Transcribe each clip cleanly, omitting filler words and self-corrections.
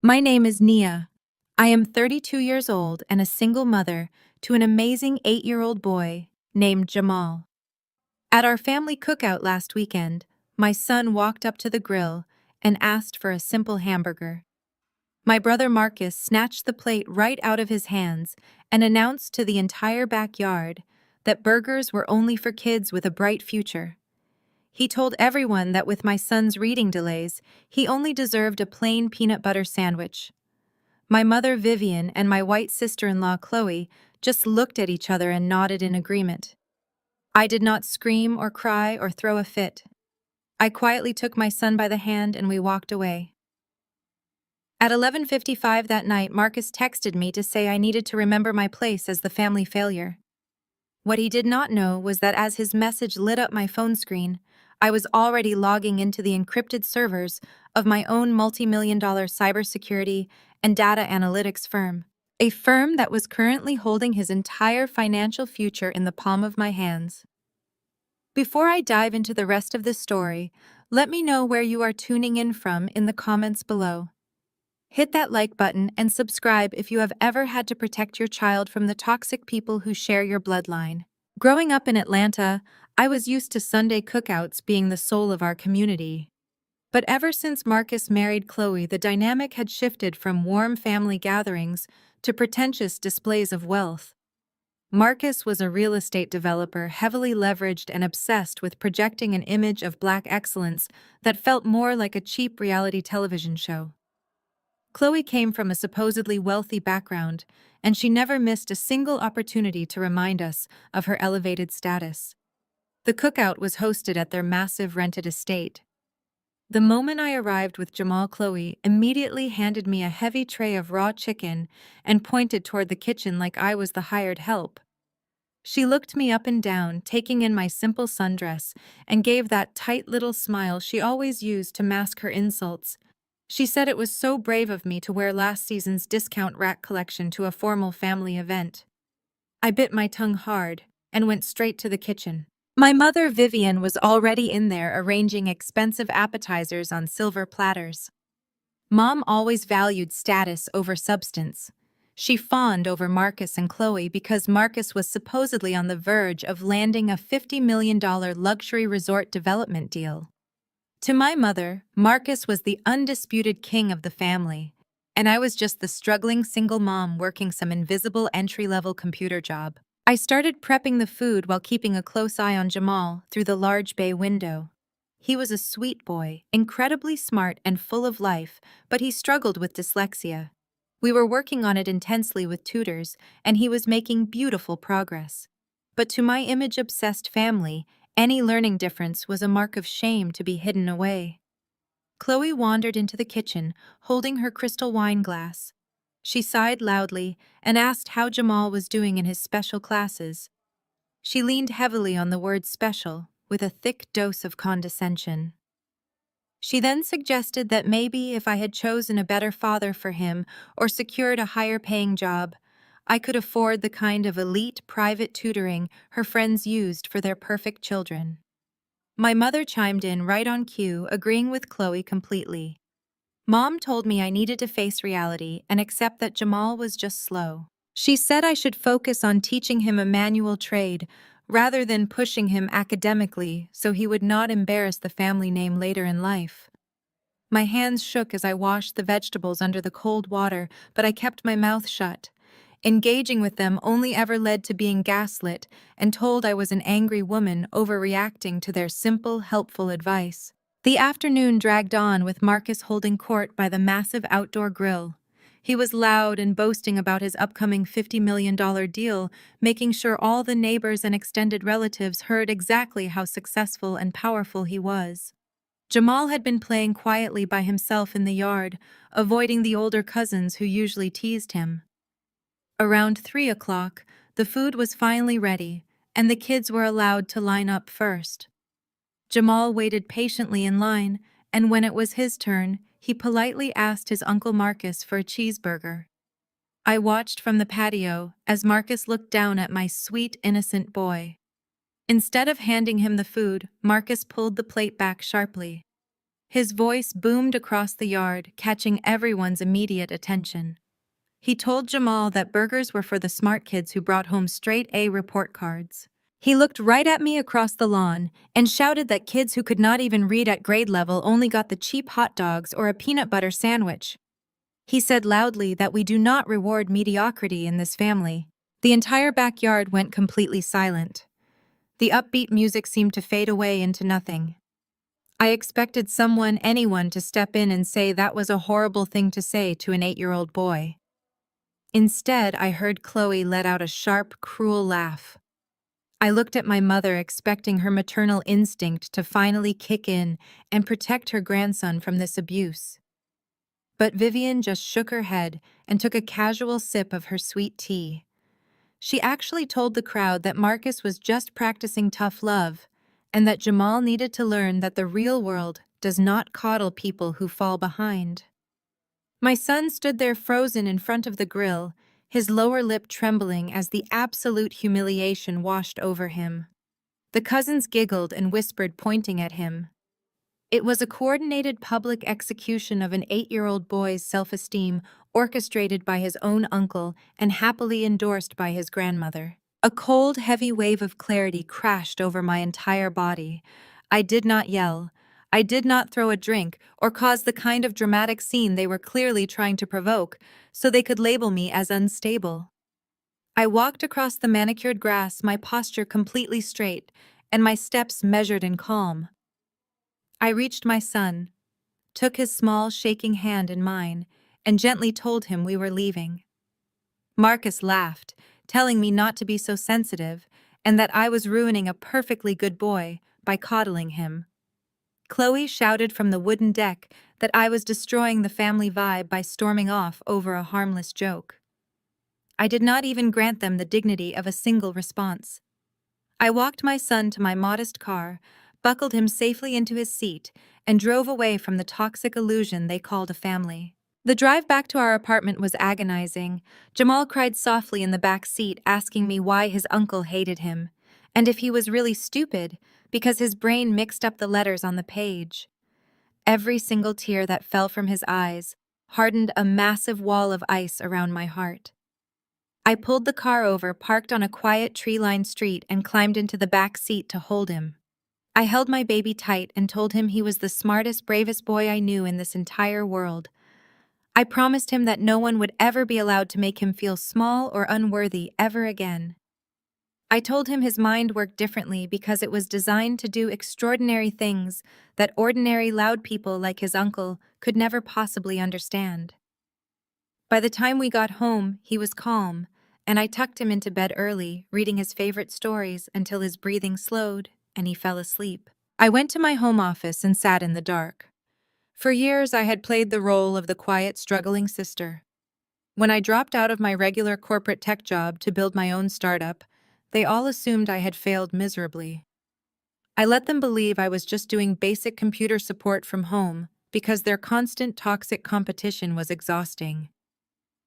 My name is Nia. I am 32 years old and a single mother to an amazing 8-year-old boy named Jamal. At our family cookout last weekend, my son walked up to the grill and asked for a simple hamburger. My brother Marcus snatched the plate right out of his hands and announced to the entire backyard that burgers were only for kids with a bright future. He told everyone that with my son's reading delays, he only deserved a plain peanut butter sandwich. My mother Vivian and my white sister-in-law Chloe just looked at each other and nodded in agreement. I did not scream or cry or throw a fit. I quietly took my son by the hand and we walked away. At 11:55 that night, Marcus texted me to say I needed to remember my place as the family failure. What he did not know was that as his message lit up my phone screen, I was already logging into the encrypted servers of my own multi-million-dollar cybersecurity and data analytics firm, a firm that was currently holding his entire financial future in the palm of my hands. Before I dive into the rest of this story, let me know where you are tuning in from in the comments below. Hit that like button and subscribe if you have ever had to protect your child from the toxic people who share your bloodline. Growing up in Atlanta, I was used to Sunday cookouts being the soul of our community. But ever since Marcus married Chloe, the dynamic had shifted from warm family gatherings to pretentious displays of wealth. Marcus was a real estate developer heavily leveraged and obsessed with projecting an image of Black excellence that felt more like a cheap reality television show. Chloe came from a supposedly wealthy background, and she never missed a single opportunity to remind us of her elevated status. The cookout was hosted at their massive rented estate. The moment I arrived with Jamal, Chloe immediately handed me a heavy tray of raw chicken and pointed toward the kitchen like I was the hired help. She looked me up and down, taking in my simple sundress, and gave that tight little smile she always used to mask her insults. She said it was so brave of me to wear last season's discount rack collection to a formal family event. I bit my tongue hard and went straight to the kitchen. My mother Vivian was already in there arranging expensive appetizers on silver platters. Mom always valued status over substance. She fawned over Marcus and Chloe because Marcus was supposedly on the verge of landing a $50 million luxury resort development deal. To my mother, Marcus was the undisputed king of the family, and I was just the struggling single mom working some invisible entry-level computer job. I started prepping the food while keeping a close eye on Jamal through the large bay window. He was a sweet boy, incredibly smart and full of life, but he struggled with dyslexia. We were working on it intensely with tutors, and he was making beautiful progress. But to my image-obsessed family, any learning difference was a mark of shame to be hidden away. Chloe wandered into the kitchen, holding her crystal wine glass. She sighed loudly and asked how Jamal was doing in his special classes. She leaned heavily on the word special, with a thick dose of condescension. She then suggested that maybe if I had chosen a better father for him or secured a higher-paying job, I could afford the kind of elite private tutoring her friends used for their perfect children. My mother chimed in right on cue, agreeing with Chloe completely. Mom told me I needed to face reality and accept that Jamal was just slow. She said I should focus on teaching him a manual trade rather than pushing him academically so he would not embarrass the family name later in life. My hands shook as I washed the vegetables under the cold water, but I kept my mouth shut. Engaging with them only ever led to being gaslit and told I was an angry woman overreacting to their simple, helpful advice. The afternoon dragged on with Marcus holding court by the massive outdoor grill. He was loud and boasting about his upcoming $50 million deal, making sure all the neighbors and extended relatives heard exactly how successful and powerful he was. Jamal had been playing quietly by himself in the yard, avoiding the older cousins who usually teased him. Around 3 o'clock, the food was finally ready, and the kids were allowed to line up first. Jamal waited patiently in line, and when it was his turn, he politely asked his Uncle Marcus for a cheeseburger. I watched from the patio as Marcus looked down at my sweet, innocent boy. Instead of handing him the food, Marcus pulled the plate back sharply. His voice boomed across the yard, catching everyone's immediate attention. He told Jamal that burgers were for the smart kids who brought home straight A report cards. He looked right at me across the lawn and shouted that kids who could not even read at grade level only got the cheap hot dogs or a peanut butter sandwich. He said loudly that we do not reward mediocrity in this family. The entire backyard went completely silent. The upbeat music seemed to fade away into nothing. I expected anyone to step in and say that was a horrible thing to say to an 8-year-old boy. Instead, I heard Chloe let out a sharp, cruel laugh. I looked at my mother, expecting her maternal instinct to finally kick in and protect her grandson from this abuse. But Vivian just shook her head and took a casual sip of her sweet tea. She actually told the crowd that Marcus was just practicing tough love, and that Jamal needed to learn that the real world does not coddle people who fall behind. My son stood there frozen in front of the grill, his lower lip trembling as the absolute humiliation washed over him. The cousins giggled and whispered, pointing at him. It was a coordinated public execution of an 8-year-old boy's self-esteem, orchestrated by his own uncle and happily endorsed by his grandmother. A cold, heavy wave of clarity crashed over my entire body. I did not yell. I did not throw a drink or cause the kind of dramatic scene they were clearly trying to provoke, so they could label me as unstable. I walked across the manicured grass, my posture completely straight, and my steps measured and calm. I reached my son, took his small, shaking hand in mine, and gently told him we were leaving. Marcus laughed, telling me not to be so sensitive, and that I was ruining a perfectly good boy by coddling him. Chloe shouted from the wooden deck that I was destroying the family vibe by storming off over a harmless joke. I did not even grant them the dignity of a single response. I walked my son to my modest car, buckled him safely into his seat, and drove away from the toxic illusion they called a family. The drive back to our apartment was agonizing. Jamal cried softly in the back seat, asking me why his uncle hated him, and if he was really stupid, because his brain mixed up the letters on the page. Every single tear that fell from his eyes hardened a massive wall of ice around my heart. I pulled the car over, parked on a quiet tree-lined street, and climbed into the back seat to hold him. I held my baby tight and told him he was the smartest, bravest boy I knew in this entire world. I promised him that no one would ever be allowed to make him feel small or unworthy ever again. I told him his mind worked differently because it was designed to do extraordinary things that ordinary loud people like his uncle could never possibly understand. By the time we got home, he was calm, and I tucked him into bed early, reading his favorite stories until his breathing slowed and he fell asleep. I went to my home office and sat in the dark. For years, I had played the role of the quiet, struggling sister. When I dropped out of my regular corporate tech job to build my own startup, they all assumed I had failed miserably. I let them believe I was just doing basic computer support from home because their constant toxic competition was exhausting.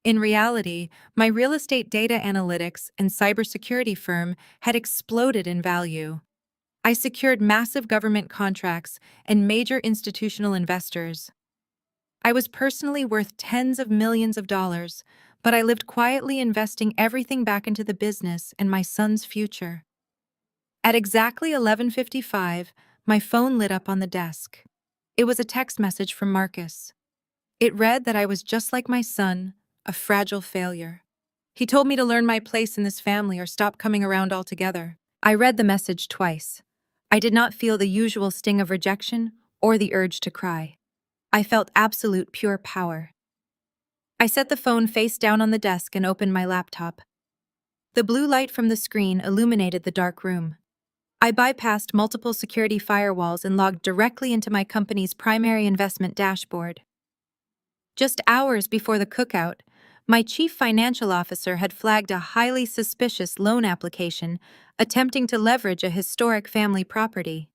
In reality, my real estate data analytics and cybersecurity firm had exploded in value. I secured massive government contracts and major institutional investors. I was personally worth tens of millions of dollars, but I lived quietly, investing everything back into the business and my son's future. At exactly 11:55, my phone lit up on the desk. It was a text message from Marcus. It read that I was just like my son, a fragile failure. He told me to learn my place in this family or stop coming around altogether. I read the message twice. I did not feel the usual sting of rejection or the urge to cry. I felt absolute pure power. I set the phone face down on the desk and opened my laptop. The blue light from the screen illuminated the dark room. I bypassed multiple security firewalls and logged directly into my company's primary investment dashboard. Just hours before the cookout, my chief financial officer had flagged a highly suspicious loan application attempting to leverage a historic family property.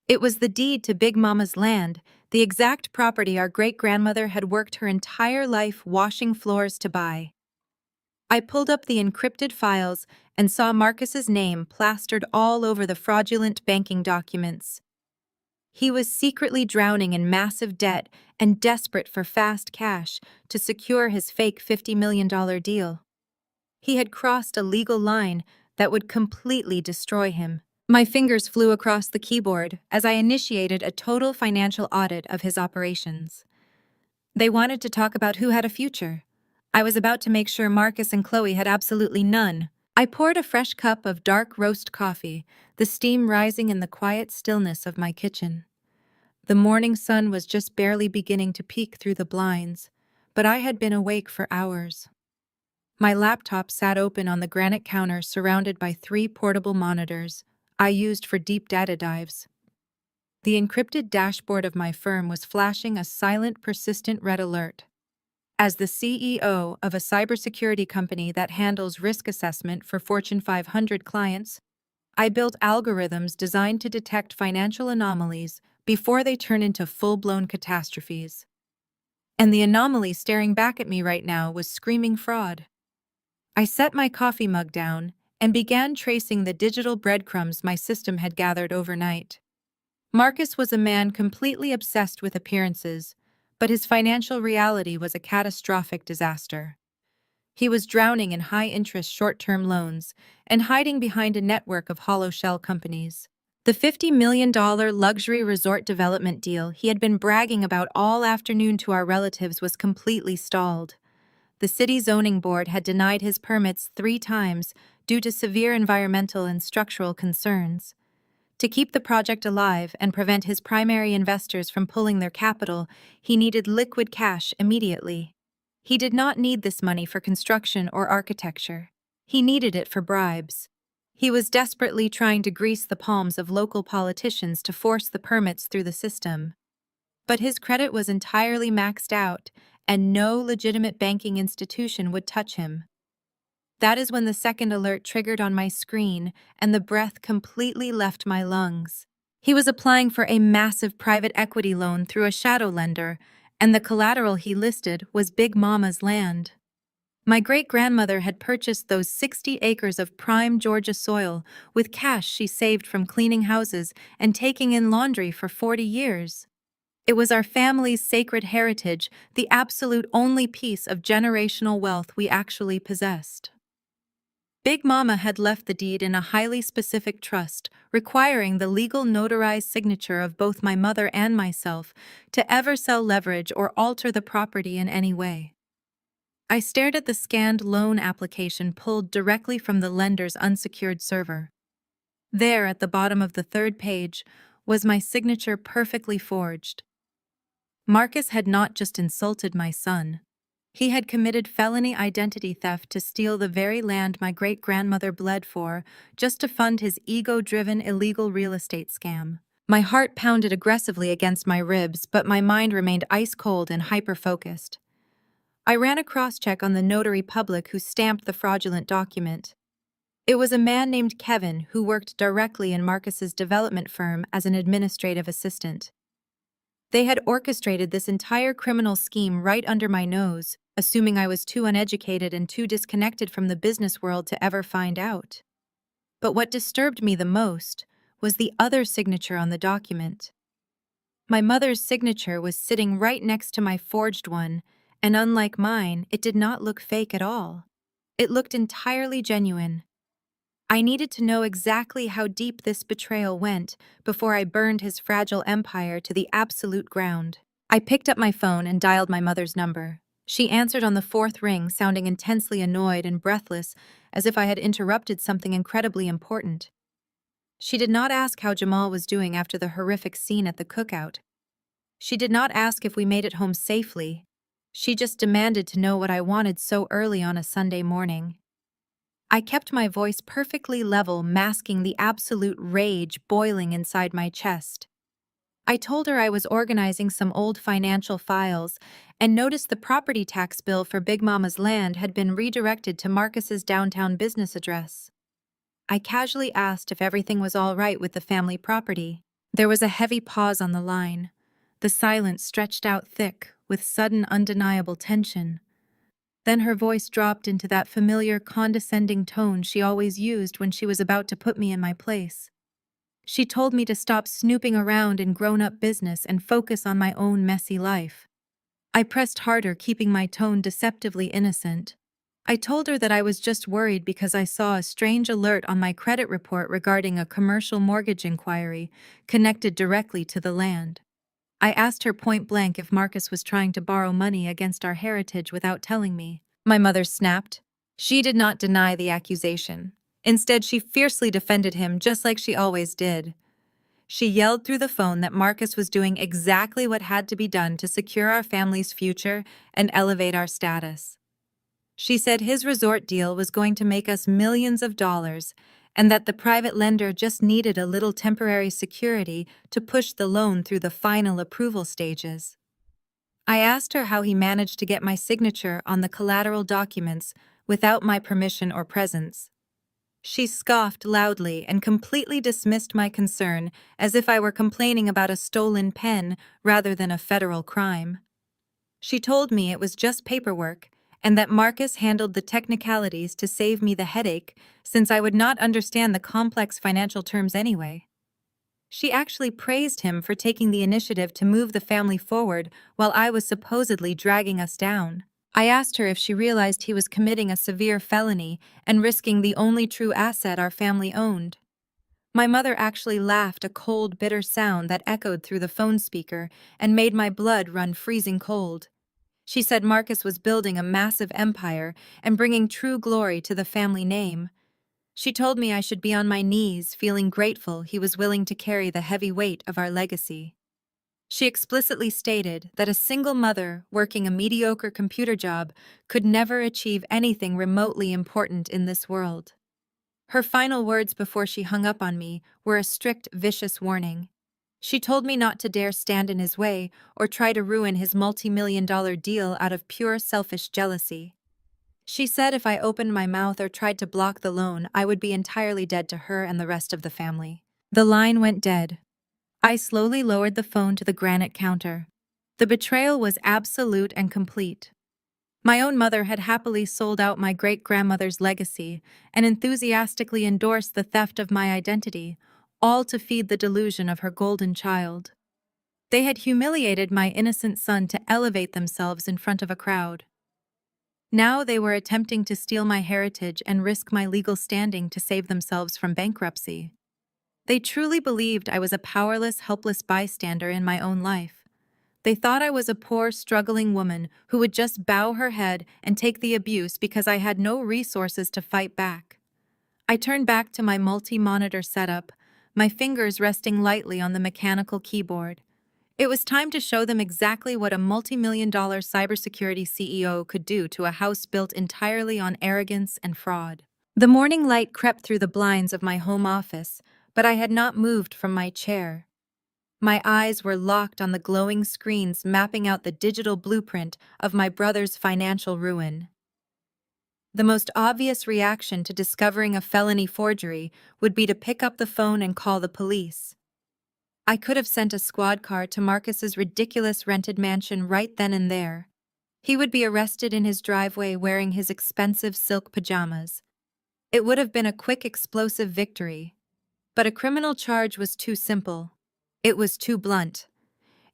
It was the deed to Big Mama's land, the exact property our great-grandmother had worked her entire life washing floors to buy. I pulled up the encrypted files and saw Marcus's name plastered all over the fraudulent banking documents. He was secretly drowning in massive debt and desperate for fast cash to secure his fake $50 million deal. He had crossed a legal line that would completely destroy him. My fingers flew across the keyboard as I initiated a total financial audit of his operations. They wanted to talk about who had a future. I was about to make sure Marcus and Chloe had absolutely none. I poured a fresh cup of dark roast coffee, the steam rising in the quiet stillness of my kitchen. The morning sun was just barely beginning to peek through the blinds, but I had been awake for hours. My laptop sat open on the granite counter surrounded by 3 portable monitors I used for deep data dives. The encrypted dashboard of my firm was flashing a silent, persistent red alert. As the CEO of a cybersecurity company that handles risk assessment for Fortune 500 clients, I built algorithms designed to detect financial anomalies before they turn into full-blown catastrophes. And the anomaly staring back at me right now was screaming fraud. I set my coffee mug down and began tracing the digital breadcrumbs my system had gathered overnight. Marcus was a man completely obsessed with appearances, but his financial reality was a catastrophic disaster. He was drowning in high-interest short-term loans and hiding behind a network of hollow shell companies. The $50 million luxury resort development deal he had been bragging about all afternoon to our relatives was completely stalled. The city zoning board had denied his permits 3 times due to severe environmental and structural concerns. To keep the project alive and prevent his primary investors from pulling their capital, he needed liquid cash immediately. He did not need this money for construction or architecture. He needed it for bribes. He was desperately trying to grease the palms of local politicians to force the permits through the system. But his credit was entirely maxed out, and no legitimate banking institution would touch him. That is when the second alert triggered on my screen and the breath completely left my lungs. He was applying for a massive private equity loan through a shadow lender, and the collateral he listed was Big Mama's land. My great-grandmother had purchased those 60 acres of prime Georgia soil with cash she saved from cleaning houses and taking in laundry for 40 years. It was our family's sacred heritage, the absolute only piece of generational wealth we actually possessed. Big Mama had left the deed in a highly specific trust, requiring the legal notarized signature of both my mother and myself to ever sell, leverage, or alter the property in any way. I stared at the scanned loan application pulled directly from the lender's unsecured server. There, at the bottom of the 3rd page, was my signature perfectly forged. Marcus had not just insulted my son. He had committed felony identity theft to steal the very land my great-grandmother bled for, just to fund his ego-driven illegal real estate scam. My heart pounded aggressively against my ribs, but my mind remained ice-cold and hyper-focused. I ran a cross-check on the notary public who stamped the fraudulent document. It was a man named Kevin who worked directly in Marcus's development firm as an administrative assistant. They had orchestrated this entire criminal scheme right under my nose, assuming I was too uneducated and too disconnected from the business world to ever find out. But what disturbed me the most was the other signature on the document. My mother's signature was sitting right next to my forged one, and unlike mine, it did not look fake at all. It looked entirely genuine. I needed to know exactly how deep this betrayal went before I burned his fragile empire to the absolute ground. I picked up my phone and dialed my mother's number. She answered on the 4th ring, sounding intensely annoyed and breathless, as if I had interrupted something incredibly important. She did not ask how Jamal was doing after the horrific scene at the cookout. She did not ask if we made it home safely. She just demanded to know what I wanted so early on a Sunday morning. I kept my voice perfectly level, masking the absolute rage boiling inside my chest. I told her I was organizing some old financial files and noticed the property tax bill for Big Mama's land had been redirected to Marcus's downtown business address. I casually asked if everything was all right with the family property. There was a heavy pause on the line. The silence stretched out thick, with sudden undeniable tension. Then her voice dropped into that familiar condescending tone she always used when she was about to put me in my place. She told me to stop snooping around in grown-up business and focus on my own messy life. I pressed harder, keeping my tone deceptively innocent. I told her that I was just worried because I saw a strange alert on my credit report regarding a commercial mortgage inquiry connected directly to the land. I asked her point blank if Marcus was trying to borrow money against our heritage without telling me. My mother snapped. She did not deny the accusation. Instead, she fiercely defended him just like she always did. She yelled through the phone that Marcus was doing exactly what had to be done to secure our family's future and elevate our status. She said his resort deal was going to make us millions of dollars and that the private lender just needed a little temporary security to push the loan through the final approval stages. I asked her how he managed to get my signature on the collateral documents without my permission or presence. She scoffed loudly and completely dismissed my concern as if I were complaining about a stolen pen rather than a federal crime. She told me it was just paperwork and that Marcus handled the technicalities to save me the headache since I would not understand the complex financial terms anyway. She actually praised him for taking the initiative to move the family forward while I was supposedly dragging us down. I asked her if she realized he was committing a severe felony and risking the only true asset our family owned. My mother actually laughed, a cold, bitter sound that echoed through the phone speaker and made my blood run freezing cold. She said Marcus was building a massive empire and bringing true glory to the family name. She told me I should be on my knees, feeling grateful he was willing to carry the heavy weight of our legacy. She explicitly stated that a single mother working a mediocre computer job could never achieve anything remotely important in this world. Her final words before she hung up on me were a strict, vicious warning. She told me not to dare stand in his way or try to ruin his multi-million-dollar deal out of pure selfish jealousy. She said if I opened my mouth or tried to block the loan, I would be entirely dead to her and the rest of the family. The line went dead. I slowly lowered the phone to the granite counter. The betrayal was absolute and complete. My own mother had happily sold out my great-grandmother's legacy and enthusiastically endorsed the theft of my identity, all to feed the delusion of her golden child. They had humiliated my innocent son to elevate themselves in front of a crowd. Now they were attempting to steal my heritage and risk my legal standing to save themselves from bankruptcy. They truly believed I was a powerless, helpless bystander in my own life. They thought I was a poor, struggling woman who would just bow her head and take the abuse because I had no resources to fight back. I turned back to my multi-monitor setup, my fingers resting lightly on the mechanical keyboard. It was time to show them exactly what a multi-million-dollar cybersecurity CEO could do to a house built entirely on arrogance and fraud. The morning light crept through the blinds of my home office, but I had not moved from my chair. My eyes were locked on the glowing screens mapping out the digital blueprint of my brother's financial ruin. The most obvious reaction to discovering a felony forgery would be to pick up the phone and call the police. I could have sent a squad car to Marcus's ridiculous rented mansion right then and there. He would be arrested in his driveway wearing his expensive silk pajamas. It would have been a quick, explosive victory. But a criminal charge was too simple. It was too blunt.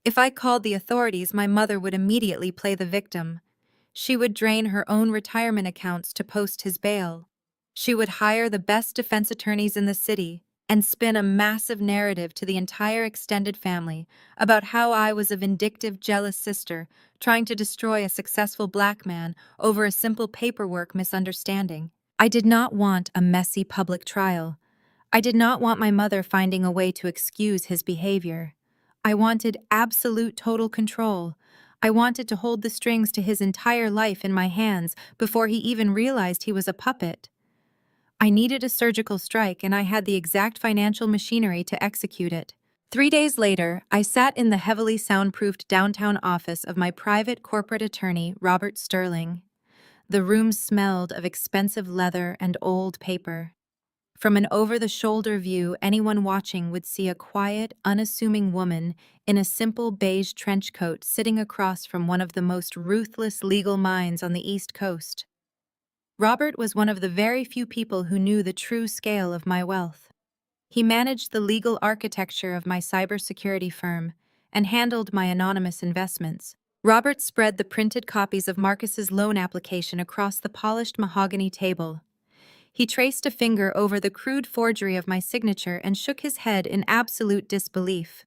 If I called the authorities, my mother would immediately play the victim. She would drain her own retirement accounts to post his bail. She would hire the best defense attorneys in the city and spin a massive narrative to the entire extended family about how I was a vindictive, jealous sister trying to destroy a successful black man over a simple paperwork misunderstanding. I did not want a messy public trial. I did not want my mother finding a way to excuse his behavior. I wanted absolute total control. I wanted to hold the strings to his entire life in my hands before he even realized he was a puppet. I needed a surgical strike, and I had the exact financial machinery to execute it. 3 days later, I sat in the heavily soundproofed downtown office of my private corporate attorney, Robert Sterling. The room smelled of expensive leather and old paper. From an over-the-shoulder view, anyone watching would see a quiet, unassuming woman in a simple beige trench coat sitting across from one of the most ruthless legal minds on the East Coast. Robert was one of the very few people who knew the true scale of my wealth. He managed the legal architecture of my cybersecurity firm and handled my anonymous investments. Robert spread the printed copies of Marcus's loan application across the polished mahogany table. He traced a finger over the crude forgery of my signature and shook his head in absolute disbelief.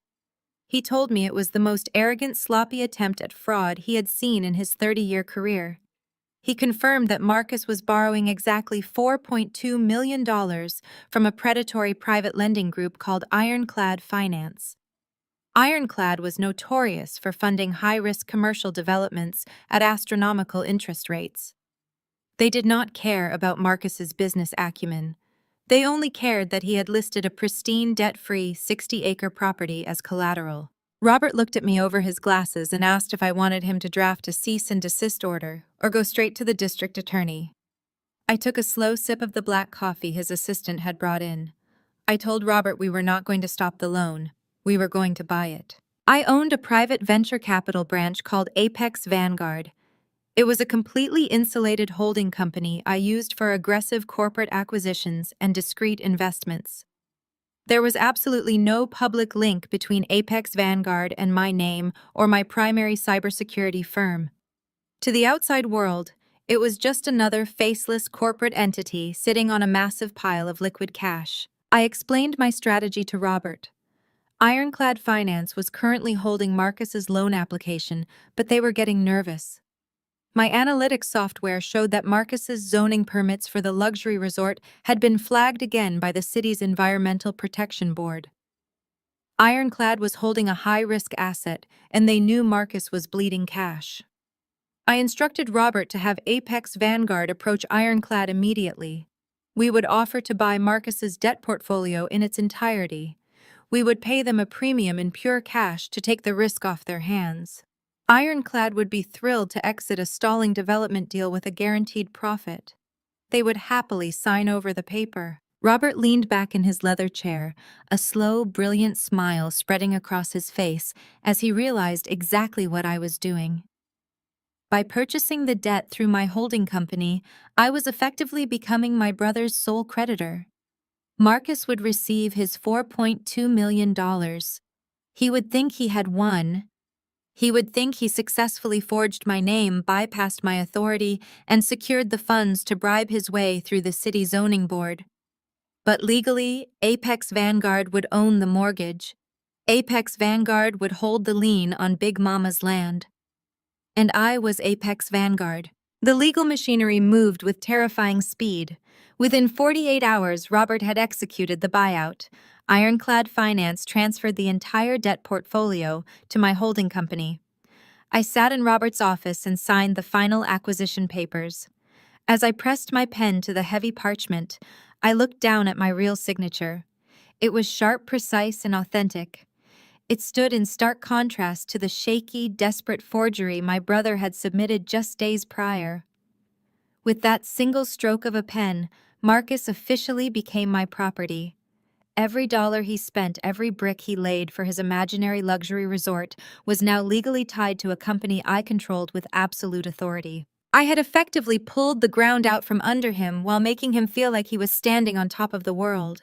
He told me it was the most arrogant, sloppy attempt at fraud he had seen in his 30-year career. He confirmed that Marcus was borrowing exactly $4.2 million from a predatory private lending group called Ironclad Finance. Ironclad was notorious for funding high-risk commercial developments at astronomical interest rates. They did not care about Marcus's business acumen. They only cared that he had listed a pristine, debt-free 60-acre property as collateral. Robert looked at me over his glasses and asked if I wanted him to draft a cease and desist order or go straight to the district attorney. I took a slow sip of the black coffee his assistant had brought in. I told Robert we were not going to stop the loan. We were going to buy it. I owned a private venture capital branch called Apex Vanguard. It was a completely insulated holding company I used for aggressive corporate acquisitions and discreet investments. There was absolutely no public link between Apex Vanguard and my name or my primary cybersecurity firm. To the outside world, it was just another faceless corporate entity sitting on a massive pile of liquid cash. I explained my strategy to Robert. Ironclad Finance was currently holding Marcus's loan application, but they were getting nervous. My analytics software showed that Marcus's zoning permits for the luxury resort had been flagged again by the city's Environmental Protection Board. Ironclad was holding a high-risk asset, and they knew Marcus was bleeding cash. I instructed Robert to have Apex Vanguard approach Ironclad immediately. We would offer to buy Marcus's debt portfolio in its entirety. We would pay them a premium in pure cash to take the risk off their hands. Ironclad would be thrilled to exit a stalling development deal with a guaranteed profit. They would happily sign over the paper. Robert leaned back in his leather chair, a slow, brilliant smile spreading across his face as he realized exactly what I was doing. By purchasing the debt through my holding company, I was effectively becoming my brother's sole creditor. Marcus would receive his $4.2 million. He would think he had won. He would think he successfully forged my name, bypassed my authority, and secured the funds to bribe his way through the city zoning board. But legally, Apex Vanguard would own the mortgage. Apex Vanguard would hold the lien on Big Mama's land. And I was Apex Vanguard. The legal machinery moved with terrifying speed. Within 48 hours, Robert had executed the buyout. Ironclad Finance transferred the entire debt portfolio to my holding company. I sat in Robert's office and signed the final acquisition papers. As I pressed my pen to the heavy parchment, I looked down at my real signature. It was sharp, precise, and authentic. It stood in stark contrast to the shaky, desperate forgery my brother had submitted just days prior. With that single stroke of a pen, Marcus officially became my property. Every dollar he spent, every brick he laid for his imaginary luxury resort was now legally tied to a company I controlled with absolute authority. I had effectively pulled the ground out from under him while making him feel like he was standing on top of the world.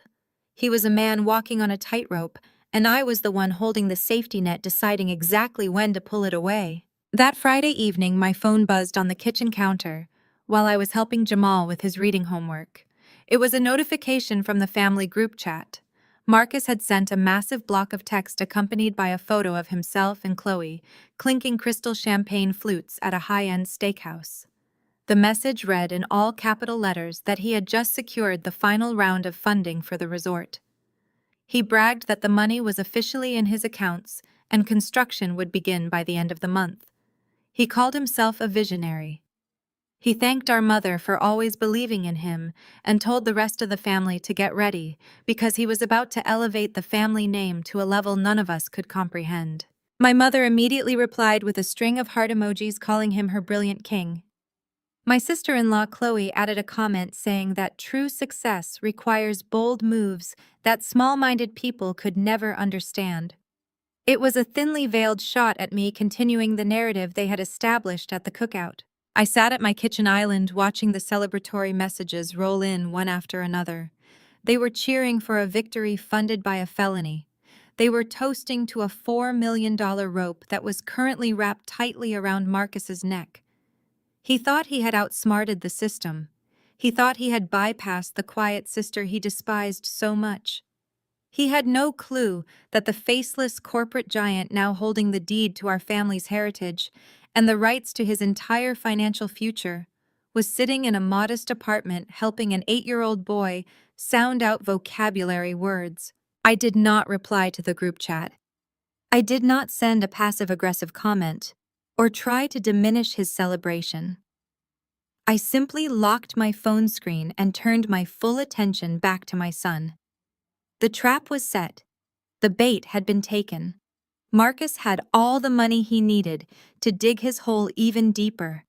He was a man walking on a tightrope, and I was the one holding the safety net, deciding exactly when to pull it away. That Friday evening, my phone buzzed on the kitchen counter while I was helping Jamal with his reading homework. It was a notification from the family group chat. Marcus had sent a massive block of text accompanied by a photo of himself and Chloe clinking crystal champagne flutes at a high-end steakhouse. The message read in all capital letters that he had just secured the final round of funding for the resort. He bragged that the money was officially in his accounts and construction would begin by the end of the month. He called himself a visionary. He thanked our mother for always believing in him and told the rest of the family to get ready because he was about to elevate the family name to a level none of us could comprehend. My mother immediately replied with a string of heart emojis calling him her brilliant king. My sister-in-law Chloe added a comment saying that true success requires bold moves that small-minded people could never understand. It was a thinly veiled shot at me continuing the narrative they had established at the cookout. I sat at my kitchen island watching the celebratory messages roll in one after another. They were cheering for a victory funded by a felony. They were toasting to a $4 million rope that was currently wrapped tightly around Marcus's neck. He thought he had outsmarted the system. He thought he had bypassed the quiet sister he despised so much. He had no clue that the faceless corporate giant now holding the deed to our family's heritage and the rights to his entire financial future was sitting in a modest apartment helping an 8-year-old boy sound out vocabulary words. I did not reply to the group chat. I did not send a passive-aggressive comment or try to diminish his celebration. I simply locked my phone screen and turned my full attention back to my son. The trap was set. The bait had been taken. Marcus had all the money he needed to dig his hole even deeper.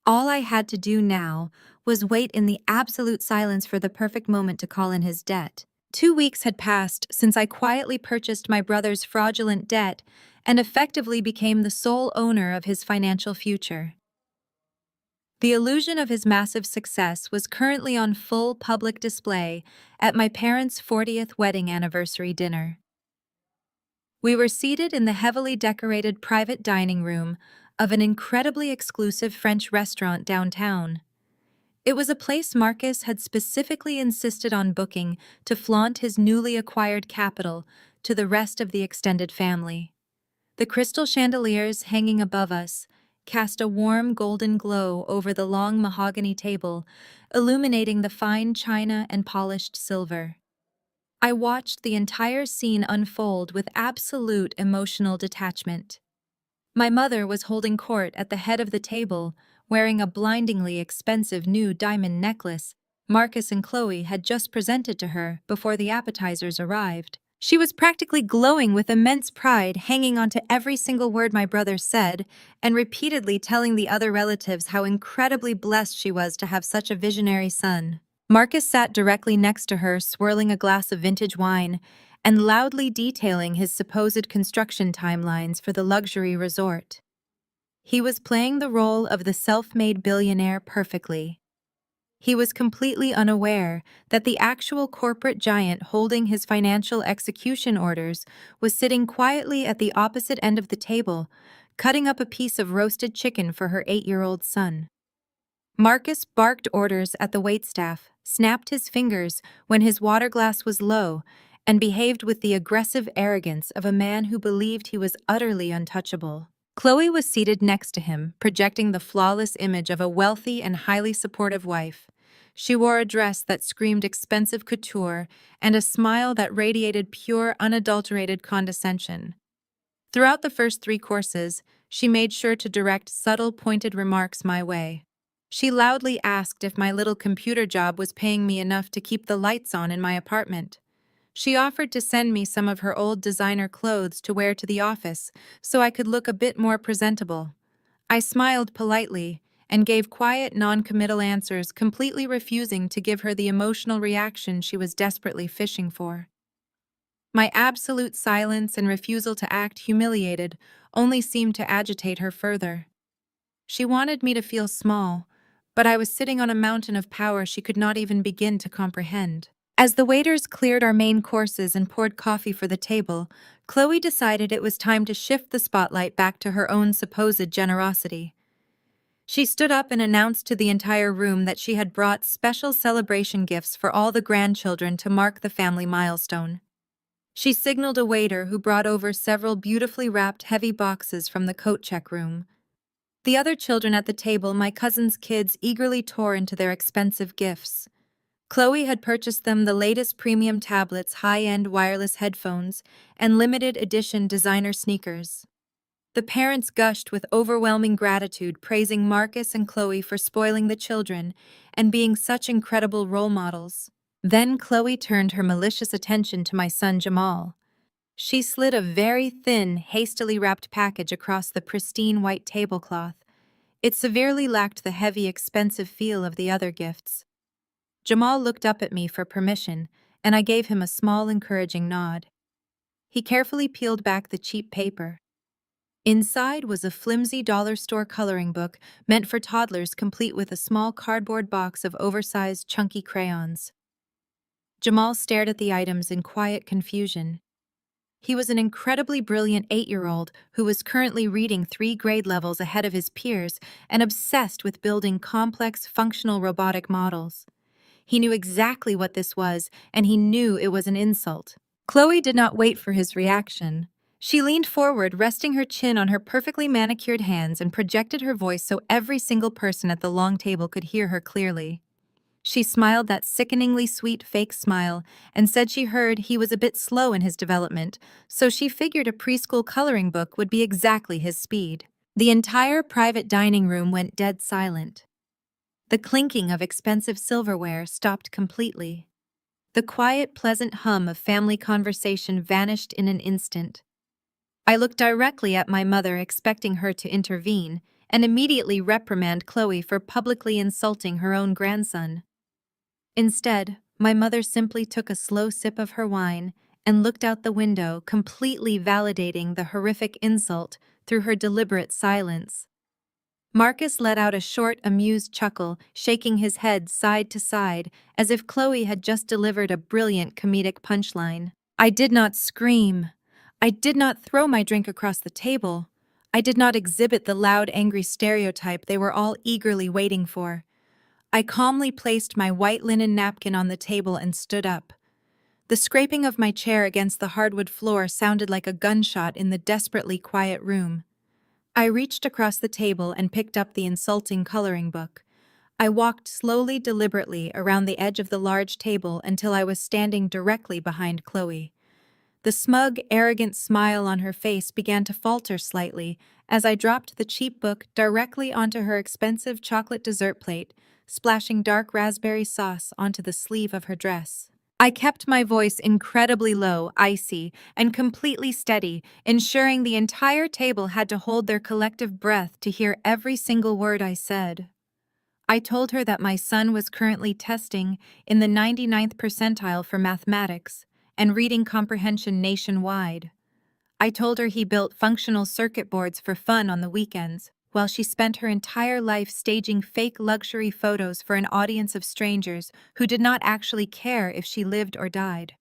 All I had to do now was wait in the absolute silence for the perfect moment to call in his debt. 2 weeks had passed since I quietly purchased my brother's fraudulent debt and effectively became the sole owner of his financial future. The illusion of his massive success was currently on full public display at my parents' 40th wedding anniversary dinner. We were seated in the heavily decorated private dining room of an incredibly exclusive French restaurant downtown. It was a place Marcus had specifically insisted on booking to flaunt his newly acquired capital to the rest of the extended family. The crystal chandeliers hanging above us cast a warm golden glow over the long mahogany table, illuminating the fine china and polished silver. I watched the entire scene unfold with absolute emotional detachment. My mother was holding court at the head of the table, wearing a blindingly expensive new diamond necklace Marcus and Chloe had just presented to her before the appetizers arrived. She was practically glowing with immense pride, hanging on to every single word my brother said, and repeatedly telling the other relatives how incredibly blessed she was to have such a visionary son. Marcus sat directly next to her, swirling a glass of vintage wine and loudly detailing his supposed construction timelines for the luxury resort. He was playing the role of the self-made billionaire perfectly. He was completely unaware that the actual corporate giant holding his financial execution orders was sitting quietly at the opposite end of the table, cutting up a piece of roasted chicken for her 8-year-old son. Marcus barked orders at the waitstaff, snapped his fingers when his water glass was low, and behaved with the aggressive arrogance of a man who believed he was utterly untouchable. Chloe was seated next to him, projecting the flawless image of a wealthy and highly supportive wife. She wore a dress that screamed expensive couture and a smile that radiated pure, unadulterated condescension. Throughout the first 3 courses, she made sure to direct subtle, pointed remarks my way. She loudly asked if my little computer job was paying me enough to keep the lights on in my apartment. She offered to send me some of her old designer clothes to wear to the office so I could look a bit more presentable. I smiled politely and gave quiet, non-committal answers, completely refusing to give her the emotional reaction she was desperately fishing for. My absolute silence and refusal to act humiliated only seemed to agitate her further. She wanted me to feel small, but I was sitting on a mountain of power she could not even begin to comprehend. As the waiters cleared our main courses and poured coffee for the table, Chloe decided it was time to shift the spotlight back to her own supposed generosity. She stood up and announced to the entire room that she had brought special celebration gifts for all the grandchildren to mark the family milestone. She signaled a waiter who brought over several beautifully wrapped heavy boxes from the coat check room. The other children at the table, my cousin's kids, eagerly tore into their expensive gifts. Chloe had purchased them the latest premium tablets, high-end wireless headphones, and limited edition designer sneakers. The parents gushed with overwhelming gratitude, praising Marcus and Chloe for spoiling the children and being such incredible role models. Then Chloe turned her malicious attention to my son Jamal. She slid a very thin, hastily wrapped package across the pristine white tablecloth. It severely lacked the heavy, expensive feel of the other gifts. Jamal looked up at me for permission, and I gave him a small, encouraging nod. He carefully peeled back the cheap paper. Inside was a flimsy dollar store coloring book meant for toddlers, complete with a small cardboard box of oversized, chunky crayons. Jamal stared at the items in quiet confusion. He was an incredibly brilliant 8-year-old who was currently reading 3 grade levels ahead of his peers and obsessed with building complex, functional robotic models. He knew exactly what this was, and he knew it was an insult. Chloe did not wait for his reaction. She leaned forward, resting her chin on her perfectly manicured hands, and projected her voice so every single person at the long table could hear her clearly. She smiled that sickeningly sweet fake smile and said she heard he was a bit slow in his development, so she figured a preschool coloring book would be exactly his speed. The entire private dining room went dead silent. The clinking of expensive silverware stopped completely. The quiet, pleasant hum of family conversation vanished in an instant. I looked directly at my mother, expecting her to intervene and immediately reprimand Chloe for publicly insulting her own grandson. Instead, my mother simply took a slow sip of her wine and looked out the window, completely validating the horrific insult through her deliberate silence. Marcus let out a short, amused chuckle, shaking his head side to side, as if Chloe had just delivered a brilliant comedic punchline. I did not scream. I did not throw my drink across the table. I did not exhibit the loud, angry stereotype they were all eagerly waiting for. I calmly placed my white linen napkin on the table and stood up. The scraping of my chair against the hardwood floor sounded like a gunshot in the desperately quiet room. I reached across the table and picked up the insulting coloring book. I walked slowly, deliberately around the edge of the large table until I was standing directly behind Chloe. The smug, arrogant smile on her face began to falter slightly as I dropped the cheap book directly onto her expensive chocolate dessert plate, splashing dark raspberry sauce onto the sleeve of her dress. I kept my voice incredibly low, icy, and completely steady, ensuring the entire table had to hold their collective breath to hear every single word I said. I told her that my son was currently testing in the 99th percentile for mathematics and reading comprehension nationwide. I told her he built functional circuit boards for fun on the weekends, while she spent her entire life staging fake luxury photos for an audience of strangers who did not actually care if she lived or died.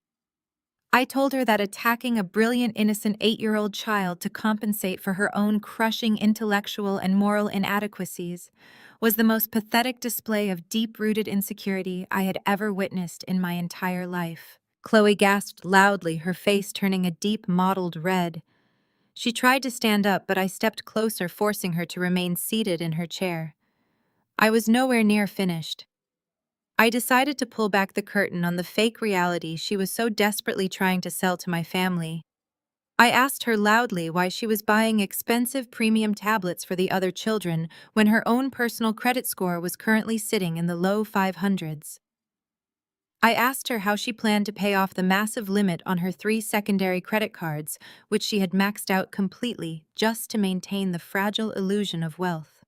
I told her that attacking a brilliant, innocent 8-year-old child to compensate for her own crushing intellectual and moral inadequacies was the most pathetic display of deep-rooted insecurity I had ever witnessed in my entire life. Chloe gasped loudly, her face turning a deep mottled red. She tried to stand up, but I stepped closer, forcing her to remain seated in her chair. I was nowhere near finished. I decided to pull back the curtain on the fake reality she was so desperately trying to sell to my family. I asked her loudly why she was buying expensive premium tablets for the other children when her own personal credit score was currently sitting in the low 500s. I asked her how she planned to pay off the massive limit on her 3 secondary credit cards, which she had maxed out completely just to maintain the fragile illusion of wealth.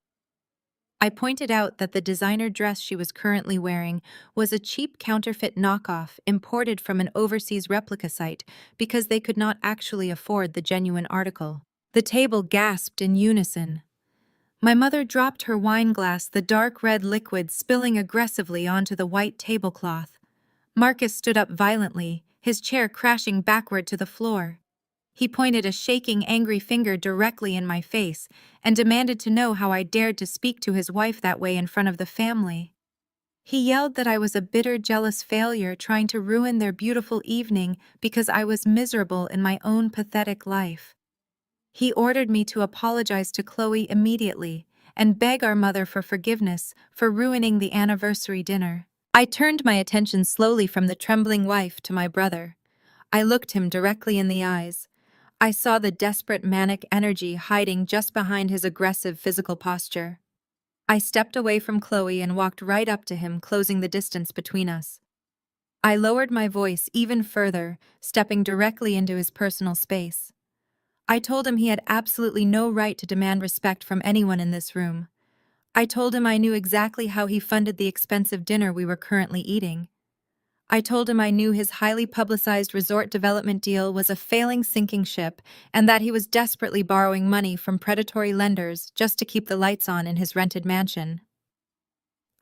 I pointed out that the designer dress she was currently wearing was a cheap counterfeit knockoff imported from an overseas replica site because they could not actually afford the genuine article. The table gasped in unison. My mother dropped her wine glass, the dark red liquid spilling aggressively onto the white tablecloth. Marcus stood up violently, his chair crashing backward to the floor. He pointed a shaking, angry finger directly in my face and demanded to know how I dared to speak to his wife that way in front of the family. He yelled that I was a bitter, jealous failure trying to ruin their beautiful evening because I was miserable in my own pathetic life. He ordered me to apologize to Chloe immediately and beg our mother for forgiveness for ruining the anniversary dinner. I turned my attention slowly from the trembling wife to my brother. I looked him directly in the eyes. I saw the desperate manic energy hiding just behind his aggressive physical posture. I stepped away from Chloe and walked right up to him, closing the distance between us. I lowered my voice even further, stepping directly into his personal space. I told him he had absolutely no right to demand respect from anyone in this room. I told him I knew exactly how he funded the expensive dinner we were currently eating. I told him I knew his highly publicized resort development deal was a failing sinking ship and that he was desperately borrowing money from predatory lenders just to keep the lights on in his rented mansion.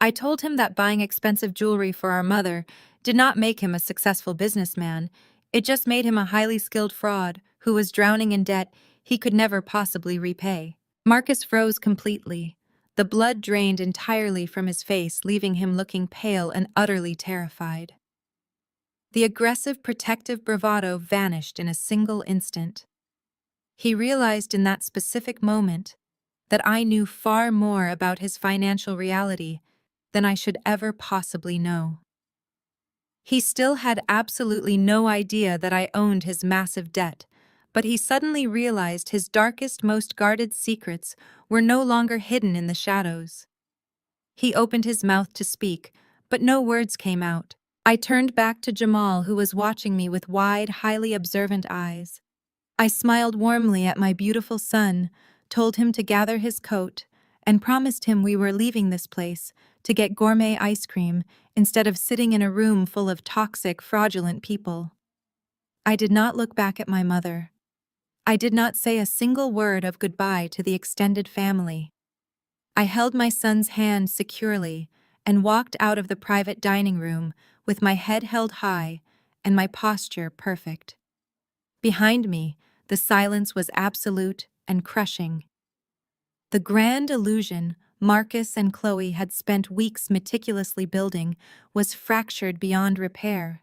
I told him that buying expensive jewelry for our mother did not make him a successful businessman. It just made him a highly skilled fraud who was drowning in debt he could never possibly repay. Marcus froze completely. The blood drained entirely from his face, leaving him looking pale and utterly terrified. The aggressive, protective bravado vanished in a single instant. He realized in that specific moment that I knew far more about his financial reality than I should ever possibly know. He still had absolutely no idea that I owned his massive debt, but he suddenly realized his darkest, most guarded secrets were no longer hidden in the shadows. He opened his mouth to speak, but no words came out. I turned back to Jamal, who was watching me with wide, highly observant eyes. I smiled warmly at my beautiful son, told him to gather his coat, and promised him we were leaving this place to get gourmet ice cream instead of sitting in a room full of toxic, fraudulent people. I did not look back at my mother. I did not say a single word of goodbye to the extended family. I held my son's hand securely and walked out of the private dining room with my head held high and my posture perfect. Behind me, the silence was absolute and crushing. The grand illusion Marcus and Chloe had spent weeks meticulously building was fractured beyond repair.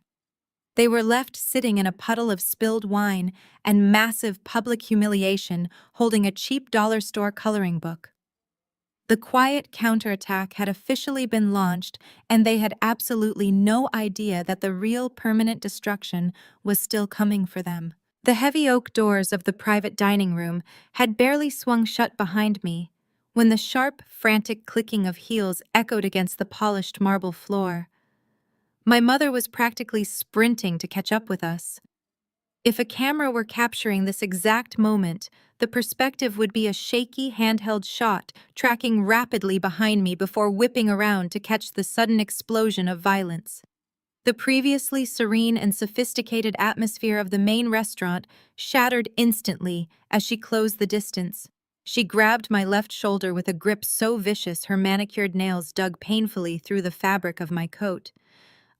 They were left sitting in a puddle of spilled wine and massive public humiliation, holding a cheap dollar store coloring book. The quiet counterattack had officially been launched, and they had absolutely no idea that the real permanent destruction was still coming for them. The heavy oak doors of the private dining room had barely swung shut behind me when the sharp, frantic clicking of heels echoed against the polished marble floor. My mother was practically sprinting to catch up with us. If a camera were capturing this exact moment, the perspective would be a shaky handheld shot tracking rapidly behind me before whipping around to catch the sudden explosion of violence. The previously serene and sophisticated atmosphere of the main restaurant shattered instantly as she closed the distance. She grabbed my left shoulder with a grip so vicious her manicured nails dug painfully through the fabric of my coat.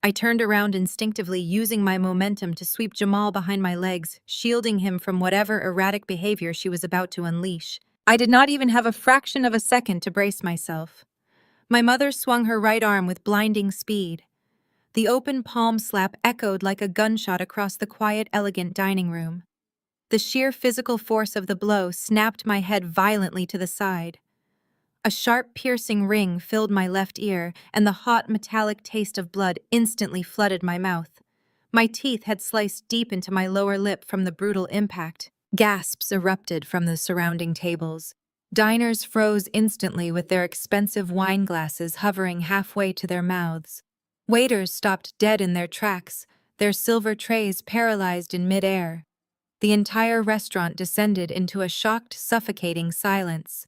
I turned around instinctively, using my momentum to sweep Jamal behind my legs, shielding him from whatever erratic behavior she was about to unleash. I did not even have a fraction of a second to brace myself. My mother swung her right arm with blinding speed. The open palm slap echoed like a gunshot across the quiet, elegant dining room. The sheer physical force of the blow snapped my head violently to the side. A sharp, piercing ring filled my left ear, and the hot, metallic taste of blood instantly flooded my mouth. My teeth had sliced deep into my lower lip from the brutal impact. Gasps erupted from the surrounding tables. Diners froze instantly with their expensive wine glasses hovering halfway to their mouths. Waiters stopped dead in their tracks, their silver trays paralyzed in midair. The entire restaurant descended into a shocked, suffocating silence.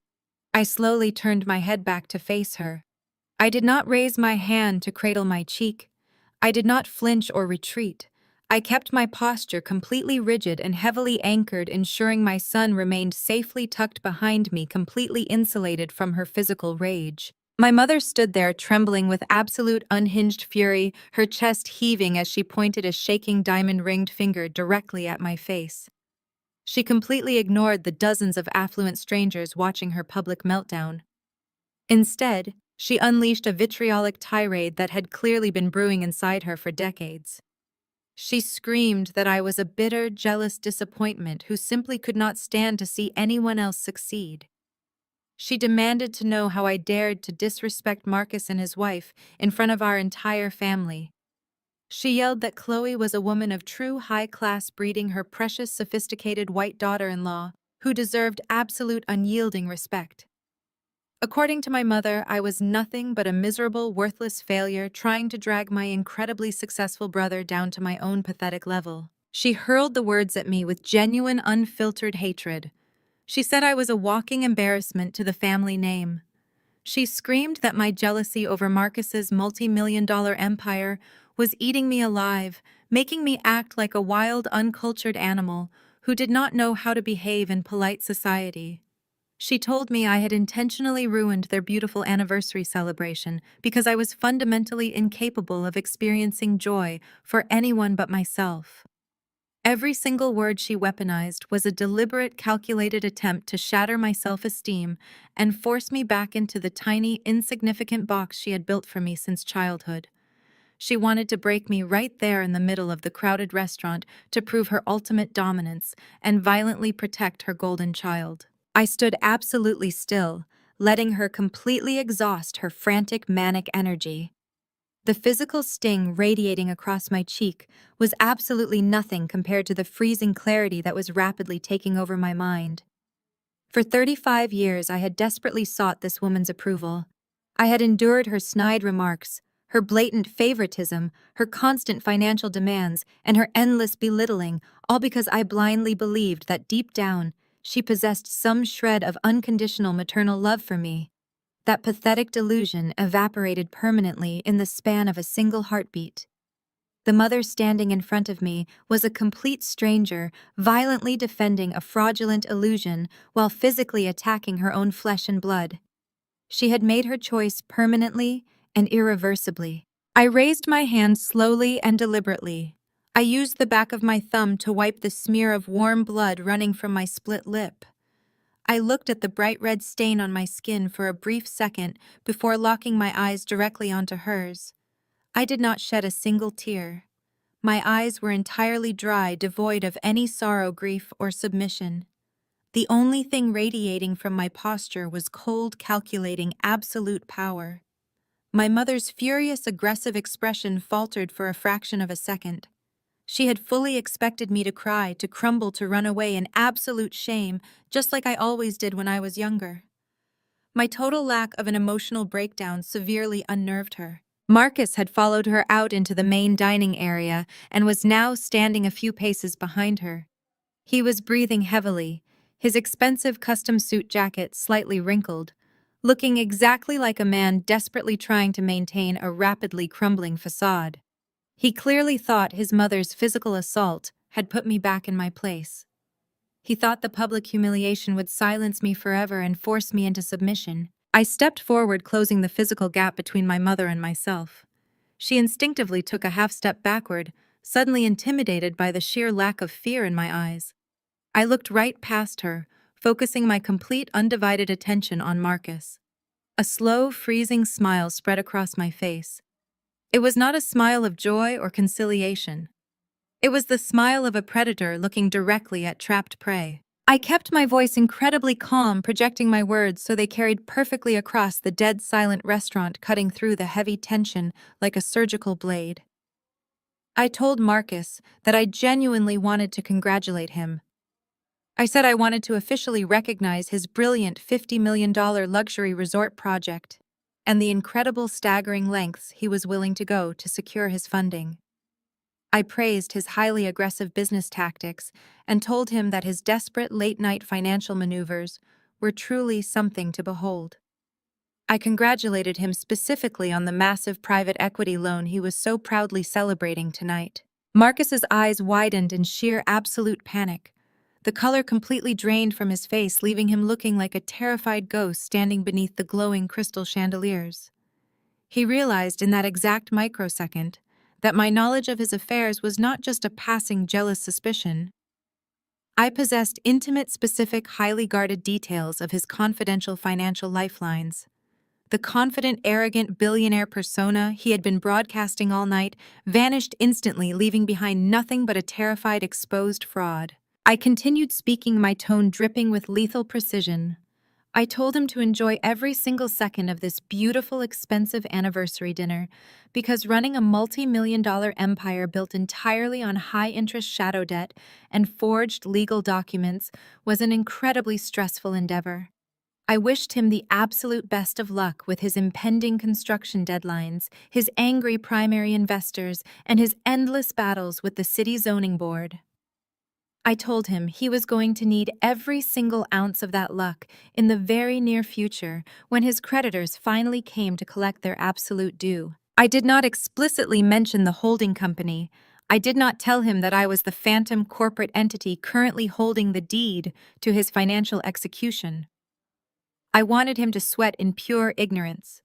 I slowly turned my head back to face her. I did not raise my hand to cradle my cheek. I did not flinch or retreat. I kept my posture completely rigid and heavily anchored, ensuring my son remained safely tucked behind me, completely insulated from her physical rage. My mother stood there, trembling with absolute unhinged fury, her chest heaving as she pointed a shaking diamond-ringed finger directly at my face. She completely ignored the dozens of affluent strangers watching her public meltdown. Instead, she unleashed a vitriolic tirade that had clearly been brewing inside her for decades. She screamed that I was a bitter, jealous disappointment who simply could not stand to see anyone else succeed. She demanded to know how I dared to disrespect Marcus and his wife in front of our entire family. She yelled that Chloe was a woman of true high-class breeding, her precious, sophisticated white daughter-in-law, who deserved absolute unyielding respect. According to my mother, I was nothing but a miserable, worthless failure trying to drag my incredibly successful brother down to my own pathetic level. She hurled the words at me with genuine, unfiltered hatred. She said I was a walking embarrassment to the family name. She screamed that my jealousy over Marcus's multi-million-dollar empire was eating me alive, making me act like a wild, uncultured animal who did not know how to behave in polite society. She told me I had intentionally ruined their beautiful anniversary celebration because I was fundamentally incapable of experiencing joy for anyone but myself. Every single word she weaponized was a deliberate, calculated attempt to shatter my self-esteem and force me back into the tiny, insignificant box she had built for me since childhood. She wanted to break me right there in the middle of the crowded restaurant to prove her ultimate dominance and violently protect her golden child. I stood absolutely still, letting her completely exhaust her frantic, manic energy. The physical sting radiating across my cheek was absolutely nothing compared to the freezing clarity that was rapidly taking over my mind. For 35 years, I had desperately sought this woman's approval. I had endured her snide remarks, her blatant favoritism, her constant financial demands, and her endless belittling, all because I blindly believed that deep down, she possessed some shred of unconditional maternal love for me. That pathetic delusion evaporated permanently in the span of a single heartbeat. The mother standing in front of me was a complete stranger, violently defending a fraudulent illusion while physically attacking her own flesh and blood. She had made her choice permanently and irreversibly. I raised my hand slowly and deliberately. I used the back of my thumb to wipe the smear of warm blood running from my split lip. I looked at the bright red stain on my skin for a brief second before locking my eyes directly onto hers. I did not shed a single tear. My eyes were entirely dry, devoid of any sorrow, grief, or submission. The only thing radiating from my posture was cold, calculating, absolute power. My mother's furious, aggressive expression faltered for a fraction of a second. She had fully expected me to cry, to crumble, to run away in absolute shame, just like I always did when I was younger. My total lack of an emotional breakdown severely unnerved her. Marcus had followed her out into the main dining area and was now standing a few paces behind her. He was breathing heavily, his expensive custom suit jacket slightly wrinkled, looking exactly like a man desperately trying to maintain a rapidly crumbling facade. He clearly thought his mother's physical assault had put me back in my place. He thought the public humiliation would silence me forever and force me into submission. I stepped forward, closing the physical gap between my mother and myself. She instinctively took a half step backward, suddenly intimidated by the sheer lack of fear in my eyes. I looked right past her, focusing my complete undivided attention on Marcus. A slow, freezing smile spread across my face. It was not a smile of joy or conciliation. It was the smile of a predator looking directly at trapped prey. I kept my voice incredibly calm, projecting my words so they carried perfectly across the dead silent restaurant, cutting through the heavy tension like a surgical blade. I told Marcus that I genuinely wanted to congratulate him. I said I wanted to officially recognize his brilliant $50 million luxury resort project and the incredible staggering lengths he was willing to go to secure his funding. I praised his highly aggressive business tactics and told him that his desperate late-night financial maneuvers were truly something to behold. I congratulated him specifically on the massive private equity loan he was so proudly celebrating tonight. Marcus's eyes widened in sheer absolute panic. The color completely drained from his face, leaving him looking like a terrified ghost standing beneath the glowing crystal chandeliers. He realized in that exact microsecond that my knowledge of his affairs was not just a passing jealous suspicion. I possessed intimate, specific, highly guarded details of his confidential financial lifelines. The confident, arrogant billionaire persona he had been broadcasting all night vanished instantly, leaving behind nothing but a terrified, exposed fraud. I continued speaking, my tone dripping with lethal precision. I told him to enjoy every single second of this beautiful, expensive anniversary dinner because running a multi-million-dollar empire built entirely on high-interest shadow debt and forged legal documents was an incredibly stressful endeavor. I wished him the absolute best of luck with his impending construction deadlines, his angry primary investors, and his endless battles with the city zoning board. I told him he was going to need every single ounce of that luck in the very near future when his creditors finally came to collect their absolute due. I did not explicitly mention the holding company. I did not tell him that I was the phantom corporate entity currently holding the deed to his financial execution. I wanted him to sweat in pure ignorance.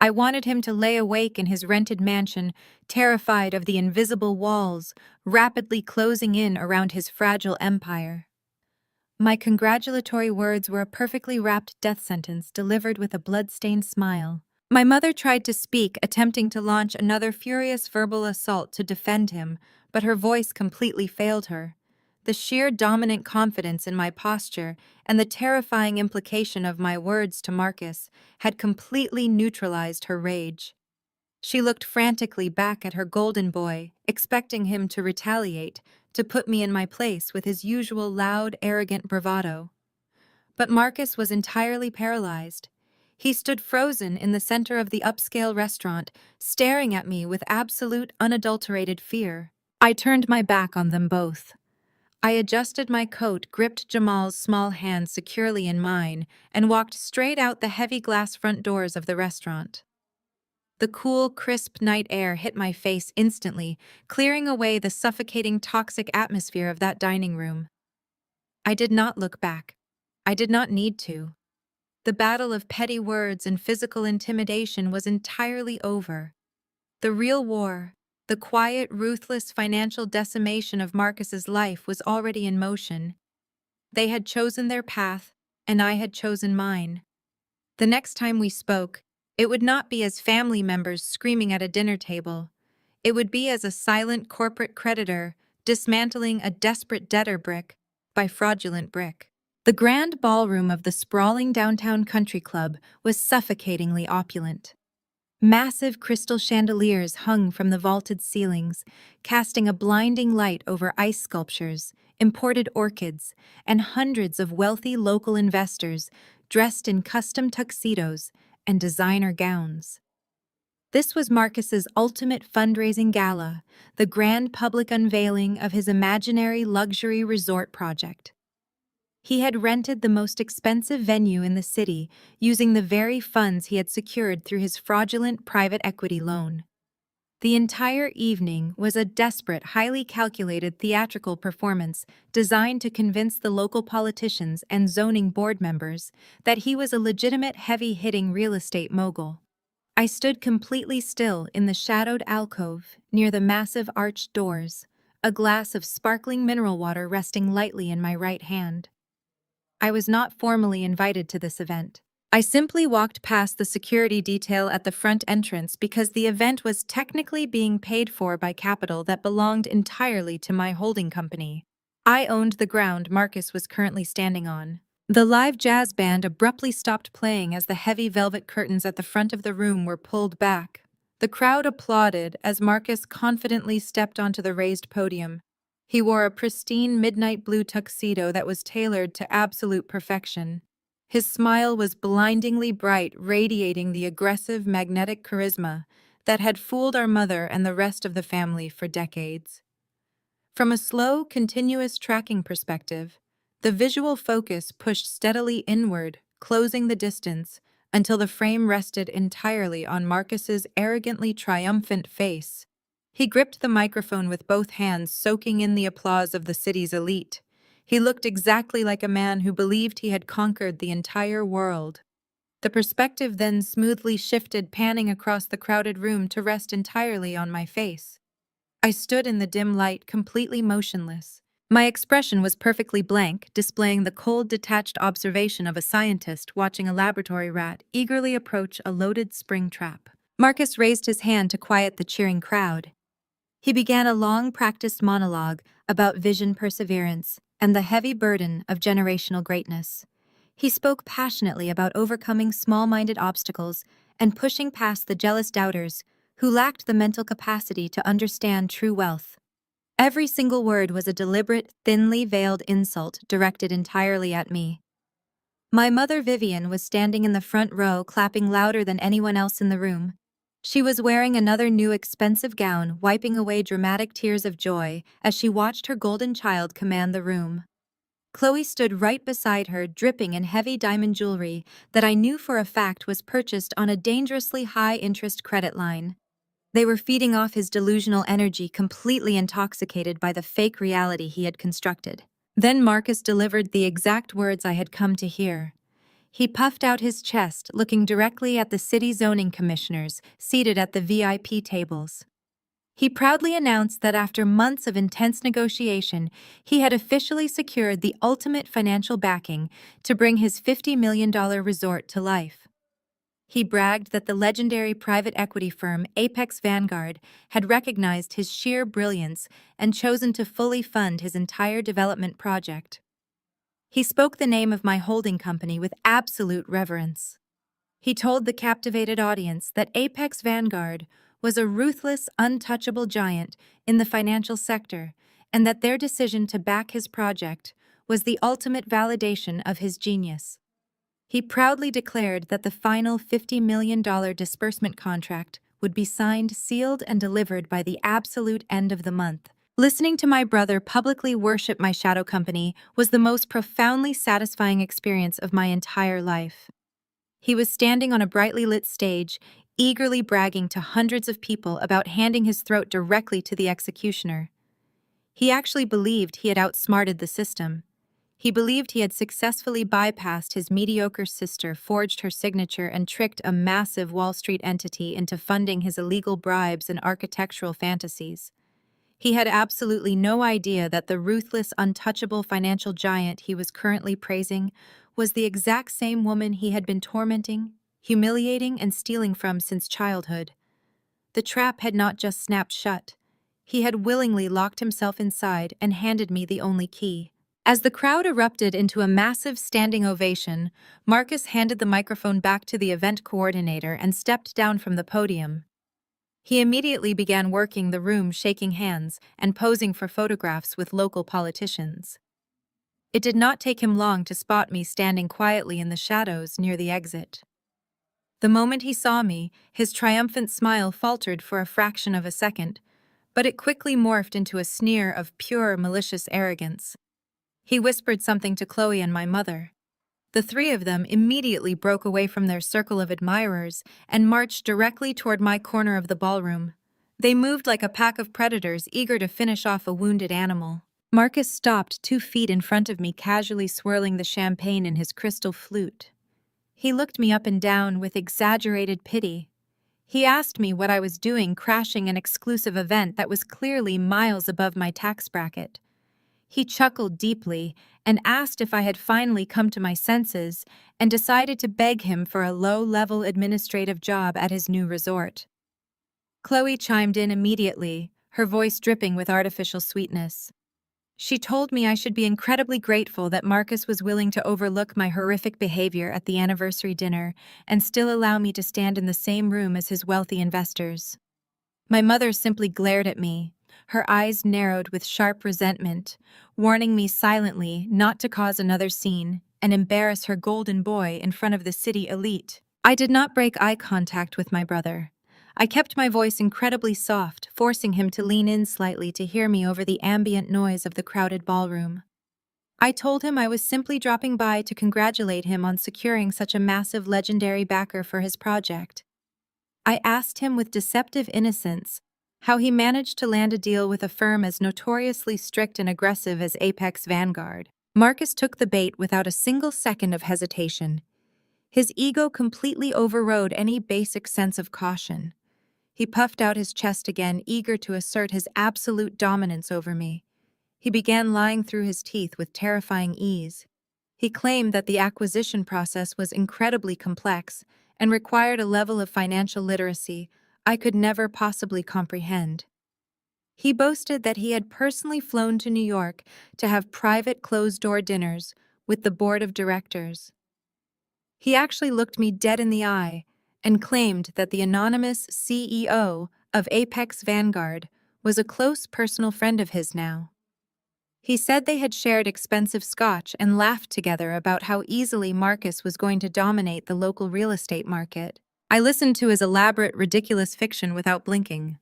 I wanted him to lay awake in his rented mansion, terrified of the invisible walls rapidly closing in around his fragile empire. My congratulatory words were a perfectly wrapped death sentence delivered with a blood-stained smile. My mother tried to speak, attempting to launch another furious verbal assault to defend him, but her voice completely failed her. The sheer dominant confidence in my posture and the terrifying implication of my words to Marcus had completely neutralized her rage. She looked frantically back at her golden boy, expecting him to retaliate, to put me in my place with his usual loud, arrogant bravado. But Marcus was entirely paralyzed. He stood frozen in the center of the upscale restaurant, staring at me with absolute, unadulterated fear. I turned my back on them both. I adjusted my coat, gripped Jamal's small hand securely in mine, and walked straight out the heavy glass front doors of the restaurant. The cool, crisp night air hit my face instantly, clearing away the suffocating, toxic atmosphere of that dining room. I did not look back. I did not need to. The battle of petty words and physical intimidation was entirely over. The real war, the quiet, ruthless financial decimation of Marcus's life was already in motion. They had chosen their path, and I had chosen mine. The next time we spoke, it would not be as family members screaming at a dinner table. It would be as a silent corporate creditor dismantling a desperate debtor brick by fraudulent brick. The grand ballroom of the sprawling downtown country club was suffocatingly opulent. Massive crystal chandeliers hung from the vaulted ceilings, casting a blinding light over ice sculptures, imported orchids, and hundreds of wealthy local investors dressed in custom tuxedos and designer gowns. This was Marcus's ultimate fundraising gala, the grand public unveiling of his imaginary luxury resort project. He had rented the most expensive venue in the city using the very funds he had secured through his fraudulent private equity loan. The entire evening was a desperate, highly calculated theatrical performance designed to convince the local politicians and zoning board members that he was a legitimate heavy-hitting real estate mogul. I stood completely still in the shadowed alcove near the massive arched doors, a glass of sparkling mineral water resting lightly in my right hand. I was not formally invited to this event. I simply walked past the security detail at the front entrance because the event was technically being paid for by capital that belonged entirely to my holding company. I owned the ground Marcus was currently standing on. The live jazz band abruptly stopped playing as the heavy velvet curtains at the front of the room were pulled back. The crowd applauded as Marcus confidently stepped onto the raised podium. He wore a pristine midnight blue tuxedo that was tailored to absolute perfection. His smile was blindingly bright, radiating the aggressive, magnetic charisma that had fooled our mother and the rest of the family for decades. From a slow, continuous tracking perspective, the visual focus pushed steadily inward, closing the distance until the frame rested entirely on Marcus's arrogantly triumphant face. He gripped the microphone with both hands, soaking in the applause of the city's elite. He looked exactly like a man who believed he had conquered the entire world. The perspective then smoothly shifted, panning across the crowded room to rest entirely on my face. I stood in the dim light, completely motionless. My expression was perfectly blank, displaying the cold, detached observation of a scientist watching a laboratory rat eagerly approach a loaded spring trap. Marcus raised his hand to quiet the cheering crowd. He began a long, practiced monologue about vision, perseverance, and the heavy burden of generational greatness. He spoke passionately about overcoming small-minded obstacles and pushing past the jealous doubters who lacked the mental capacity to understand true wealth. Every single word was a deliberate, thinly veiled insult directed entirely at me. My mother Vivian was standing in the front row, clapping louder than anyone else in the room. She was wearing another new expensive gown, wiping away dramatic tears of joy as she watched her golden child command the room. Chloe stood right beside her, dripping in heavy diamond jewelry that I knew for a fact was purchased on a dangerously high-interest credit line. They were feeding off his delusional energy, completely intoxicated by the fake reality he had constructed. Then Marcus delivered the exact words I had come to hear. He puffed out his chest, looking directly at the city zoning commissioners seated at the VIP tables. He proudly announced that after months of intense negotiation, he had officially secured the ultimate financial backing to bring his $50 million resort to life. He bragged that the legendary private equity firm Apex Vanguard had recognized his sheer brilliance and chosen to fully fund his entire development project. He spoke the name of my holding company with absolute reverence. He told the captivated audience that Apex Vanguard was a ruthless, untouchable giant in the financial sector, and that their decision to back his project was the ultimate validation of his genius. He proudly declared that the final $50 million disbursement contract would be signed, sealed, and delivered by the absolute end of the month. Listening to my brother publicly worship my shadow company was the most profoundly satisfying experience of my entire life. He was standing on a brightly lit stage, eagerly bragging to hundreds of people about handing his throat directly to the executioner. He actually believed he had outsmarted the system. He believed he had successfully bypassed his mediocre sister, forged her signature, and tricked a massive Wall Street entity into funding his illegal bribes and architectural fantasies. He had absolutely no idea that the ruthless, untouchable financial giant he was currently praising was the exact same woman he had been tormenting, humiliating, and stealing from since childhood. The trap had not just snapped shut. He had willingly locked himself inside and handed me the only key. As the crowd erupted into a massive standing ovation, Marcus handed the microphone back to the event coordinator and stepped down from the podium. He immediately began working the room, shaking hands and posing for photographs with local politicians. It did not take him long to spot me standing quietly in the shadows near the exit. The moment he saw me, his triumphant smile faltered for a fraction of a second, but it quickly morphed into a sneer of pure, malicious arrogance. He whispered something to Chloe and my mother. The three of them immediately broke away from their circle of admirers and marched directly toward my corner of the ballroom. They moved like a pack of predators eager to finish off a wounded animal. Marcus stopped 2 feet in front of me, casually swirling the champagne in his crystal flute. He looked me up and down with exaggerated pity. He asked me what I was doing crashing an exclusive event that was clearly miles above my tax bracket. He chuckled deeply and asked if I had finally come to my senses and decided to beg him for a low-level administrative job at his new resort. Chloe chimed in immediately, her voice dripping with artificial sweetness. She told me I should be incredibly grateful that Marcus was willing to overlook my horrific behavior at the anniversary dinner and still allow me to stand in the same room as his wealthy investors. My mother simply glared at me, her eyes narrowed with sharp resentment, warning me silently not to cause another scene and embarrass her golden boy in front of the city elite. I did not break eye contact with my brother. I kept my voice incredibly soft, forcing him to lean in slightly to hear me over the ambient noise of the crowded ballroom. I told him I was simply dropping by to congratulate him on securing such a massive legendary backer for his project. I asked him with deceptive innocence how he managed to land a deal with a firm as notoriously strict and aggressive as Apex Vanguard. Marcus took the bait without a single second of hesitation. His ego completely overrode any basic sense of caution. He puffed out his chest again, eager to assert his absolute dominance over me. He began lying through his teeth with terrifying ease. He claimed that the acquisition process was incredibly complex and required a level of financial literacy I could never possibly comprehend. He boasted that he had personally flown to New York to have private closed-door dinners with the board of directors. He actually looked me dead in the eye and claimed that the anonymous CEO of Apex Vanguard was a close personal friend of his now. He said they had shared expensive scotch and laughed together about how easily Marcus was going to dominate the local real estate market. I listened to his elaborate, ridiculous fiction without blinking.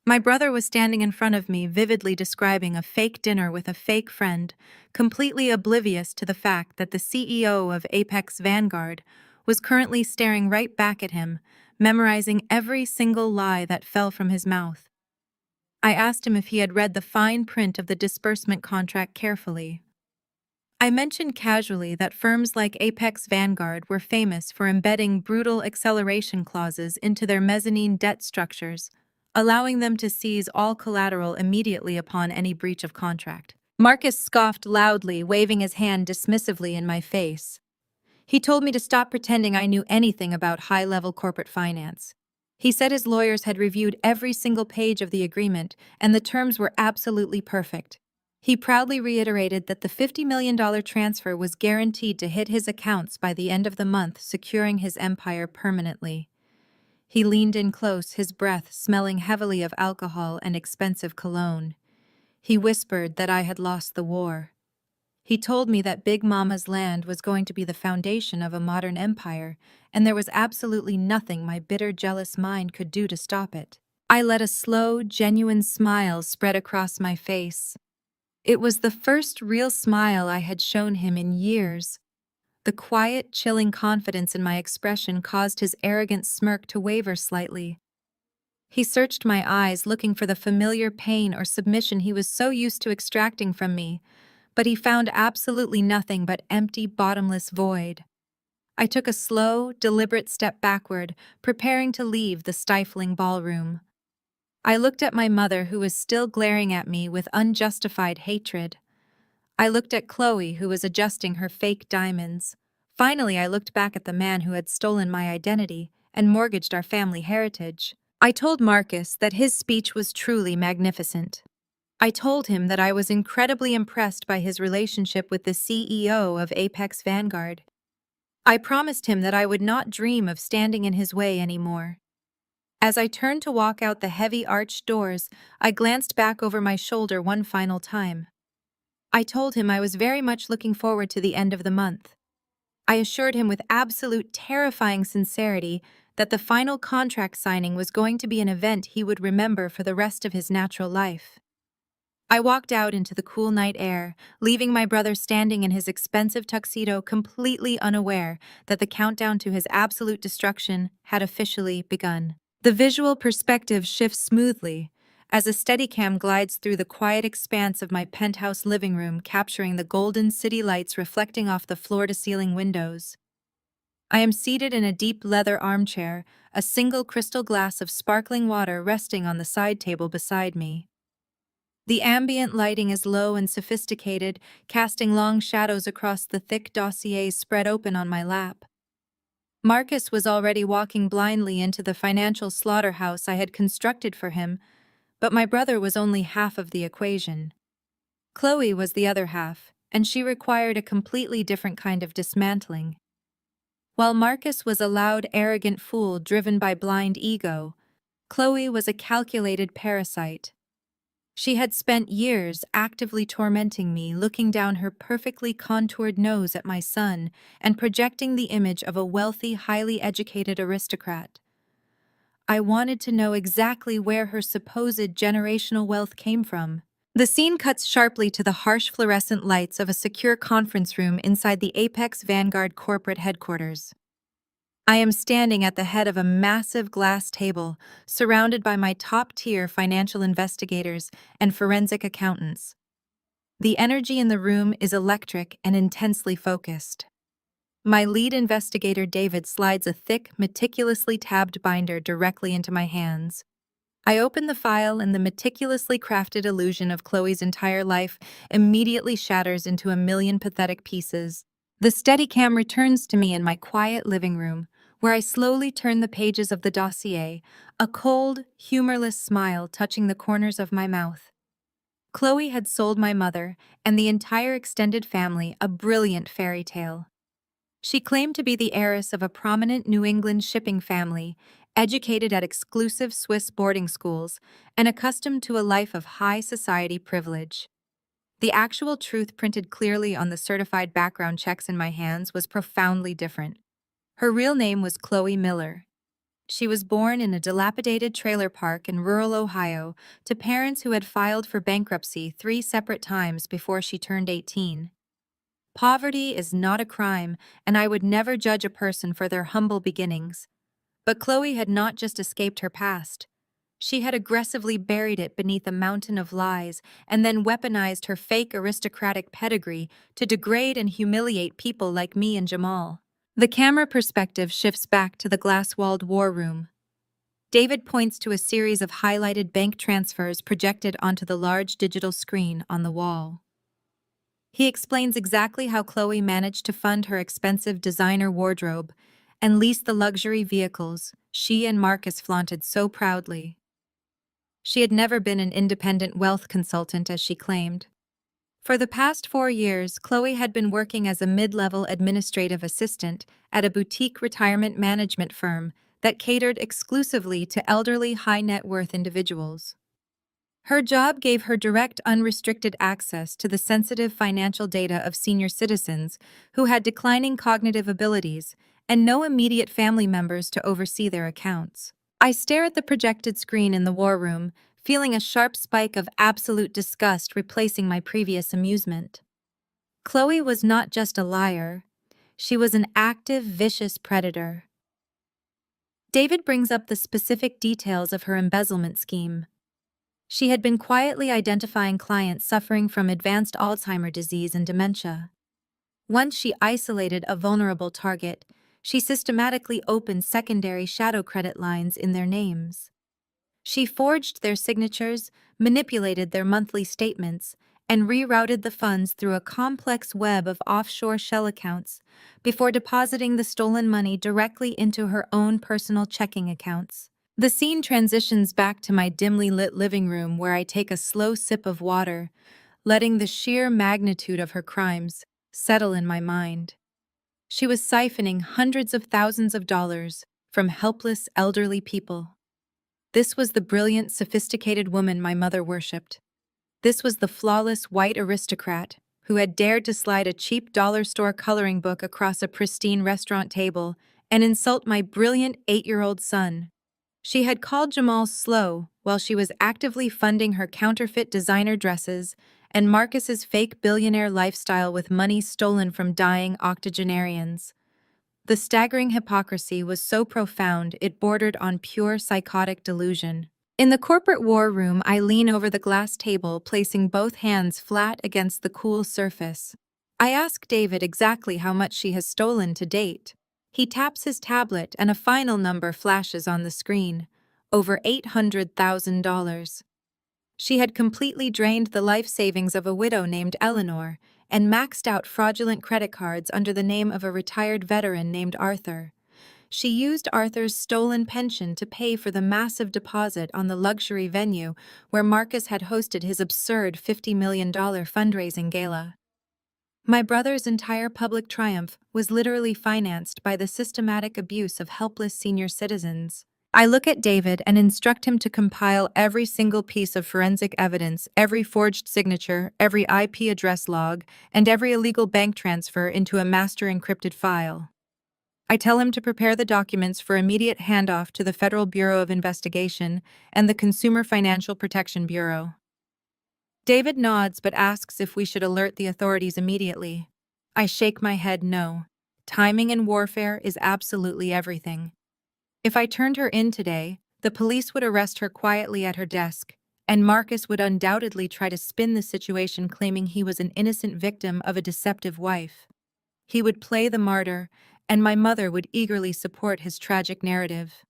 My brother was standing in front of me, vividly describing a fake dinner with a fake friend, completely oblivious to the fact that the CEO of Apex Vanguard was currently staring right back at him, memorizing every single lie that fell from his mouth. I asked him if he had read the fine print of the disbursement contract carefully. I mentioned casually that firms like Apex Vanguard were famous for embedding brutal acceleration clauses into their mezzanine debt structures, allowing them to seize all collateral immediately upon any breach of contract. Marcus scoffed loudly, waving his hand dismissively in my face. He told me to stop pretending I knew anything about high-level corporate finance. He said his lawyers had reviewed every single page of the agreement, and the terms were absolutely perfect. He proudly reiterated that the $50 million transfer was guaranteed to hit his accounts by the end of the month, securing his empire permanently. He leaned in close, his breath smelling heavily of alcohol and expensive cologne. He whispered that I had lost the war. He told me that Big Mama's land was going to be the foundation of a modern empire, and there was absolutely nothing my bitter, jealous mind could do to stop it. I let a slow, genuine smile spread across my face. It was the first real smile I had shown him in years. The quiet, chilling confidence in my expression caused his arrogant smirk to waver slightly. He searched my eyes, looking for the familiar pain or submission he was so used to extracting from me, but he found absolutely nothing but empty, bottomless void. I took a slow, deliberate step backward, preparing to leave the stifling ballroom. I looked at my mother, who was still glaring at me with unjustified hatred. I looked at Chloe, who was adjusting her fake diamonds. Finally, I looked back at the man who had stolen my identity and mortgaged our family heritage. I told Marcus that his speech was truly magnificent. I told him that I was incredibly impressed by his relationship with the CEO of Apex Vanguard. I promised him that I would not dream of standing in his way anymore. As I turned to walk out the heavy arched doors, I glanced back over my shoulder one final time. I told him I was very much looking forward to the end of the month. I assured him with absolute terrifying sincerity that the final contract signing was going to be an event he would remember for the rest of his natural life. I walked out into the cool night air, leaving my brother standing in his expensive tuxedo, completely unaware that the countdown to his absolute destruction had officially begun. The visual perspective shifts smoothly as a Steadicam glides through the quiet expanse of my penthouse living room, capturing the golden city lights reflecting off the floor-to-ceiling windows. I am seated in a deep leather armchair, a single crystal glass of sparkling water resting on the side table beside me. The ambient lighting is low and sophisticated, casting long shadows across the thick dossiers spread open on my lap. Marcus was already walking blindly into the financial slaughterhouse I had constructed for him, but my brother was only half of the equation. Chloe was the other half, and she required a completely different kind of dismantling. While Marcus was a loud, arrogant fool driven by blind ego, Chloe was a calculated parasite. She had spent years actively tormenting me, looking down her perfectly contoured nose at my son and projecting the image of a wealthy, highly educated aristocrat. I wanted to know exactly where her supposed generational wealth came from. The scene cuts sharply to the harsh fluorescent lights of a secure conference room inside the Apex Vanguard corporate headquarters. I am standing at the head of a massive glass table, surrounded by my top-tier financial investigators and forensic accountants. The energy in the room is electric and intensely focused. My lead investigator, David, slides a thick, meticulously tabbed binder directly into my hands. I open the file, and the meticulously crafted illusion of Chloe's entire life immediately shatters into a million pathetic pieces. The Steadicam returns to me in my quiet living room, where I slowly turn the pages of the dossier, a cold, humorless smile touching the corners of my mouth. Chloe had sold my mother and the entire extended family a brilliant fairy tale. She claimed to be the heiress of a prominent New England shipping family, educated at exclusive Swiss boarding schools, and accustomed to a life of high society privilege. The actual truth, printed clearly on the certified background checks in my hands, was profoundly different. Her real name was Chloe Miller. She was born in a dilapidated trailer park in rural Ohio to parents who had filed for bankruptcy 3 separate times before she turned 18. Poverty is not a crime, and I would never judge a person for their humble beginnings. But Chloe had not just escaped her past. She had aggressively buried it beneath a mountain of lies and then weaponized her fake aristocratic pedigree to degrade and humiliate people like me and Jamal. The camera perspective shifts back to the glass-walled war room. David points to a series of highlighted bank transfers projected onto the large digital screen on the wall. He explains exactly how Chloe managed to fund her expensive designer wardrobe and lease the luxury vehicles she and Marcus flaunted so proudly. She had never been an independent wealth consultant as she claimed. For the past 4 years, Chloe had been working as a mid-level administrative assistant at a boutique retirement management firm that catered exclusively to elderly high-net-worth individuals. Her job gave her direct, unrestricted access to the sensitive financial data of senior citizens who had declining cognitive abilities and no immediate family members to oversee their accounts. I stare at the projected screen in the war room, feeling a sharp spike of absolute disgust replacing my previous amusement. Chloe was not just a liar, she was an active, vicious predator. David brings up the specific details of her embezzlement scheme. She had been quietly identifying clients suffering from advanced Alzheimer's disease and dementia. Once she isolated a vulnerable target, she systematically opened secondary shadow credit lines in their names. She forged their signatures, manipulated their monthly statements, and rerouted the funds through a complex web of offshore shell accounts before depositing the stolen money directly into her own personal checking accounts. The scene transitions back to my dimly lit living room where I take a slow sip of water, letting the sheer magnitude of her crimes settle in my mind. She was siphoning hundreds of thousands of dollars from helpless elderly people. This was the brilliant, sophisticated woman my mother worshipped. This was the flawless white aristocrat who had dared to slide a cheap dollar store coloring book across a pristine restaurant table and insult my brilliant 8-year-old son. She had called Jamal slow while she was actively funding her counterfeit designer dresses and Marcus's fake billionaire lifestyle with money stolen from dying octogenarians. The staggering hypocrisy was so profound it bordered on pure psychotic delusion. In the corporate war room, I lean over the glass table, placing both hands flat against the cool surface. I ask David exactly how much she has stolen to date. He taps his tablet and a final number flashes on the screen. Over $800,000. She had completely drained the life savings of a widow named Eleanor and maxed out fraudulent credit cards under the name of a retired veteran named Arthur. She used Arthur's stolen pension to pay for the massive deposit on the luxury venue where Marcus had hosted his absurd $50 million fundraising gala. My brother's entire public triumph was literally financed by the systematic abuse of helpless senior citizens. I look at David and instruct him to compile every single piece of forensic evidence, every forged signature, every IP address log, and every illegal bank transfer into a master encrypted file. I tell him to prepare the documents for immediate handoff to the Federal Bureau of Investigation and the Consumer Financial Protection Bureau. David nods but asks if we should alert the authorities immediately. I shake my head no. Timing in warfare is absolutely everything. If I turned her in today, the police would arrest her quietly at her desk, and Marcus would undoubtedly try to spin the situation claiming he was an innocent victim of a deceptive wife. He would play the martyr, and my mother would eagerly support his tragic narrative.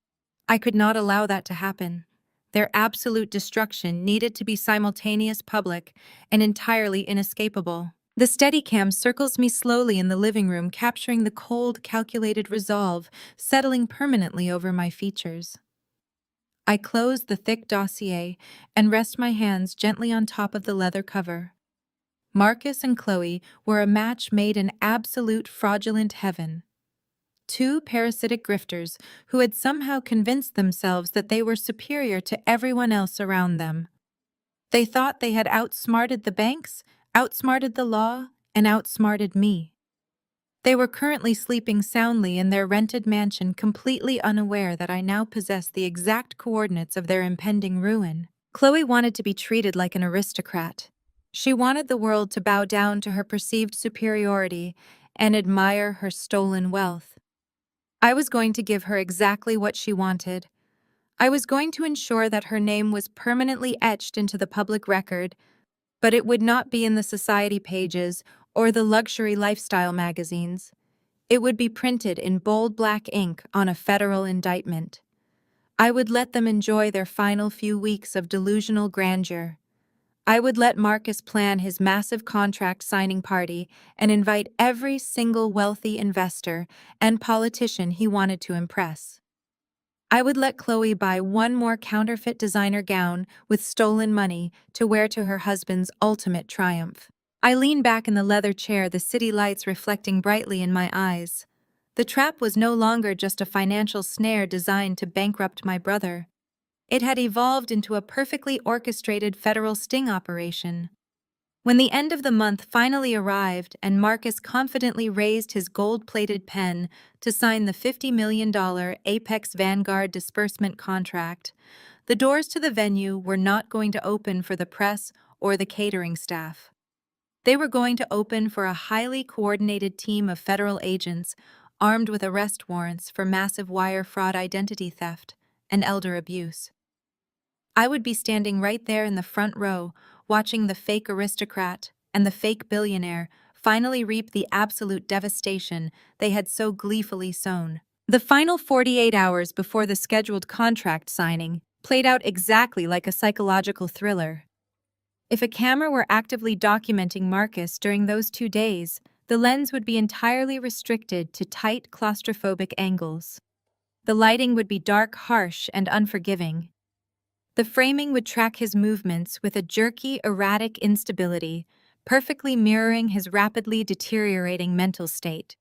I could not allow that to happen. Their absolute destruction needed to be simultaneous, public, and entirely inescapable. The Steadicam circles me slowly in the living room, capturing the cold, calculated resolve settling permanently over my features. I close the thick dossier and rest my hands gently on top of the leather cover. Marcus and Chloe were a match made in absolute fraudulent heaven. Two parasitic grifters who had somehow convinced themselves that they were superior to everyone else around them. They thought they had outsmarted the banks, outsmarted the law, and outsmarted me. They were currently sleeping soundly in their rented mansion, completely unaware that I now possessed the exact coordinates of their impending ruin. Chloe wanted to be treated like an aristocrat. She wanted the world to bow down to her perceived superiority and admire her stolen wealth. I was going to give her exactly what she wanted. I was going to ensure that her name was permanently etched into the public record, but it would not be in the society pages or the luxury lifestyle magazines. It would be printed in bold black ink on a federal indictment. I would let them enjoy their final few weeks of delusional grandeur. I would let Marcus plan his massive contract signing party and invite every single wealthy investor and politician he wanted to impress. I would let Chloe buy one more counterfeit designer gown with stolen money to wear to her husband's ultimate triumph. I leaned back in the leather chair, the city lights reflecting brightly in my eyes. The trap was no longer just a financial snare designed to bankrupt my brother. It had evolved into a perfectly orchestrated federal sting operation. When the end of the month finally arrived and Marcus confidently raised his gold-plated pen to sign the $50 million Apex Vanguard disbursement contract, the doors to the venue were not going to open for the press or the catering staff. They were going to open for a highly coordinated team of federal agents armed with arrest warrants for massive wire fraud, identity theft, and elder abuse. I would be standing right there in the front row, watching the fake aristocrat and the fake billionaire finally reap the absolute devastation they had so gleefully sown. The final 48 hours before the scheduled contract signing played out exactly like a psychological thriller. If a camera were actively documenting Marcus during those 2 days, the lens would be entirely restricted to tight, claustrophobic angles. The lighting would be dark, harsh, and unforgiving. The framing would track his movements with a jerky, erratic instability, perfectly mirroring his rapidly deteriorating mental state.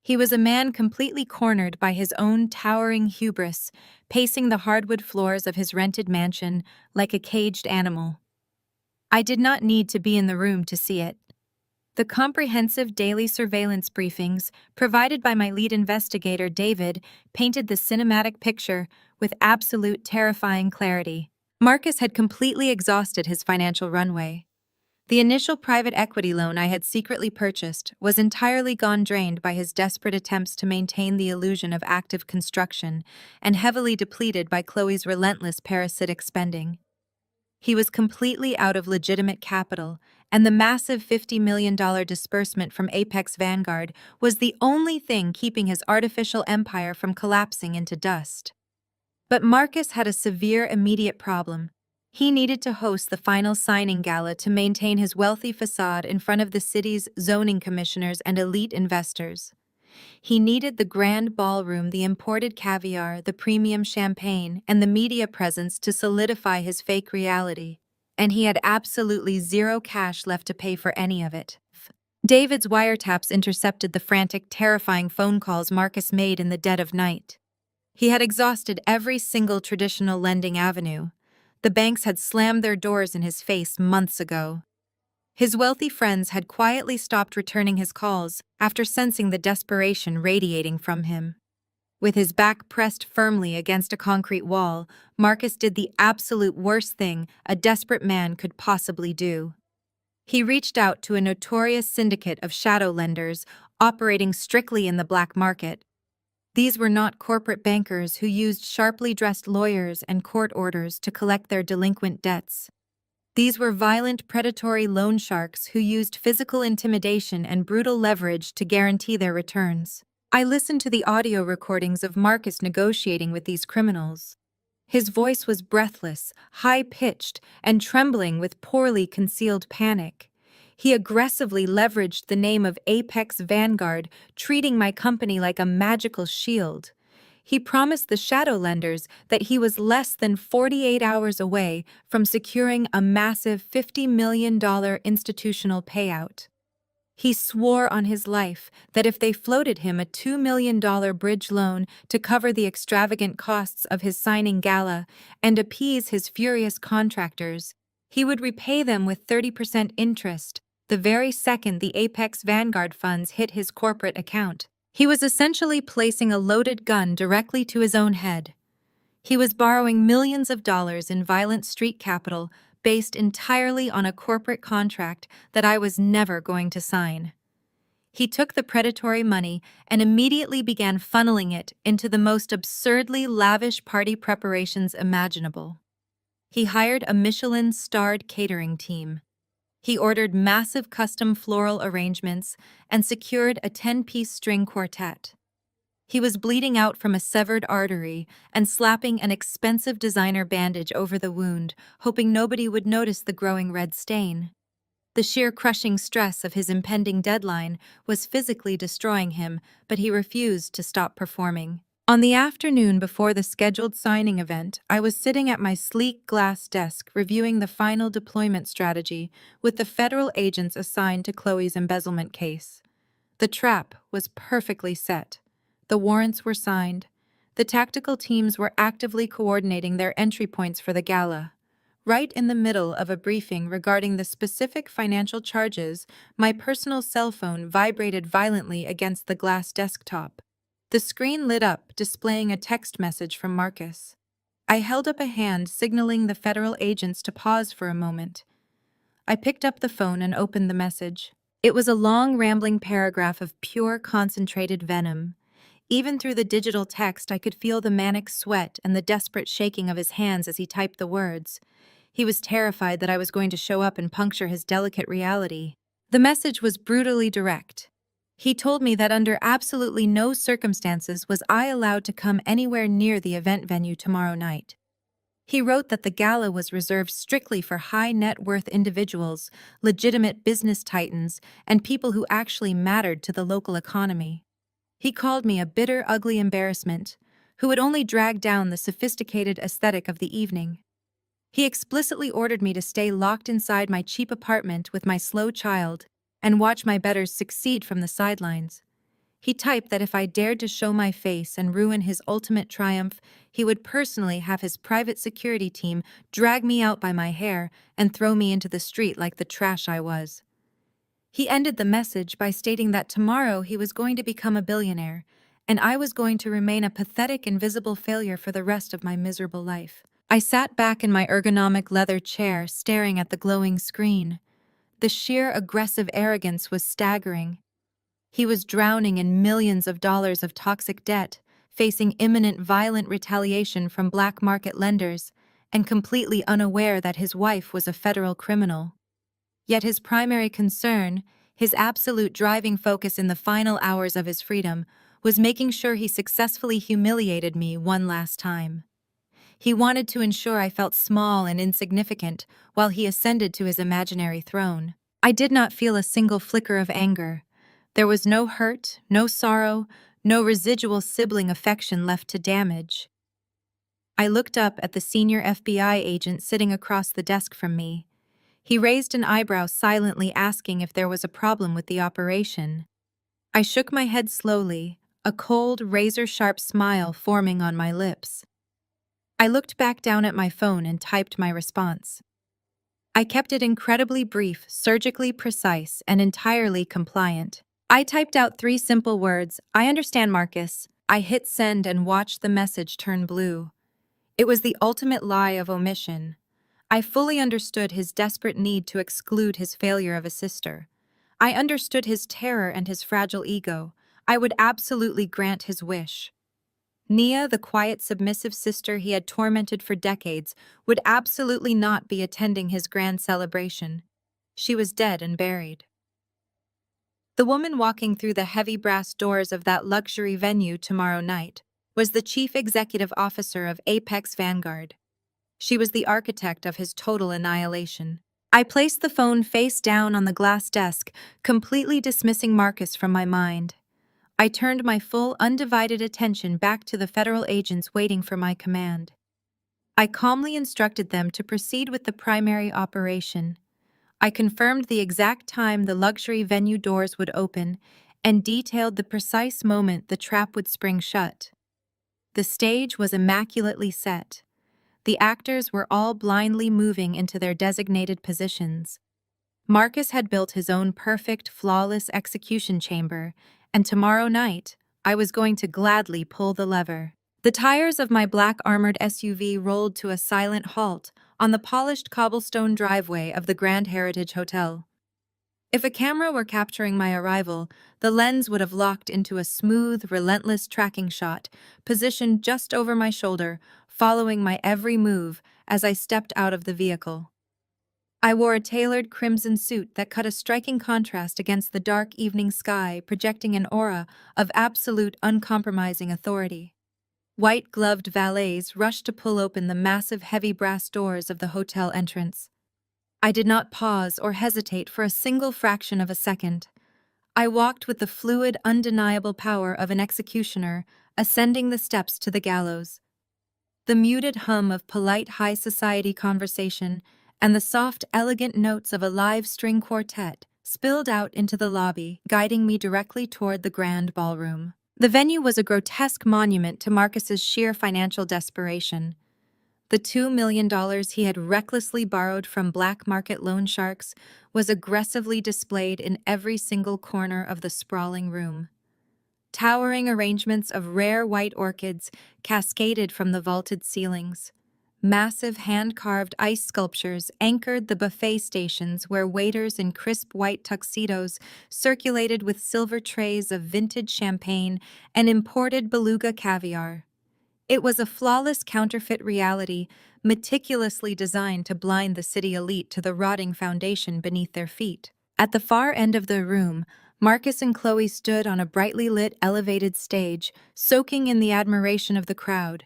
He was a man completely cornered by his own towering hubris, pacing the hardwood floors of his rented mansion like a caged animal. I did not need to be in the room to see it. The comprehensive daily surveillance briefings provided by my lead investigator, David, painted the cinematic picture with absolute terrifying clarity. Marcus had completely exhausted his financial runway. The initial private equity loan I had secretly purchased was entirely gone, drained by his desperate attempts to maintain the illusion of active construction, and heavily depleted by Chloe's relentless parasitic spending. He was completely out of legitimate capital, and the massive $50 million disbursement from Apex Vanguard was the only thing keeping his artificial empire from collapsing into dust. But Marcus had a severe immediate problem. He needed to host the final signing gala to maintain his wealthy facade in front of the city's zoning commissioners and elite investors. He needed the grand ballroom, the imported caviar, the premium champagne, and the media presence to solidify his fake reality, and he had absolutely zero cash left to pay for any of it. David's wiretaps intercepted the frantic, terrifying phone calls Marcus made in the dead of night. He had exhausted every single traditional lending avenue. The banks had slammed their doors in his face months ago. His wealthy friends had quietly stopped returning his calls after sensing the desperation radiating from him. With his back pressed firmly against a concrete wall, Marcus did the absolute worst thing a desperate man could possibly do. He reached out to a notorious syndicate of shadow lenders operating strictly in the black market. These were not corporate bankers who used sharply dressed lawyers and court orders to collect their delinquent debts. These were violent, predatory loan sharks who used physical intimidation and brutal leverage to guarantee their returns. I listened to the audio recordings of Marcus negotiating with these criminals. His voice was breathless, high-pitched, and trembling with poorly concealed panic. He aggressively leveraged the name of Apex Vanguard, treating my company like a magical shield. He promised the shadow lenders that he was less than 48 hours away from securing a massive $50 million institutional payout. He swore on his life that if they floated him a $2 million bridge loan to cover the extravagant costs of his signing gala and appease his furious contractors, he would repay them with 30% interest the very second the Apex Vanguard funds hit his corporate account. He was essentially placing a loaded gun directly to his own head. He was borrowing millions of dollars in violent street capital based entirely on a corporate contract that I was never going to sign. He took the predatory money and immediately began funneling it into the most absurdly lavish party preparations imaginable. He hired a Michelin-starred catering team. He ordered massive custom floral arrangements and secured a 10-piece string quartet. He was bleeding out from a severed artery and slapping an expensive designer bandage over the wound, hoping nobody would notice the growing red stain. The sheer crushing stress of his impending deadline was physically destroying him, but he refused to stop performing. On the afternoon before the scheduled signing event, I was sitting at my sleek glass desk reviewing the final deployment strategy with the federal agents assigned to Chloe's embezzlement case. The trap was perfectly set. The warrants were signed. The tactical teams were actively coordinating their entry points for the gala. Right in the middle of a briefing regarding the specific financial charges, my personal cell phone vibrated violently against the glass desktop. The screen lit up, displaying a text message from Marcus. I held up a hand, signaling the federal agents to pause for a moment. I picked up the phone and opened the message. It was a long, rambling paragraph of pure, concentrated venom. Even through the digital text, I could feel the manic sweat and the desperate shaking of his hands as he typed the words. He was terrified that I was going to show up and puncture his delicate reality. The message was brutally direct. He told me that under absolutely no circumstances was I allowed to come anywhere near the event venue tomorrow night. He wrote that the gala was reserved strictly for high-net-worth individuals, legitimate business titans, and people who actually mattered to the local economy. He called me a bitter, ugly embarrassment, who would only drag down the sophisticated aesthetic of the evening. He explicitly ordered me to stay locked inside my cheap apartment with my slow child and watch my betters succeed from the sidelines. He typed that if I dared to show my face and ruin his ultimate triumph, he would personally have his private security team drag me out by my hair and throw me into the street like the trash I was. He ended the message by stating that tomorrow he was going to become a billionaire, and I was going to remain a pathetic, invisible failure for the rest of my miserable life. I sat back in my ergonomic leather chair, staring at the glowing screen. The sheer aggressive arrogance was staggering. He was drowning in millions of dollars of toxic debt, facing imminent violent retaliation from black market lenders, and completely unaware that his wife was a federal criminal. Yet his primary concern, his absolute driving focus in the final hours of his freedom, was making sure he successfully humiliated me one last time. He wanted to ensure I felt small and insignificant while he ascended to his imaginary throne. I did not feel a single flicker of anger. There was no hurt, no sorrow, no residual sibling affection left to damage. I looked up at the senior FBI agent sitting across the desk from me. He raised an eyebrow, silently asking if there was a problem with the operation. I shook my head slowly, a cold, razor-sharp smile forming on my lips. I looked back down at my phone and typed my response. I kept it incredibly brief, surgically precise, and entirely compliant. I typed out 3 simple words, "I understand, Marcus." I hit send and watched the message turn blue. It was the ultimate lie of omission. I fully understood his desperate need to exclude his failure of a sister. I understood his terror and his fragile ego. I would absolutely grant his wish. Nia, the quiet, submissive sister he had tormented for decades, would absolutely not be attending his grand celebration. She was dead and buried. The woman walking through the heavy brass doors of that luxury venue tomorrow night was the chief executive officer of Apex Vanguard. She was the architect of his total annihilation. I placed the phone face down on the glass desk, completely dismissing Marcus from my mind. I turned my full, undivided attention back to the federal agents waiting for my command. I calmly instructed them to proceed with the primary operation. I confirmed the exact time the luxury venue doors would open and detailed the precise moment the trap would spring shut. The stage was immaculately set. The actors were all blindly moving into their designated positions. Marcus had built his own perfect, flawless execution chamber, and tomorrow night, I was going to gladly pull the lever. The tires of my black armored SUV rolled to a silent halt on the polished cobblestone driveway of the Grand Heritage Hotel. If a camera were capturing my arrival, the lens would have locked into a smooth, relentless tracking shot, positioned just over my shoulder, following my every move as I stepped out of the vehicle. I wore a tailored crimson suit that cut a striking contrast against the dark evening sky, projecting an aura of absolute, uncompromising authority. White-gloved valets rushed to pull open the massive, heavy brass doors of the hotel entrance. I did not pause or hesitate for a single fraction of a second. I walked with the fluid, undeniable power of an executioner, ascending the steps to the gallows. The muted hum of polite high society conversation and the soft, elegant notes of a live string quartet spilled out into the lobby, guiding me directly toward the grand ballroom. The venue was a grotesque monument to Marcus's sheer financial desperation. The $2 million he had recklessly borrowed from black market loan sharks was aggressively displayed in every single corner of the sprawling room. Towering arrangements of rare white orchids cascaded from the vaulted ceilings. Massive hand-carved ice sculptures anchored the buffet stations where waiters in crisp white tuxedos circulated with silver trays of vintage champagne and imported beluga caviar. It was a flawless counterfeit reality, meticulously designed to blind the city elite to the rotting foundation beneath their feet. At the far end of the room, Marcus and Chloe stood on a brightly lit, elevated stage, soaking in the admiration of the crowd.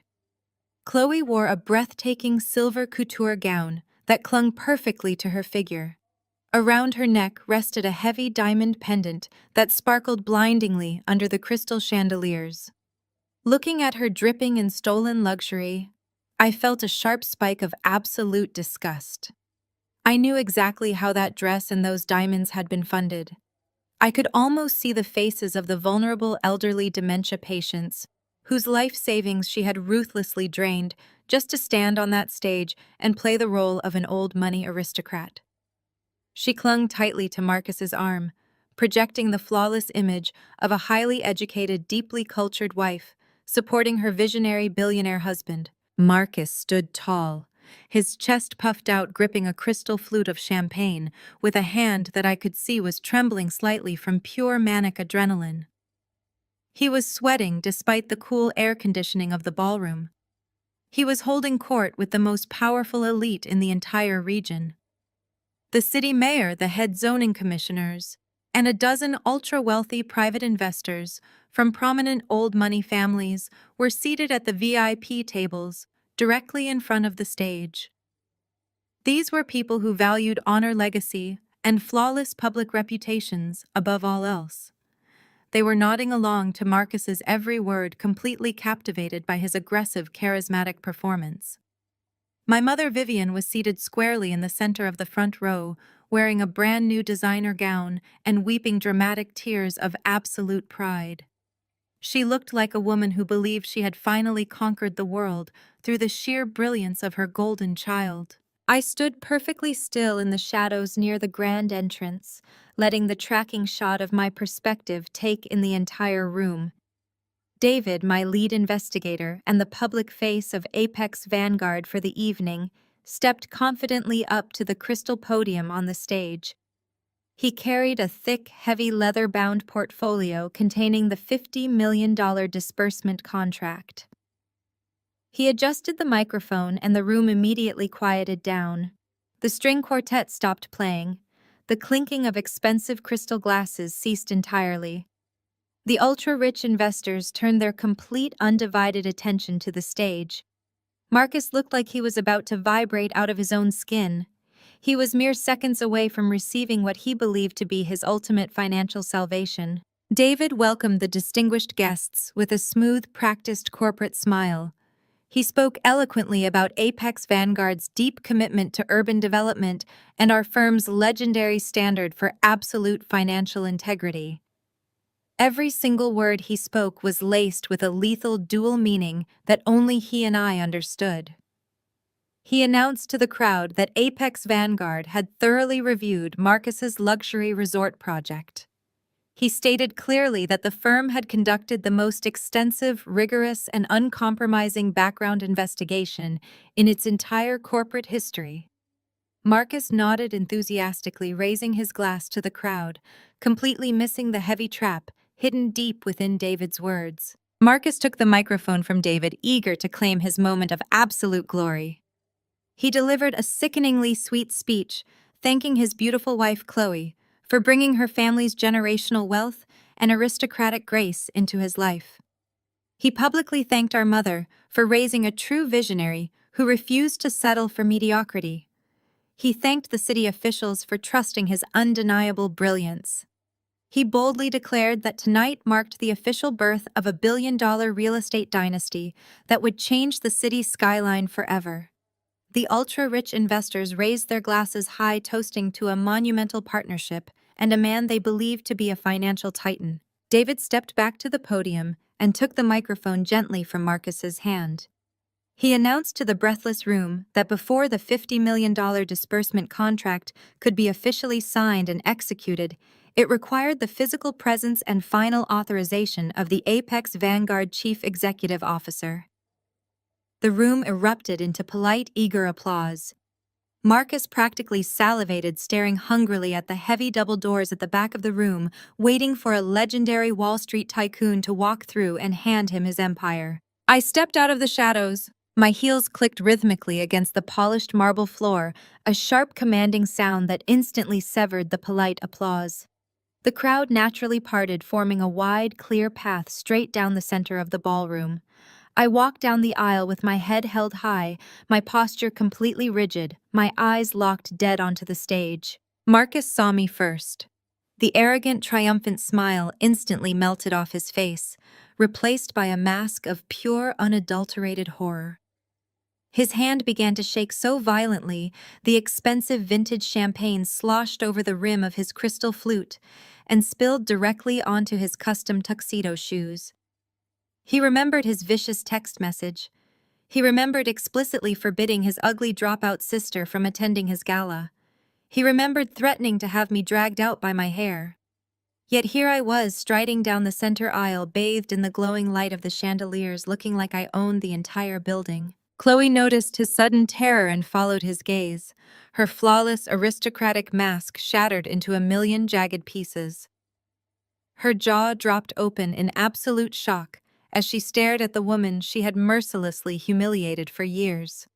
Chloe wore a breathtaking silver couture gown that clung perfectly to her figure. Around her neck rested a heavy diamond pendant that sparkled blindingly under the crystal chandeliers. Looking at her dripping in stolen luxury, I felt a sharp spike of absolute disgust. I knew exactly how that dress and those diamonds had been funded. I could almost see the faces of the vulnerable elderly dementia patients, whose life savings she had ruthlessly drained just to stand on that stage and play the role of an old money aristocrat. She clung tightly to Marcus's arm, projecting the flawless image of a highly educated, deeply cultured wife, supporting her visionary billionaire husband. Marcus stood tall, his chest puffed out, gripping a crystal flute of champagne, with a hand that I could see was trembling slightly from pure manic adrenaline. He was sweating despite the cool air conditioning of the ballroom. He was holding court with the most powerful elite in the entire region. The city mayor, the head zoning commissioners, and a dozen ultra-wealthy private investors from prominent old money families were seated at the VIP tables directly in front of the stage. These were people who valued honor, legacy, and flawless public reputations above all else. They were nodding along to Marcus's every word, completely captivated by his aggressive, charismatic performance. My mother Vivian was seated squarely in the center of the front row, wearing a brand new designer gown and weeping dramatic tears of absolute pride. She looked like a woman who believed she had finally conquered the world through the sheer brilliance of her golden child. I stood perfectly still in the shadows near the grand entrance, letting the tracking shot of my perspective take in the entire room. David, my lead investigator and the public face of Apex Vanguard for the evening, stepped confidently up to the crystal podium on the stage. He carried a thick, heavy leather-bound portfolio containing the $50 million disbursement contract. He adjusted the microphone and the room immediately quieted down. The string quartet stopped playing. The clinking of expensive crystal glasses ceased entirely. The ultra-rich investors turned their complete, undivided attention to the stage. Marcus looked like he was about to vibrate out of his own skin. He was mere seconds away from receiving what he believed to be his ultimate financial salvation. David welcomed the distinguished guests with a smooth, practiced corporate smile. He spoke eloquently about Apex Vanguard's deep commitment to urban development and our firm's legendary standard for absolute financial integrity. Every single word he spoke was laced with a lethal dual meaning that only he and I understood. He announced to the crowd that Apex Vanguard had thoroughly reviewed Marcus's luxury resort project. He stated clearly that the firm had conducted the most extensive, rigorous, and uncompromising background investigation in its entire corporate history. Marcus nodded enthusiastically, raising his glass to the crowd, completely missing the heavy trap hidden deep within David's words. Marcus took the microphone from David, eager to claim his moment of absolute glory. He delivered a sickeningly sweet speech, thanking his beautiful wife Chloe for bringing her family's generational wealth and aristocratic grace into his life. He publicly thanked our mother for raising a true visionary who refused to settle for mediocrity. He thanked the city officials for trusting his undeniable brilliance. He boldly declared that tonight marked the official birth of a billion-dollar real estate dynasty that would change the city's skyline forever. The ultra-rich investors raised their glasses high, toasting to a monumental partnership and a man they believed to be a financial titan. David stepped back to the podium and took the microphone gently from Marcus's hand. He announced to the breathless room that before the $50 million disbursement contract could be officially signed and executed, it required the physical presence and final authorization of the Apex Vanguard Chief Executive Officer. The room erupted into polite, eager applause. Marcus practically salivated, staring hungrily at the heavy double doors at the back of the room, waiting for a legendary Wall Street tycoon to walk through and hand him his empire. I stepped out of the shadows. My heels clicked rhythmically against the polished marble floor, a sharp, commanding sound that instantly severed the polite applause. The crowd naturally parted, forming a wide, clear path straight down the center of the ballroom. I walked down the aisle with my head held high, my posture completely rigid, my eyes locked dead onto the stage. Marcus saw me first. The arrogant, triumphant smile instantly melted off his face, replaced by a mask of pure, unadulterated horror. His hand began to shake so violently, the expensive vintage champagne sloshed over the rim of his crystal flute and spilled directly onto his custom tuxedo shoes. He remembered his vicious text message. He remembered explicitly forbidding his ugly dropout sister from attending his gala. He remembered threatening to have me dragged out by my hair. Yet here I was, striding down the center aisle, bathed in the glowing light of the chandeliers, looking like I owned the entire building. Chloe noticed his sudden terror and followed his gaze, her flawless, aristocratic mask shattered into a million jagged pieces. Her jaw dropped open in absolute shock as she stared at the woman she had mercilessly humiliated for years.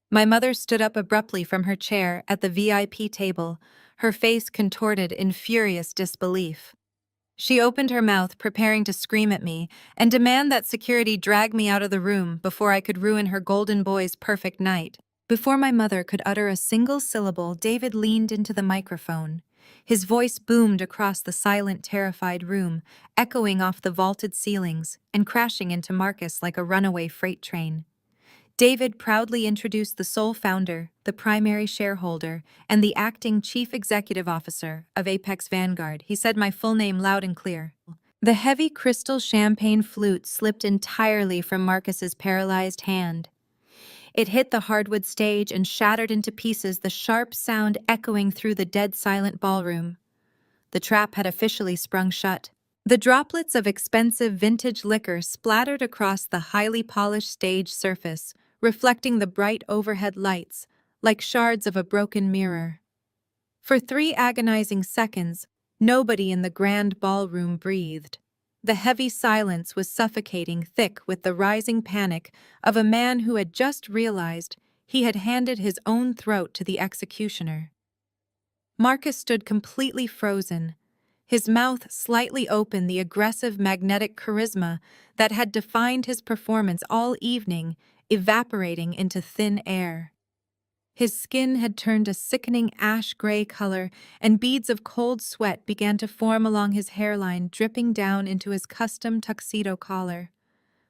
My mother stood up abruptly from her chair at the VIP table, her face contorted in furious disbelief. She opened her mouth, preparing to scream at me and demand that security drag me out of the room before I could ruin her golden boy's perfect night. Before my mother could utter a single syllable, David leaned into the microphone. His voice boomed across the silent, terrified room, echoing off the vaulted ceilings and crashing into Marcus like a runaway freight train. David proudly introduced the sole founder, the primary shareholder, and the acting chief executive officer of Apex Vanguard. He said my full name loud and clear. The heavy crystal champagne flute slipped entirely from Marcus's paralyzed hand. It hit the hardwood stage and shattered into pieces, the sharp sound echoing through the dead-silent ballroom. The trap had officially sprung shut. The droplets of expensive vintage liquor splattered across the highly polished stage surface, reflecting the bright overhead lights like shards of a broken mirror. For 3 agonizing seconds, nobody in the grand ballroom breathed. The heavy silence was suffocating, thick with the rising panic of a man who had just realized he had handed his own throat to the executioner. Marcus stood completely frozen, his mouth slightly open, the aggressive magnetic charisma that had defined his performance all evening evaporating into thin air. His skin had turned a sickening ash-gray color, and beads of cold sweat began to form along his hairline, dripping down into his custom tuxedo collar.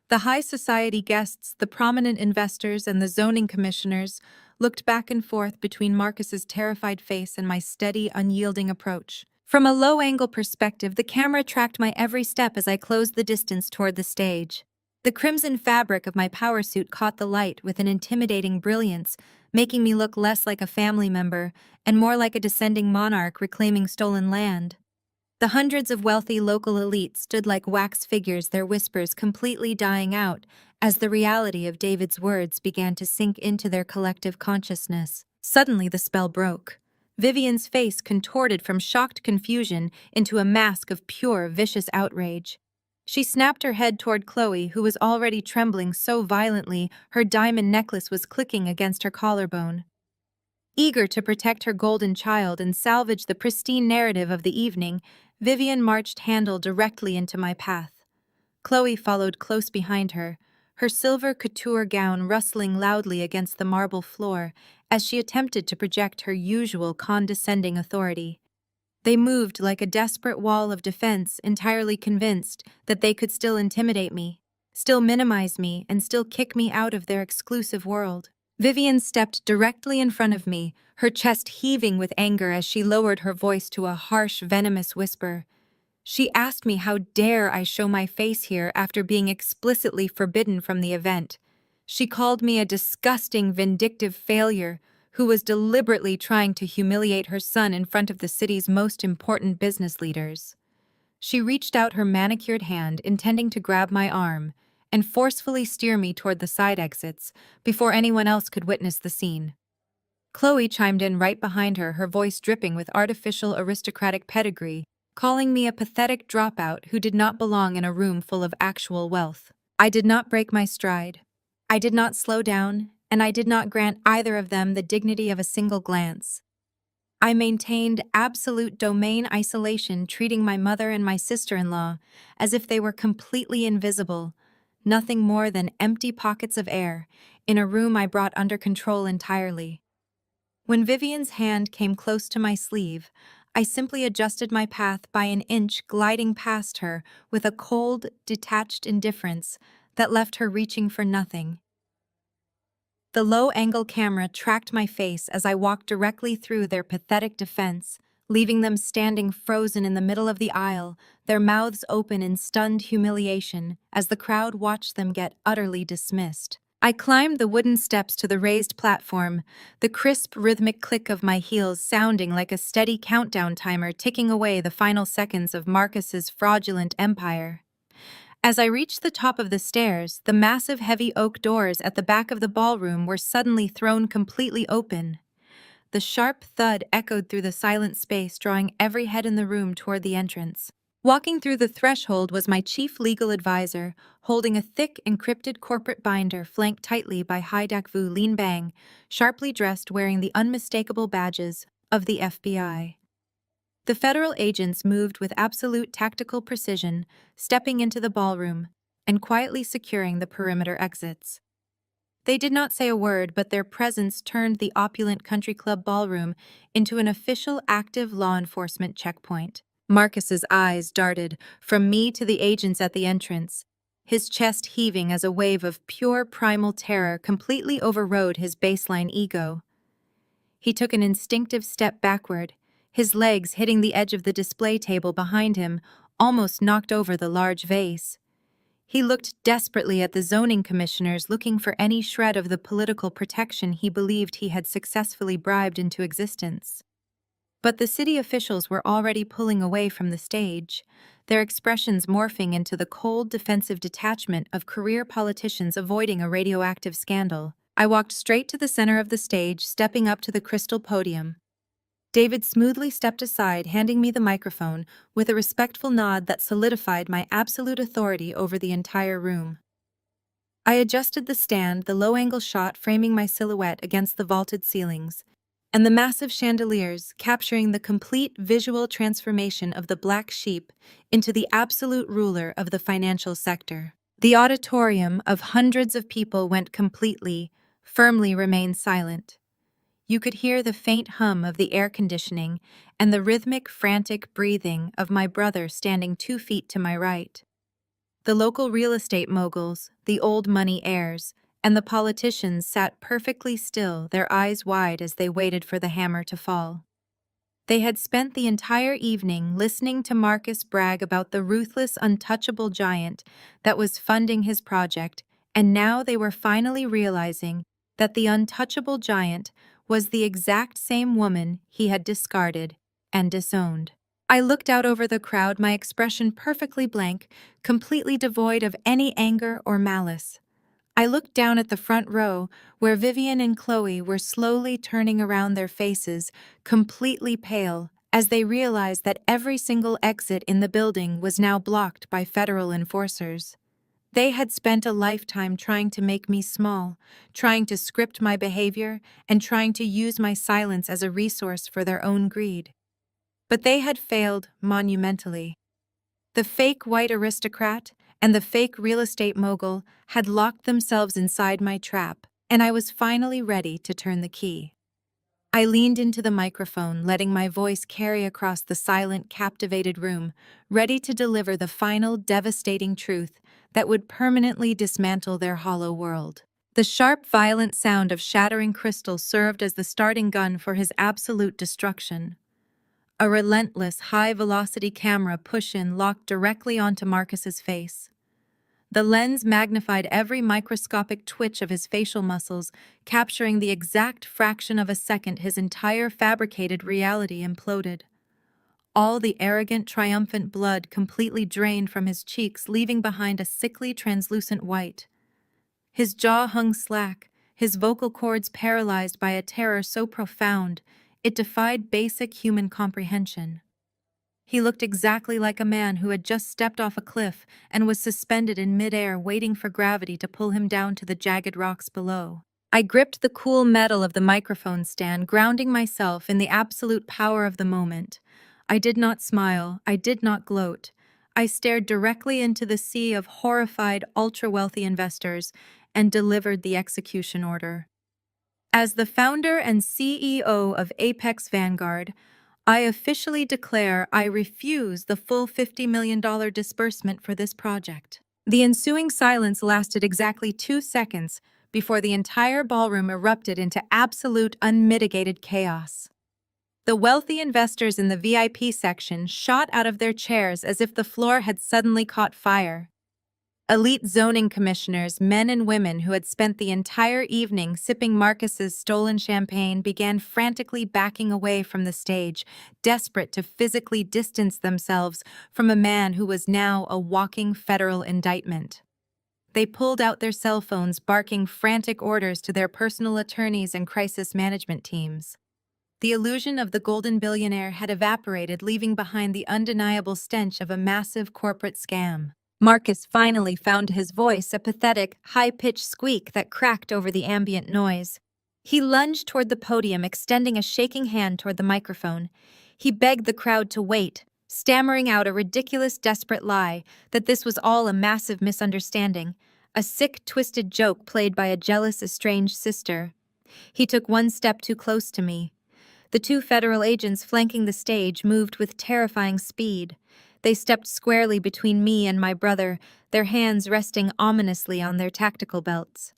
The high society guests, the prominent investors, and the zoning commissioners looked back and forth between Marcus's terrified face and my steady, unyielding approach. From a low-angle perspective, the camera tracked my every step as I closed the distance toward the stage. The crimson fabric of my power suit caught the light with an intimidating brilliance, making me look less like a family member and more like a descending monarch reclaiming stolen land. The hundreds of wealthy local elites stood like wax figures, their whispers completely dying out as the reality of David's words began to sink into their collective consciousness. Suddenly the spell broke. Vivian's face contorted from shocked confusion into a mask of pure, vicious outrage. She snapped her head toward Chloe, who was already trembling so violently her diamond necklace was clicking against her collarbone. Eager to protect her golden child and salvage the pristine narrative of the evening, Vivian marched handle directly into my path. Chloe followed close behind her, her silver couture gown rustling loudly against the marble floor as she attempted to project her usual condescending authority. They moved like a desperate wall of defense, entirely convinced that they could still intimidate me, still minimize me, and still kick me out of their exclusive world. Vivian stepped directly in front of me, her chest heaving with anger as she lowered her voice to a harsh, venomous whisper. She asked me how dare I show my face here after being explicitly forbidden from the event. She called me a disgusting, vindictive failure who was deliberately trying to humiliate her son in front of the city's most important business leaders. She reached out her manicured hand, intending to grab my arm and forcefully steer me toward the side exits before anyone else could witness the scene. Chloe chimed in right behind her, her voice dripping with artificial aristocratic pedigree, calling me a pathetic dropout who did not belong in a room full of actual wealth. I did not break my stride. I did not slow down, and I did not grant either of them the dignity of a single glance. I maintained absolute domain isolation, treating my mother and my sister-in-law as if they were completely invisible, nothing more than empty pockets of air in a room I brought under control entirely. When Vivian's hand came close to my sleeve, I simply adjusted my path by an inch, gliding past her with a cold, detached indifference that left her reaching for nothing. The low-angle camera tracked my face as I walked directly through their pathetic defense, leaving them standing frozen in the middle of the aisle, their mouths open in stunned humiliation as the crowd watched them get utterly dismissed. I climbed the wooden steps to the raised platform, the crisp, rhythmic click of my heels sounding like a steady countdown timer ticking away the final seconds of Marcus's fraudulent empire. As I reached the top of the stairs, the massive heavy oak doors at the back of the ballroom were suddenly thrown completely open. The sharp thud echoed through the silent space, drawing every head in the room toward the entrance. Walking through the threshold was my chief legal advisor, holding a thick, encrypted corporate binder flanked tightly by Haidak Vu Lin Bang, sharply dressed wearing the unmistakable badges of the FBI. The federal agents moved with absolute tactical precision, stepping into the ballroom and quietly securing the perimeter exits. They did not say a word, but their presence turned the opulent country club ballroom into an official active law enforcement checkpoint. Marcus's eyes darted from me to the agents at the entrance, his chest heaving as a wave of pure primal terror completely overrode his baseline ego. He took an instinctive step backward, his legs hitting the edge of the display table behind him, almost knocked over the large vase. He looked desperately at the zoning commissioners, looking for any shred of the political protection he believed he had successfully bribed into existence. But the city officials were already pulling away from the stage, their expressions morphing into the cold, defensive detachment of career politicians avoiding a radioactive scandal. I walked straight to the center of the stage, stepping up to the crystal podium. David smoothly stepped aside, handing me the microphone with a respectful nod that solidified my absolute authority over the entire room. I adjusted the stand, the low-angle shot framing my silhouette against the vaulted ceilings, and the massive chandeliers capturing the complete visual transformation of the black sheep into the absolute ruler of the financial sector. The auditorium of hundreds of people went firmly remained silent. You could hear the faint hum of the air conditioning and the rhythmic, frantic breathing of my brother standing 2 feet to my right. The local real estate moguls, the old money heirs, and the politicians sat perfectly still, their eyes wide as they waited for the hammer to fall. They had spent the entire evening listening to Marcus brag about the ruthless, untouchable giant that was funding his project, and now they were finally realizing that the untouchable giant was the exact same woman he had discarded and disowned. I looked out over the crowd, my expression perfectly blank, completely devoid of any anger or malice. I looked down at the front row, where Vivian and Chloe were slowly turning around their faces, completely pale, as they realized that every single exit in the building was now blocked by federal enforcers. They had spent a lifetime trying to make me small, trying to script my behavior, and trying to use my silence as a resource for their own greed. But they had failed monumentally. The fake white aristocrat and the fake real estate mogul had locked themselves inside my trap, and I was finally ready to turn the key. I leaned into the microphone, letting my voice carry across the silent, captivated room, ready to deliver the final, devastating truth that would permanently dismantle their hollow world. The sharp, violent sound of shattering crystal served as the starting gun for his absolute destruction. A relentless, high-velocity camera push-in locked directly onto Marcus's face. The lens magnified every microscopic twitch of his facial muscles, capturing the exact fraction of a second his entire fabricated reality imploded. All the arrogant, triumphant blood completely drained from his cheeks, leaving behind a sickly, translucent white. His jaw hung slack, his vocal cords paralyzed by a terror so profound it defied basic human comprehension. He looked exactly like a man who had just stepped off a cliff and was suspended in midair, waiting for gravity to pull him down to the jagged rocks below. I gripped the cool metal of the microphone stand, grounding myself in the absolute power of the moment. I did not smile, I did not gloat. I stared directly into the sea of horrified, ultra-wealthy investors and delivered the execution order. As the founder and CEO of Apex Vanguard, I officially declare I refuse the full $50 million disbursement for this project. The ensuing silence lasted exactly 2 seconds before the entire ballroom erupted into absolute unmitigated chaos. The wealthy investors in the VIP section shot out of their chairs as if the floor had suddenly caught fire. Elite zoning commissioners, men and women who had spent the entire evening sipping Marcus's stolen champagne, began frantically backing away from the stage, desperate to physically distance themselves from a man who was now a walking federal indictment. They pulled out their cell phones, barking frantic orders to their personal attorneys and crisis management teams. The illusion of the golden billionaire had evaporated, leaving behind the undeniable stench of a massive corporate scam. Marcus finally found his voice, a pathetic, high-pitched squeak that cracked over the ambient noise. He lunged toward the podium, extending a shaking hand toward the microphone. He begged the crowd to wait, stammering out a ridiculous, desperate lie that this was all a massive misunderstanding, a sick, twisted joke played by a jealous, estranged sister. He took one step too close to me. The 2 federal agents flanking the stage moved with terrifying speed. They stepped squarely between me and my brother, their hands resting ominously on their tactical belts.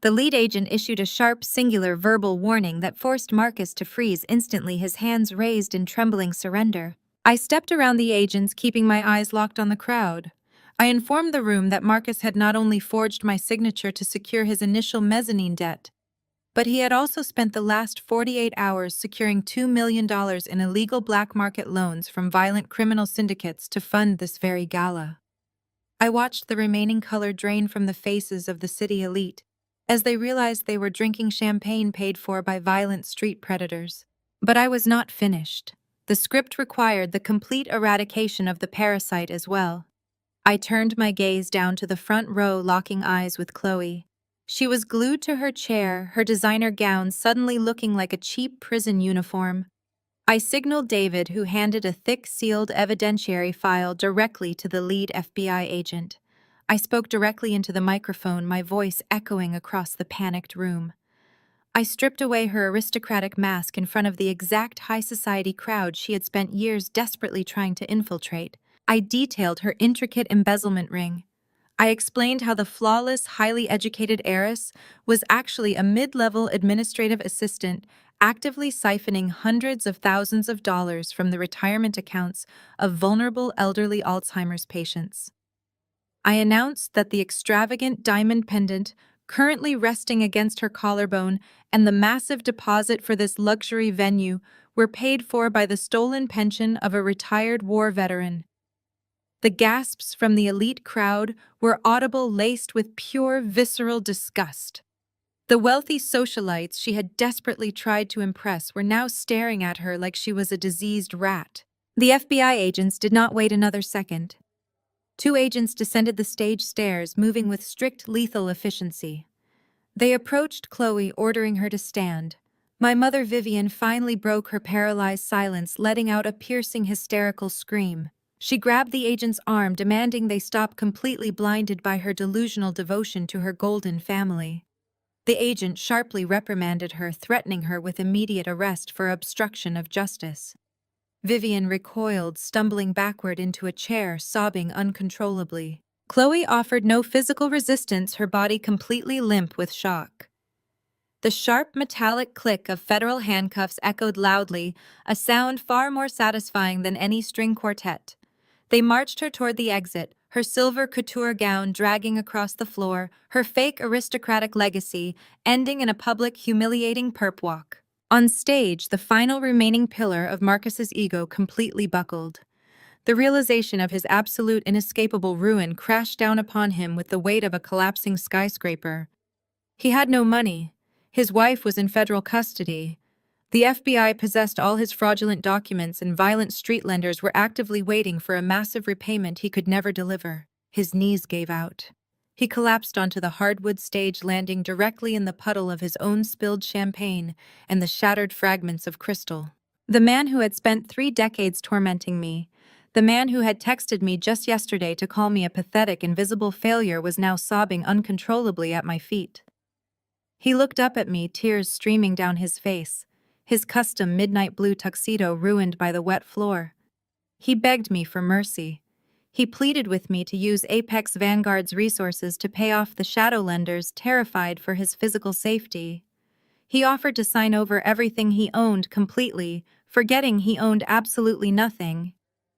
The lead agent issued a sharp, singular verbal warning that forced Marcus to freeze instantly, his hands raised in trembling surrender. I stepped around the agents, keeping my eyes locked on the crowd. I informed the room that Marcus had not only forged my signature to secure his initial mezzanine debt, but he had also spent the last 48 hours securing $2 million in illegal black market loans from violent criminal syndicates to fund this very gala. I watched the remaining color drain from the faces of the city elite as they realized they were drinking champagne paid for by violent street predators. But I was not finished. The script required the complete eradication of the parasite as well. I turned my gaze down to the front row, locking eyes with Chloe. She was glued to her chair, her designer gown suddenly looking like a cheap prison uniform. I signaled David, who handed a thick, sealed evidentiary file directly to the lead FBI agent. I spoke directly into the microphone, my voice echoing across the panicked room. I stripped away her aristocratic mask in front of the exact high society crowd she had spent years desperately trying to infiltrate. I detailed her intricate embezzlement ring. I explained how the flawless, highly educated heiress was actually a mid-level administrative assistant actively siphoning hundreds of thousands of dollars from the retirement accounts of vulnerable elderly Alzheimer's patients. I announced that the extravagant diamond pendant currently resting against her collarbone and the massive deposit for this luxury venue were paid for by the stolen pension of a retired war veteran. The gasps from the elite crowd were audible, laced with pure, visceral disgust. The wealthy socialites she had desperately tried to impress were now staring at her like she was a diseased rat. The FBI agents did not wait another second. Two agents descended the stage stairs, moving with strict lethal efficiency. They approached Chloe, ordering her to stand. My mother Vivian finally broke her paralyzed silence, letting out a piercing, hysterical scream. She grabbed the agent's arm, demanding they stop, completely blinded by her delusional devotion to her golden family. The agent sharply reprimanded her, threatening her with immediate arrest for obstruction of justice. Vivian recoiled, stumbling backward into a chair, sobbing uncontrollably. Chloe offered no physical resistance, her body completely limp with shock. The sharp metallic click of federal handcuffs echoed loudly, a sound far more satisfying than any string quartet. They marched her toward the exit, her silver couture gown dragging across the floor, her fake aristocratic legacy ending in a public, humiliating perp walk. On stage, the final remaining pillar of Marcus's ego completely buckled. The realization of his absolute, inescapable ruin crashed down upon him with the weight of a collapsing skyscraper. He had no money. His wife was in federal custody. The FBI possessed all his fraudulent documents, and violent street lenders were actively waiting for a massive repayment he could never deliver. His knees gave out. He collapsed onto the hardwood stage, landing directly in the puddle of his own spilled champagne and the shattered fragments of crystal. The man who had spent 3 decades tormenting me, the man who had texted me just yesterday to call me a pathetic, invisible failure, was now sobbing uncontrollably at my feet. He looked up at me, tears streaming down his face, his custom midnight blue tuxedo ruined by the wet floor. He begged me for mercy. He pleaded with me to use Apex Vanguard's resources to pay off the shadow lenders, terrified for his physical safety. He offered to sign over everything he owned completely, forgetting he owned absolutely nothing.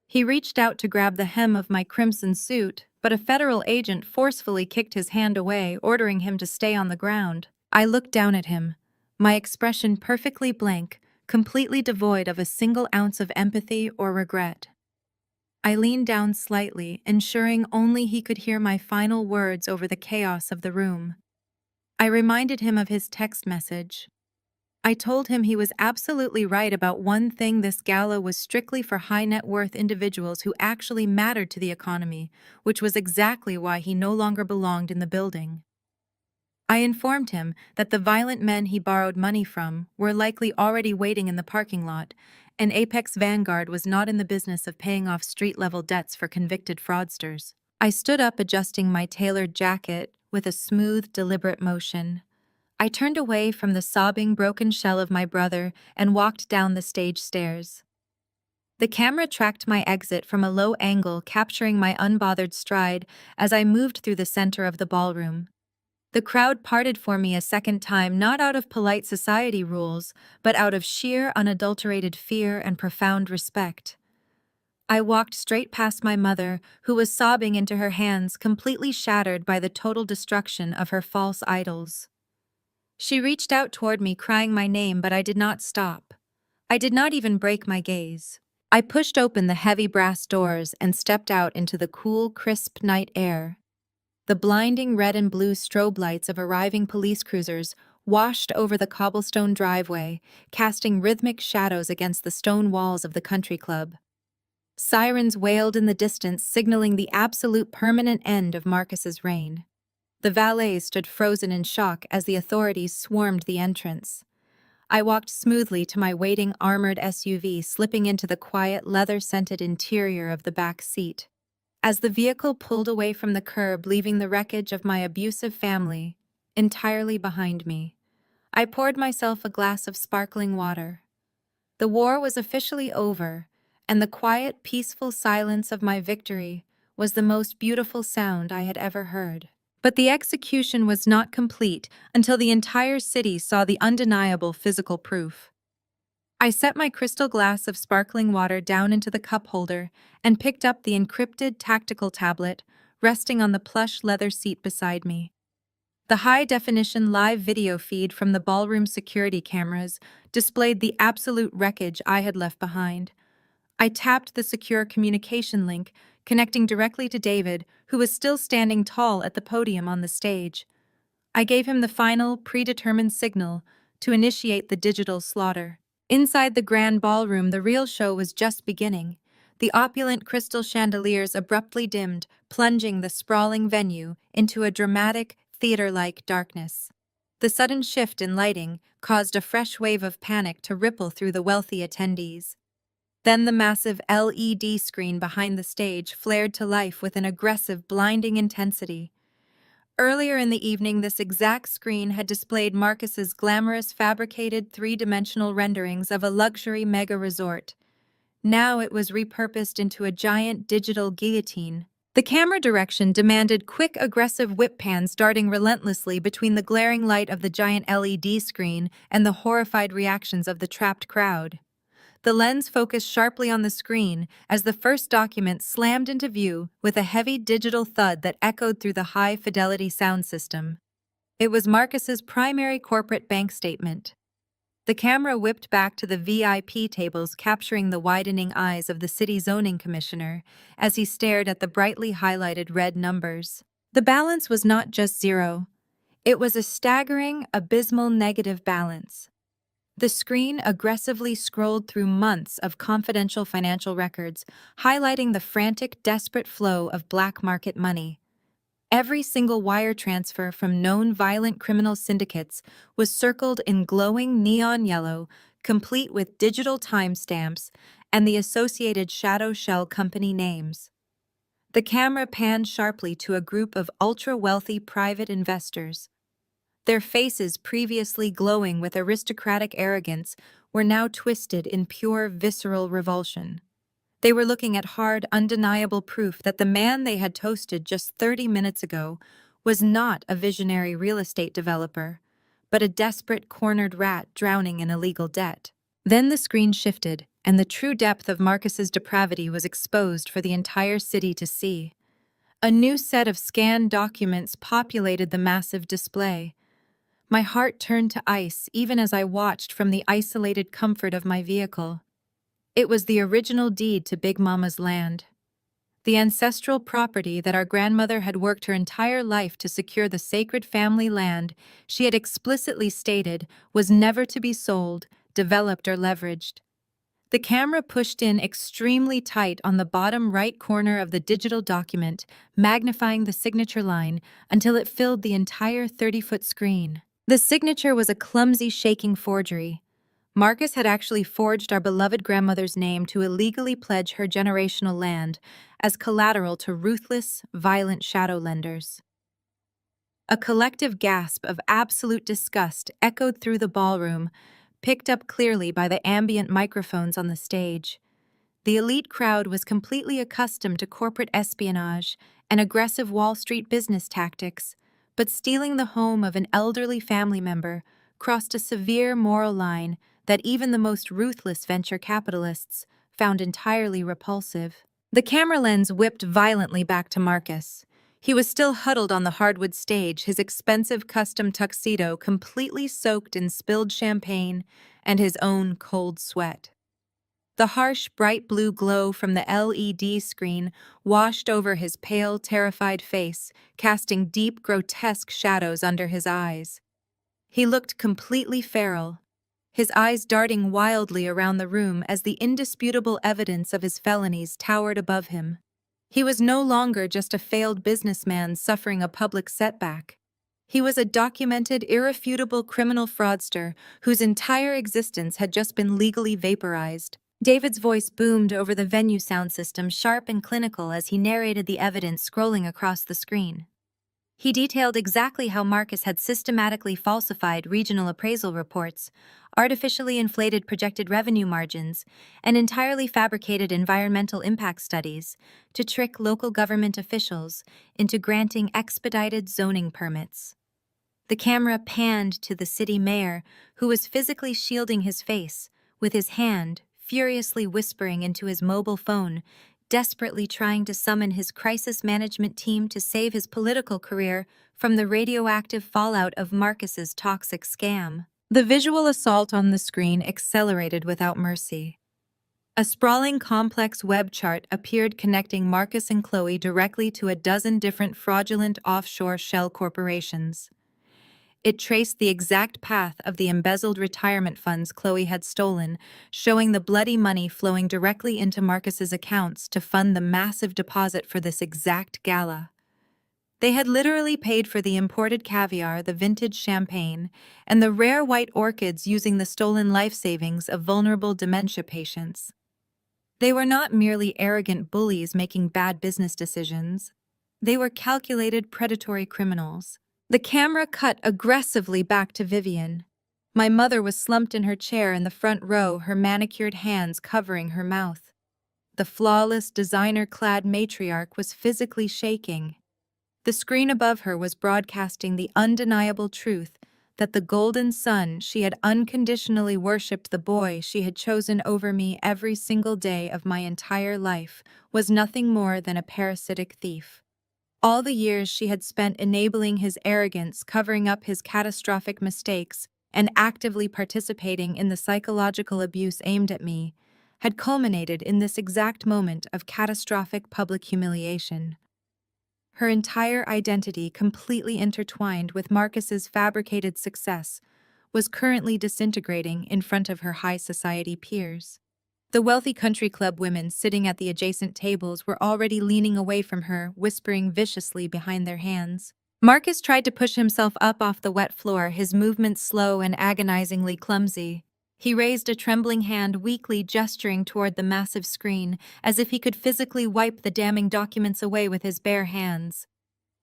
He reached out to grab the hem of my crimson suit, but a federal agent forcefully kicked his hand away, ordering him to stay on the ground. I looked down at him, my expression perfectly blank, completely devoid of a single ounce of empathy or regret. I leaned down slightly, ensuring only he could hear my final words over the chaos of the room. I reminded him of his text message. I told him he was absolutely right about one thing: this gala was strictly for high-net-worth individuals who actually mattered to the economy, which was exactly why he no longer belonged in the building. I informed him that the violent men he borrowed money from were likely already waiting in the parking lot, and Apex Vanguard was not in the business of paying off street-level debts for convicted fraudsters. I stood up, adjusting my tailored jacket with a smooth, deliberate motion. I turned away from the sobbing, broken shell of my brother and walked down the stage stairs. The camera tracked my exit from a low angle, capturing my unbothered stride as I moved through the center of the ballroom. The crowd parted for me a second time, not out of polite society rules, but out of sheer, unadulterated fear and profound respect. I walked straight past my mother, who was sobbing into her hands, completely shattered by the total destruction of her false idols. She reached out toward me, crying my name, but I did not stop. I did not even break my gaze. I pushed open the heavy brass doors and stepped out into the cool, crisp night air. The blinding red and blue strobe lights of arriving police cruisers washed over the cobblestone driveway, casting rhythmic shadows against the stone walls of the country club. Sirens wailed in the distance, signaling the absolute permanent end of Marcus's reign. The valets stood frozen in shock as the authorities swarmed the entrance. I walked smoothly to my waiting armored SUV, slipping into the quiet, leather-scented interior of the back seat. As the vehicle pulled away from the curb, leaving the wreckage of my abusive family entirely behind me, I poured myself a glass of sparkling water. The war was officially over, and the quiet, peaceful silence of my victory was the most beautiful sound I had ever heard. But the execution was not complete until the entire city saw the undeniable physical proof. I set my crystal glass of sparkling water down into the cup holder and picked up the encrypted tactical tablet resting on the plush leather seat beside me. The high-definition live video feed from the ballroom security cameras displayed the absolute wreckage I had left behind. I tapped the secure communication link, connecting directly to David, who was still standing tall at the podium on the stage. I gave him the final, predetermined signal to initiate the digital slaughter. Inside the grand ballroom, the real show was just beginning. The opulent crystal chandeliers abruptly dimmed, plunging the sprawling venue into a dramatic, theater-like darkness. The sudden shift in lighting caused a fresh wave of panic to ripple through the wealthy attendees. Then the massive LED screen behind the stage flared to life with an aggressive, blinding intensity. Earlier in the evening, this exact screen had displayed Marcus's glamorous, fabricated, three-dimensional renderings of a luxury mega resort. Now it was repurposed into a giant digital guillotine. The camera direction demanded quick, aggressive whip pans darting relentlessly between the glaring light of the giant LED screen and the horrified reactions of the trapped crowd. The lens focused sharply on the screen as the first document slammed into view with a heavy digital thud that echoed through the high-fidelity sound system. It was Marcus's primary corporate bank statement. The camera whipped back to the VIP tables, capturing the widening eyes of the city zoning commissioner as he stared at the brightly highlighted red numbers. The balance was not just zero. It was a staggering, abysmal negative balance. The screen aggressively scrolled through months of confidential financial records, highlighting the frantic, desperate flow of black market money. Every single wire transfer from known violent criminal syndicates was circled in glowing neon yellow, complete with digital timestamps and the associated shadow shell company names. The camera panned sharply to a group of ultra-wealthy private investors. Their faces, previously glowing with aristocratic arrogance, were now twisted in pure visceral revulsion. They were looking at hard, undeniable proof that the man they had toasted just 30 minutes ago was not a visionary real estate developer, but a desperate, cornered rat drowning in illegal debt. Then the screen shifted, and the true depth of Marcus's depravity was exposed for the entire city to see. A new set of scanned documents populated the massive display. My heart turned to ice even as I watched from the isolated comfort of my vehicle. It was the original deed to Big Mama's land. The ancestral property that our grandmother had worked her entire life to secure, the sacred family land she had explicitly stated was never to be sold, developed, or leveraged. The camera pushed in extremely tight on the bottom right corner of the digital document, magnifying the signature line until it filled the entire 30-foot screen. The signature was a clumsy, shaking forgery. Marcus had actually forged our beloved grandmother's name to illegally pledge her generational land as collateral to ruthless, violent shadow lenders. A collective gasp of absolute disgust echoed through the ballroom, picked up clearly by the ambient microphones on the stage. The elite crowd was completely accustomed to corporate espionage and aggressive Wall Street business tactics, but stealing the home of an elderly family member crossed a severe moral line that even the most ruthless venture capitalists found entirely repulsive. The camera lens whipped violently back to Marcus. He was still huddled on the hardwood stage, his expensive custom tuxedo completely soaked in spilled champagne and his own cold sweat. The harsh, bright blue glow from the LED screen washed over his pale, terrified face, casting deep, grotesque shadows under his eyes. He looked completely feral, his eyes darting wildly around the room as the indisputable evidence of his felonies towered above him. He was no longer just a failed businessman suffering a public setback. He was a documented, irrefutable criminal fraudster whose entire existence had just been legally vaporized. David's voice boomed over the venue sound system, sharp and clinical, as he narrated the evidence scrolling across the screen. He detailed exactly how Marcus had systematically falsified regional appraisal reports, artificially inflated projected revenue margins, and entirely fabricated environmental impact studies to trick local government officials into granting expedited zoning permits. The camera panned to the city mayor, who was physically shielding his face, with his hand furiously whispering into his mobile phone, desperately trying to summon his crisis management team to save his political career from the radioactive fallout of Marcus's toxic scam. The visual assault on the screen accelerated without mercy. A sprawling complex web chart appeared connecting Marcus and Chloe directly to a dozen different fraudulent offshore shell corporations. It traced the exact path of the embezzled retirement funds Chloe had stolen, showing the bloody money flowing directly into Marcus's accounts to fund the massive deposit for this exact gala. They had literally paid for the imported caviar, the vintage champagne, and the rare white orchids using the stolen life savings of vulnerable dementia patients. They were not merely arrogant bullies making bad business decisions. They were calculated predatory criminals. The camera cut aggressively back to Vivian. My mother was slumped in her chair in the front row, her manicured hands covering her mouth. The flawless, designer-clad matriarch was physically shaking. The screen above her was broadcasting the undeniable truth that the golden son she had unconditionally worshipped, the boy she had chosen over me every single day of my entire life, was nothing more than a parasitic thief. All the years she had spent enabling his arrogance, covering up his catastrophic mistakes, and actively participating in the psychological abuse aimed at me, had culminated in this exact moment of catastrophic public humiliation. Her entire identity, completely intertwined with Marcus's fabricated success, was currently disintegrating in front of her high society peers. The wealthy country club women sitting at the adjacent tables were already leaning away from her, whispering viciously behind their hands. Marcus tried to push himself up off the wet floor, his movements slow and agonizingly clumsy. He raised a trembling hand, weakly gesturing toward the massive screen, as if he could physically wipe the damning documents away with his bare hands.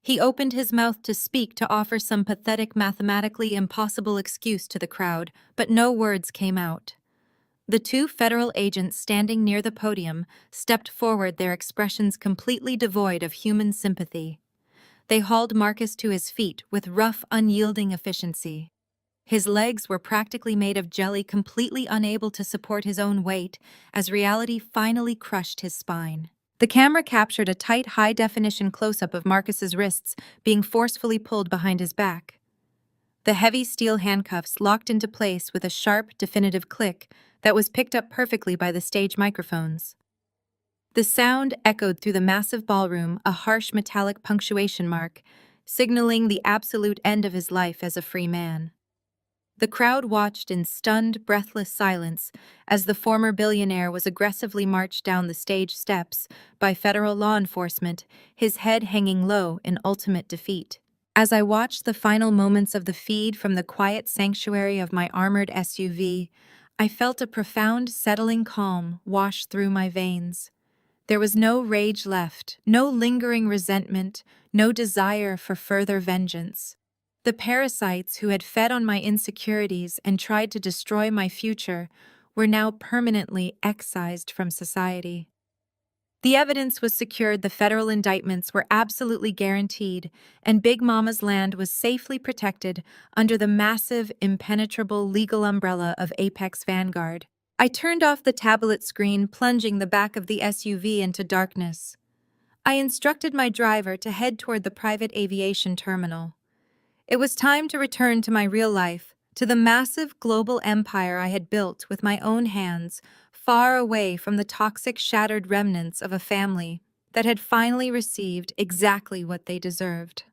He opened his mouth to speak, to offer some pathetic, mathematically impossible excuse to the crowd, but no words came out. The two federal agents standing near the podium stepped forward, their expressions completely devoid of human sympathy. They hauled Marcus to his feet with rough, unyielding efficiency. His legs were practically made of jelly, completely unable to support his own weight, as reality finally crushed his spine. The camera captured a tight, high-definition close-up of Marcus's wrists being forcefully pulled behind his back. The heavy steel handcuffs locked into place with a sharp, definitive click that was picked up perfectly by the stage microphones. The sound echoed through the massive ballroom, a harsh metallic punctuation mark, signaling the absolute end of his life as a free man. The crowd watched in stunned, breathless silence as the former billionaire was aggressively marched down the stage steps by federal law enforcement, his head hanging low in ultimate defeat. As I watched the final moments of the feed from the quiet sanctuary of my armored SUV, I felt a profound, settling calm wash through my veins. There was no rage left, no lingering resentment, no desire for further vengeance. The parasites who had fed on my insecurities and tried to destroy my future were now permanently excised from society. The evidence was secured, the federal indictments were absolutely guaranteed, and Big Mama's land was safely protected under the massive, impenetrable legal umbrella of Apex Vanguard. I turned off the tablet screen, plunging the back of the SUV into darkness. I instructed my driver to head toward the private aviation terminal. It was time to return to my real life, to the massive global empire I had built with my own hands, far away from the toxic, shattered remnants of a family that had finally received exactly what they deserved.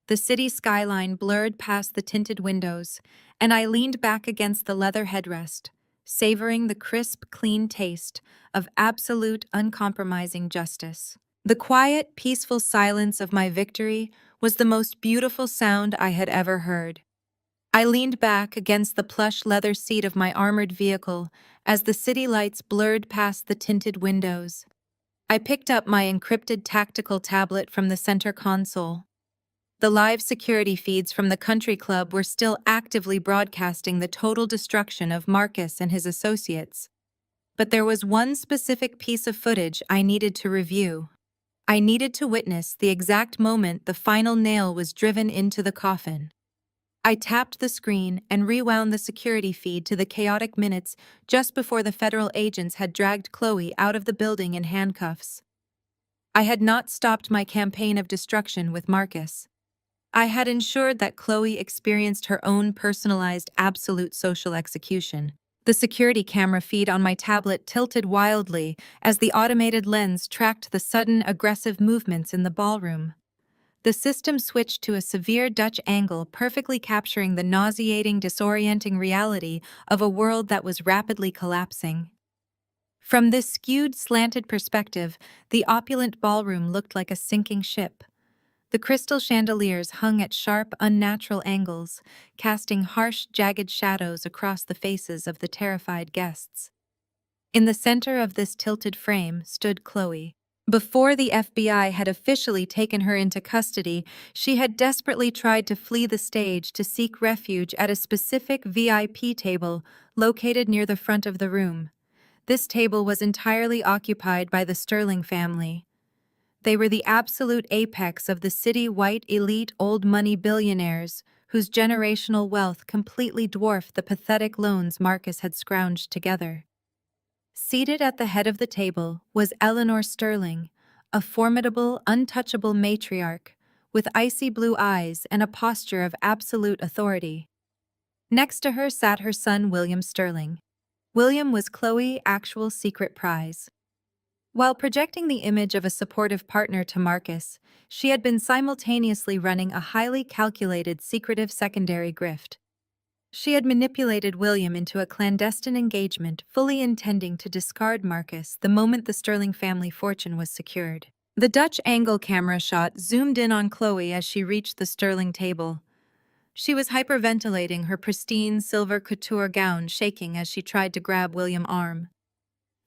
The city skyline blurred past the tinted windows, and I leaned back against the leather headrest, savoring the crisp, clean taste of absolute, uncompromising justice. The quiet, peaceful silence of my victory was the most beautiful sound I had ever heard. I leaned back against the plush leather seat of my armored vehicle as the city lights blurred past the tinted windows. I picked up my encrypted tactical tablet from the center console. The live security feeds from the country club were still actively broadcasting the total destruction of Marcus and his associates. But there was one specific piece of footage I needed to review. I needed to witness the exact moment the final nail was driven into the coffin. I tapped the screen and rewound the security feed to the chaotic minutes just before the federal agents had dragged Chloe out of the building in handcuffs. I had not stopped my campaign of destruction with Marcus. I had ensured that Chloe experienced her own personalized absolute social execution. The security camera feed on my tablet tilted wildly as the automated lens tracked the sudden, aggressive movements in the ballroom. The system switched to a severe Dutch angle, perfectly capturing the nauseating, disorienting reality of a world that was rapidly collapsing. From this skewed, slanted perspective, the opulent ballroom looked like a sinking ship. The crystal chandeliers hung at sharp, unnatural angles, casting harsh, jagged shadows across the faces of the terrified guests. In the center of this tilted frame stood Chloe. Before the FBI had officially taken her into custody, she had desperately tried to flee the stage to seek refuge at a specific VIP table located near the front of the room. This table was entirely occupied by the Sterling family. They were the absolute apex of the city-white elite old money billionaires whose generational wealth completely dwarfed the pathetic loans Marcus had scrounged together. Seated at the head of the table was Eleanor Sterling, a formidable, untouchable matriarch with icy blue eyes and a posture of absolute authority. Next to her sat her son William Sterling. William was Chloe's actual secret prize. While projecting the image of a supportive partner to Marcus, she had been simultaneously running a highly calculated, secretive secondary grift. She had manipulated William into a clandestine engagement, fully intending to discard Marcus the moment the Sterling family fortune was secured. The Dutch angle camera shot zoomed in on Chloe as she reached the Sterling table. She was hyperventilating, her pristine silver couture gown shaking as she tried to grab William's arm.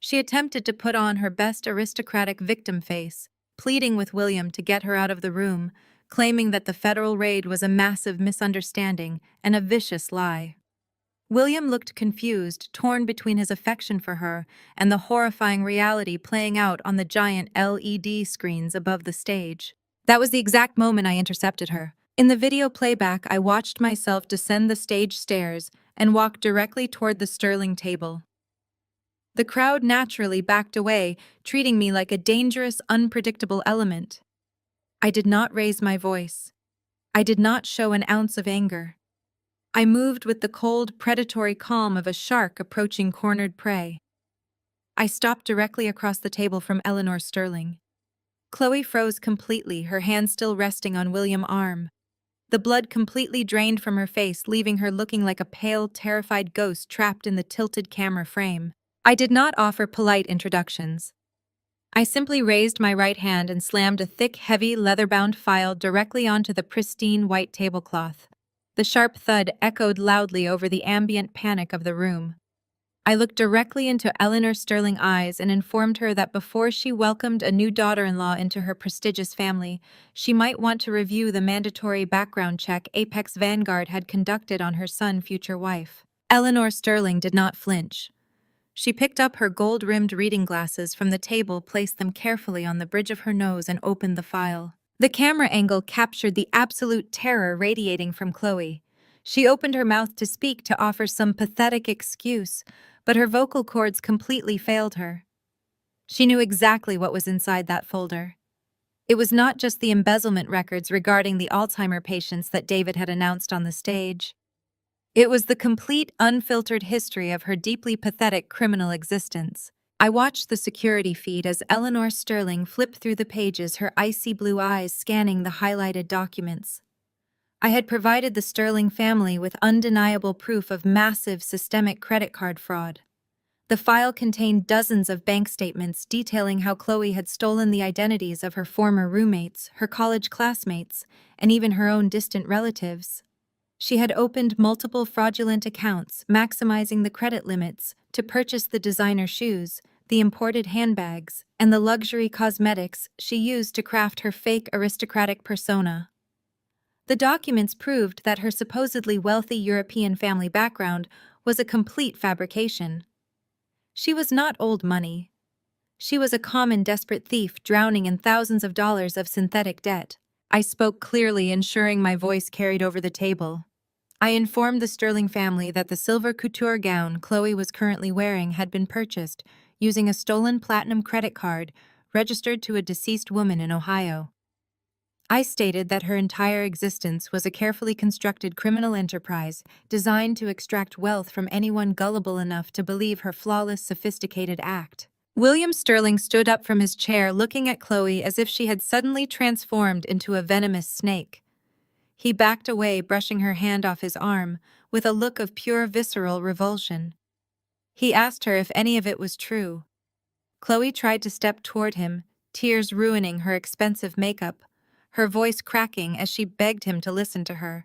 She attempted to put on her best aristocratic victim face, pleading with William to get her out of the room, claiming that the federal raid was a massive misunderstanding and a vicious lie. William looked confused, torn between his affection for her and the horrifying reality playing out on the giant LED screens above the stage. That was the exact moment I intercepted her. In the video playback, I watched myself descend the stage stairs and walk directly toward the Sterling table. The crowd naturally backed away, treating me like a dangerous, unpredictable element. I did not raise my voice. I did not show an ounce of anger. I moved with the cold, predatory calm of a shark approaching cornered prey. I stopped directly across the table from Eleanor Sterling. Chloe froze completely, her hand still resting on William's arm. The blood completely drained from her face, leaving her looking like a pale, terrified ghost trapped in the tilted camera frame. I did not offer polite introductions. I simply raised my right hand and slammed a thick, heavy, leather-bound file directly onto the pristine white tablecloth. The sharp thud echoed loudly over the ambient panic of the room. I looked directly into Eleanor Sterling's eyes and informed her that before she welcomed a new daughter-in-law into her prestigious family, she might want to review the mandatory background check Apex Vanguard had conducted on her son's future wife. Eleanor Sterling did not flinch. She picked up her gold-rimmed reading glasses from the table, placed them carefully on the bridge of her nose, and opened the file. The camera angle captured the absolute terror radiating from Chloe. She opened her mouth to speak, to offer some pathetic excuse, but her vocal cords completely failed her. She knew exactly what was inside that folder. It was not just the embezzlement records regarding the Alzheimer patients that David had announced on the stage. It was the complete, unfiltered history of her deeply pathetic criminal existence. I watched the security feed as Eleanor Sterling flipped through the pages, her icy blue eyes scanning the highlighted documents. I had provided the Sterling family with undeniable proof of massive systemic credit card fraud. The file contained dozens of bank statements detailing how Chloe had stolen the identities of her former roommates, her college classmates, and even her own distant relatives. She had opened multiple fraudulent accounts, maximizing the credit limits to purchase the designer shoes, the imported handbags, and the luxury cosmetics she used to craft her fake aristocratic persona. The documents proved that her supposedly wealthy European family background was a complete fabrication. She was not old money. She was a common desperate thief drowning in thousands of dollars of synthetic debt. I spoke clearly, ensuring my voice carried over the table. I informed the Sterling family that the silver couture gown Chloe was currently wearing had been purchased using a stolen platinum credit card registered to a deceased woman in Ohio. I stated that her entire existence was a carefully constructed criminal enterprise designed to extract wealth from anyone gullible enough to believe her flawless, sophisticated act. William Sterling stood up from his chair, looking at Chloe as if she had suddenly transformed into a venomous snake. He backed away, brushing her hand off his arm, with a look of pure visceral revulsion. He asked her if any of it was true. Chloe tried to step toward him, tears ruining her expensive makeup, her voice cracking as she begged him to listen to her.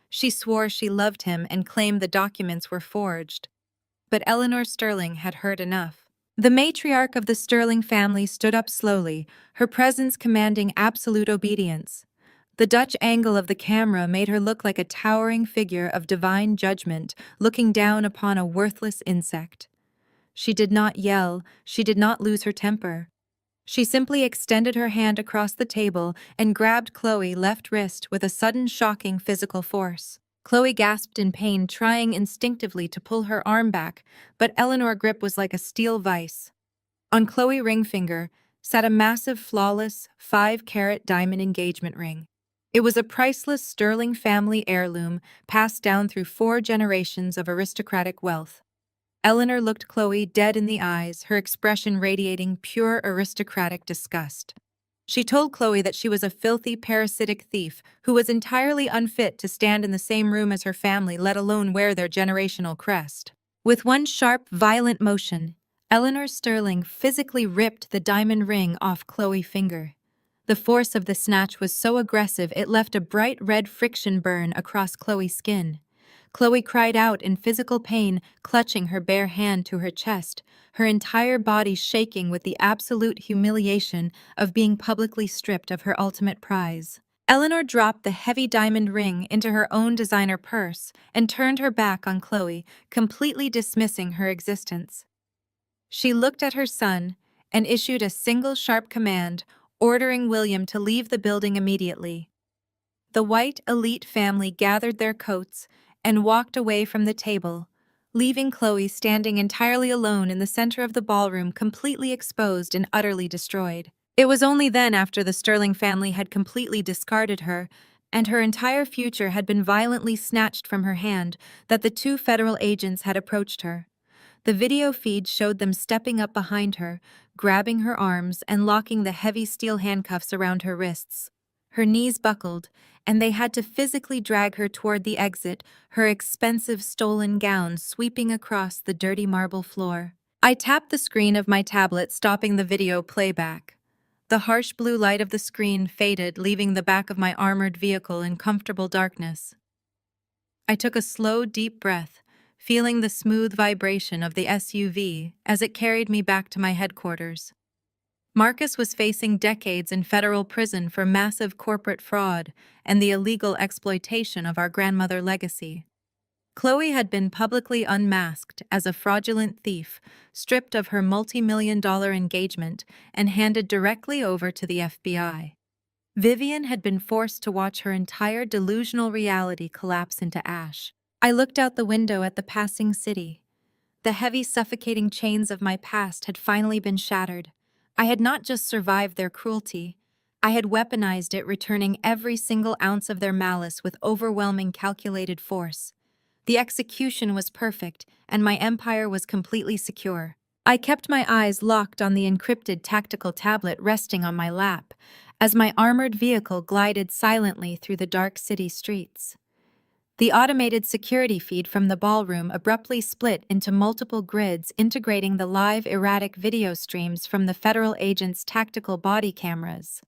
She swore she loved him and claimed the documents were forged. But Eleanor Sterling had heard enough. The matriarch of the Sterling family stood up slowly, her presence commanding absolute obedience. The Dutch angle of the camera made her look like a towering figure of divine judgment looking down upon a worthless insect. She did not yell, she did not lose her temper. She simply extended her hand across the table and grabbed Chloe's left wrist with a sudden, shocking physical force. Chloe gasped in pain, trying instinctively to pull her arm back, but Eleanor's grip was like a steel vise. On Chloe's ring finger sat a massive, flawless, 5-carat diamond engagement ring. It was a priceless Sterling family heirloom passed down through 4 generations of aristocratic wealth. Eleanor looked Chloe dead in the eyes, her expression radiating pure aristocratic disgust. She told Chloe that she was a filthy, parasitic thief who was entirely unfit to stand in the same room as her family, let alone wear their generational crest. With one sharp, violent motion, Eleanor Sterling physically ripped the diamond ring off Chloe's finger. The force of the snatch was so aggressive it left a bright red friction burn across Chloe's skin. Chloe cried out in physical pain, clutching her bare hand to her chest, her entire body shaking with the absolute humiliation of being publicly stripped of her ultimate prize. Eleanor dropped the heavy diamond ring into her own designer purse and turned her back on Chloe, completely dismissing her existence. She looked at her son and issued a single sharp command, ordering William to leave the building immediately. The white elite family gathered their coats and walked away from the table, leaving Chloe standing entirely alone in the center of the ballroom, completely exposed and utterly destroyed. It was only then, after the Sterling family had completely discarded her, and her entire future had been violently snatched from her hand, that the 2 federal agents had approached her. The video feed showed them stepping up behind her, grabbing her arms and locking the heavy steel handcuffs around her wrists. Her knees buckled, and they had to physically drag her toward the exit, her expensive stolen gown sweeping across the dirty marble floor. I tapped the screen of my tablet, stopping the video playback. The harsh blue light of the screen faded, leaving the back of my armored vehicle in comfortable darkness. I took a slow, deep breath, feeling the smooth vibration of the SUV as it carried me back to my headquarters. Marcus was facing decades in federal prison for massive corporate fraud and the illegal exploitation of our grandmother legacy. Chloe had been publicly unmasked as a fraudulent thief, stripped of her multi-million-dollar engagement and handed directly over to the FBI. Vivian had been forced to watch her entire delusional reality collapse into ash. I looked out the window at the passing city. The heavy, suffocating chains of my past had finally been shattered. I had not just survived their cruelty, I had weaponized it, returning every single ounce of their malice with overwhelming calculated force. The execution was perfect, and my empire was completely secure. I kept my eyes locked on the encrypted tactical tablet resting on my lap, as my armored vehicle glided silently through the dark city streets. The automated security feed from the ballroom abruptly split into multiple grids, integrating the live, erratic video streams from the federal agents' tactical body cameras.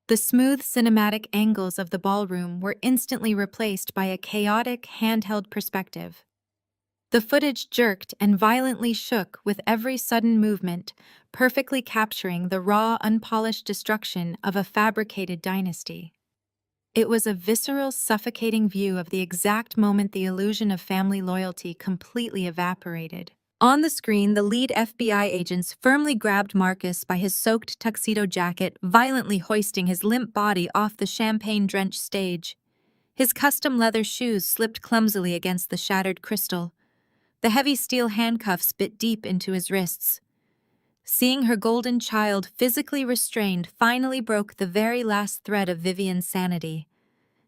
The smooth cinematic angles of the ballroom were instantly replaced by a chaotic, handheld perspective. The footage jerked and violently shook with every sudden movement, perfectly capturing the raw, unpolished destruction of a fabricated dynasty. It was a visceral, suffocating view of the exact moment the illusion of family loyalty completely evaporated. On the screen, the lead FBI agents firmly grabbed Marcus by his soaked tuxedo jacket, violently hoisting his limp body off the champagne-drenched stage. His custom leather shoes slipped clumsily against the shattered crystal. The heavy steel handcuffs bit deep into his wrists. Seeing her golden child physically restrained finally broke the very last thread of Vivian's sanity.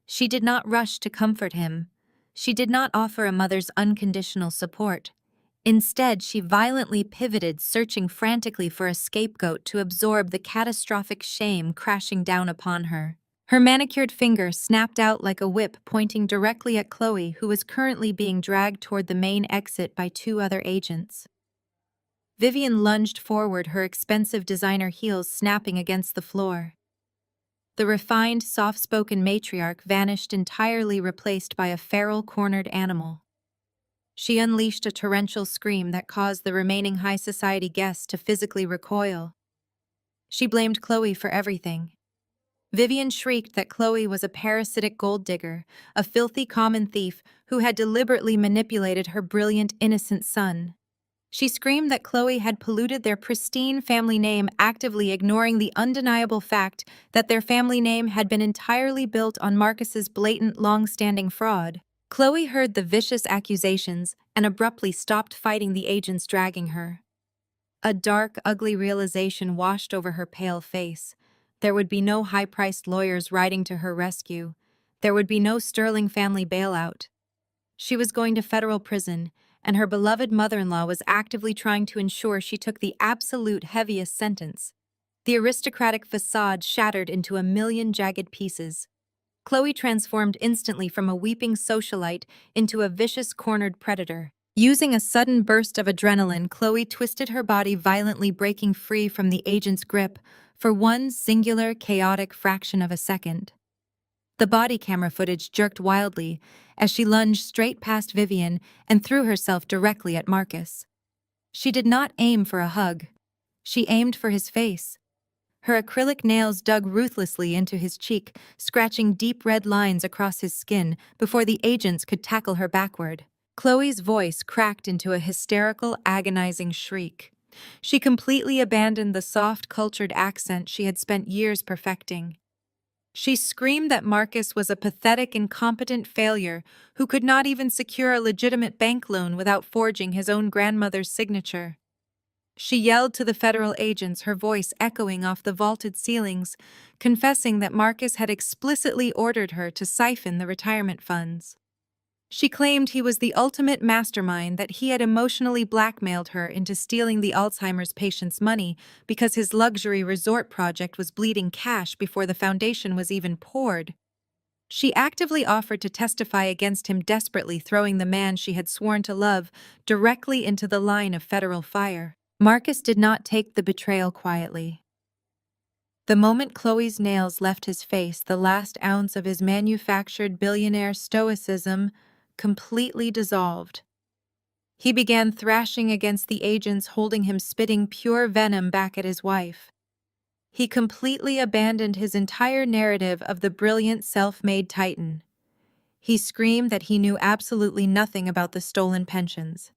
She did not rush to comfort him. She did not offer a mother's unconditional support. Instead, she violently pivoted, searching frantically for a scapegoat to absorb the catastrophic shame crashing down upon her. Her manicured finger snapped out like a whip, pointing directly at Chloe, who was currently being dragged toward the main exit by two other agents. Vivian lunged forward, her expensive designer heels snapping against the floor. The refined, soft-spoken matriarch vanished entirely, replaced by a feral, cornered animal. She unleashed a torrential scream that caused the remaining high society guests to physically recoil. She blamed Chloe for everything. Vivian shrieked that Chloe was a parasitic gold digger, a filthy common thief who had deliberately manipulated her brilliant, innocent son. She screamed that Chloe had polluted their pristine family name, actively ignoring the undeniable fact that their family name had been entirely built on Marcus's blatant, long-standing fraud. Chloe heard the vicious accusations and abruptly stopped fighting the agents dragging her. A dark, ugly realization washed over her pale face. There would be no high-priced lawyers riding to her rescue. There would be no sterling family bailout. She was going to federal prison, and her beloved mother-in-law was actively trying to ensure she took the absolute heaviest sentence. The aristocratic facade shattered into a million jagged pieces. Chloe transformed instantly from a weeping socialite into a vicious, cornered predator. Using a sudden burst of adrenaline, Chloe twisted her body violently, breaking free from the agent's grip for one singular, chaotic fraction of a second. The body camera footage jerked wildly as she lunged straight past Vivian and threw herself directly at Marcus. She did not aim for a hug. She aimed for his face. Her acrylic nails dug ruthlessly into his cheek, scratching deep red lines across his skin before the agents could tackle her backward. Chloe's voice cracked into a hysterical, agonizing shriek. She completely abandoned the soft, cultured accent she had spent years perfecting. She screamed that Marcus was a pathetic, incompetent failure who could not even secure a legitimate bank loan without forging his own grandmother's signature. She yelled to the federal agents, her voice echoing off the vaulted ceilings, confessing that Marcus had explicitly ordered her to siphon the retirement funds. She claimed he was the ultimate mastermind, that he had emotionally blackmailed her into stealing the Alzheimer's patient's money because his luxury resort project was bleeding cash before the foundation was even poured. She actively offered to testify against him, desperately throwing the man she had sworn to love directly into the line of federal fire. Marcus did not take the betrayal quietly. The moment Chloe's nails left his face, the last ounce of his manufactured billionaire stoicism completely dissolved. He began thrashing against the agents, holding him, spitting pure venom back at his wife. He completely abandoned his entire narrative of the brilliant self-made titan. He screamed that he knew absolutely nothing about the stolen pensions.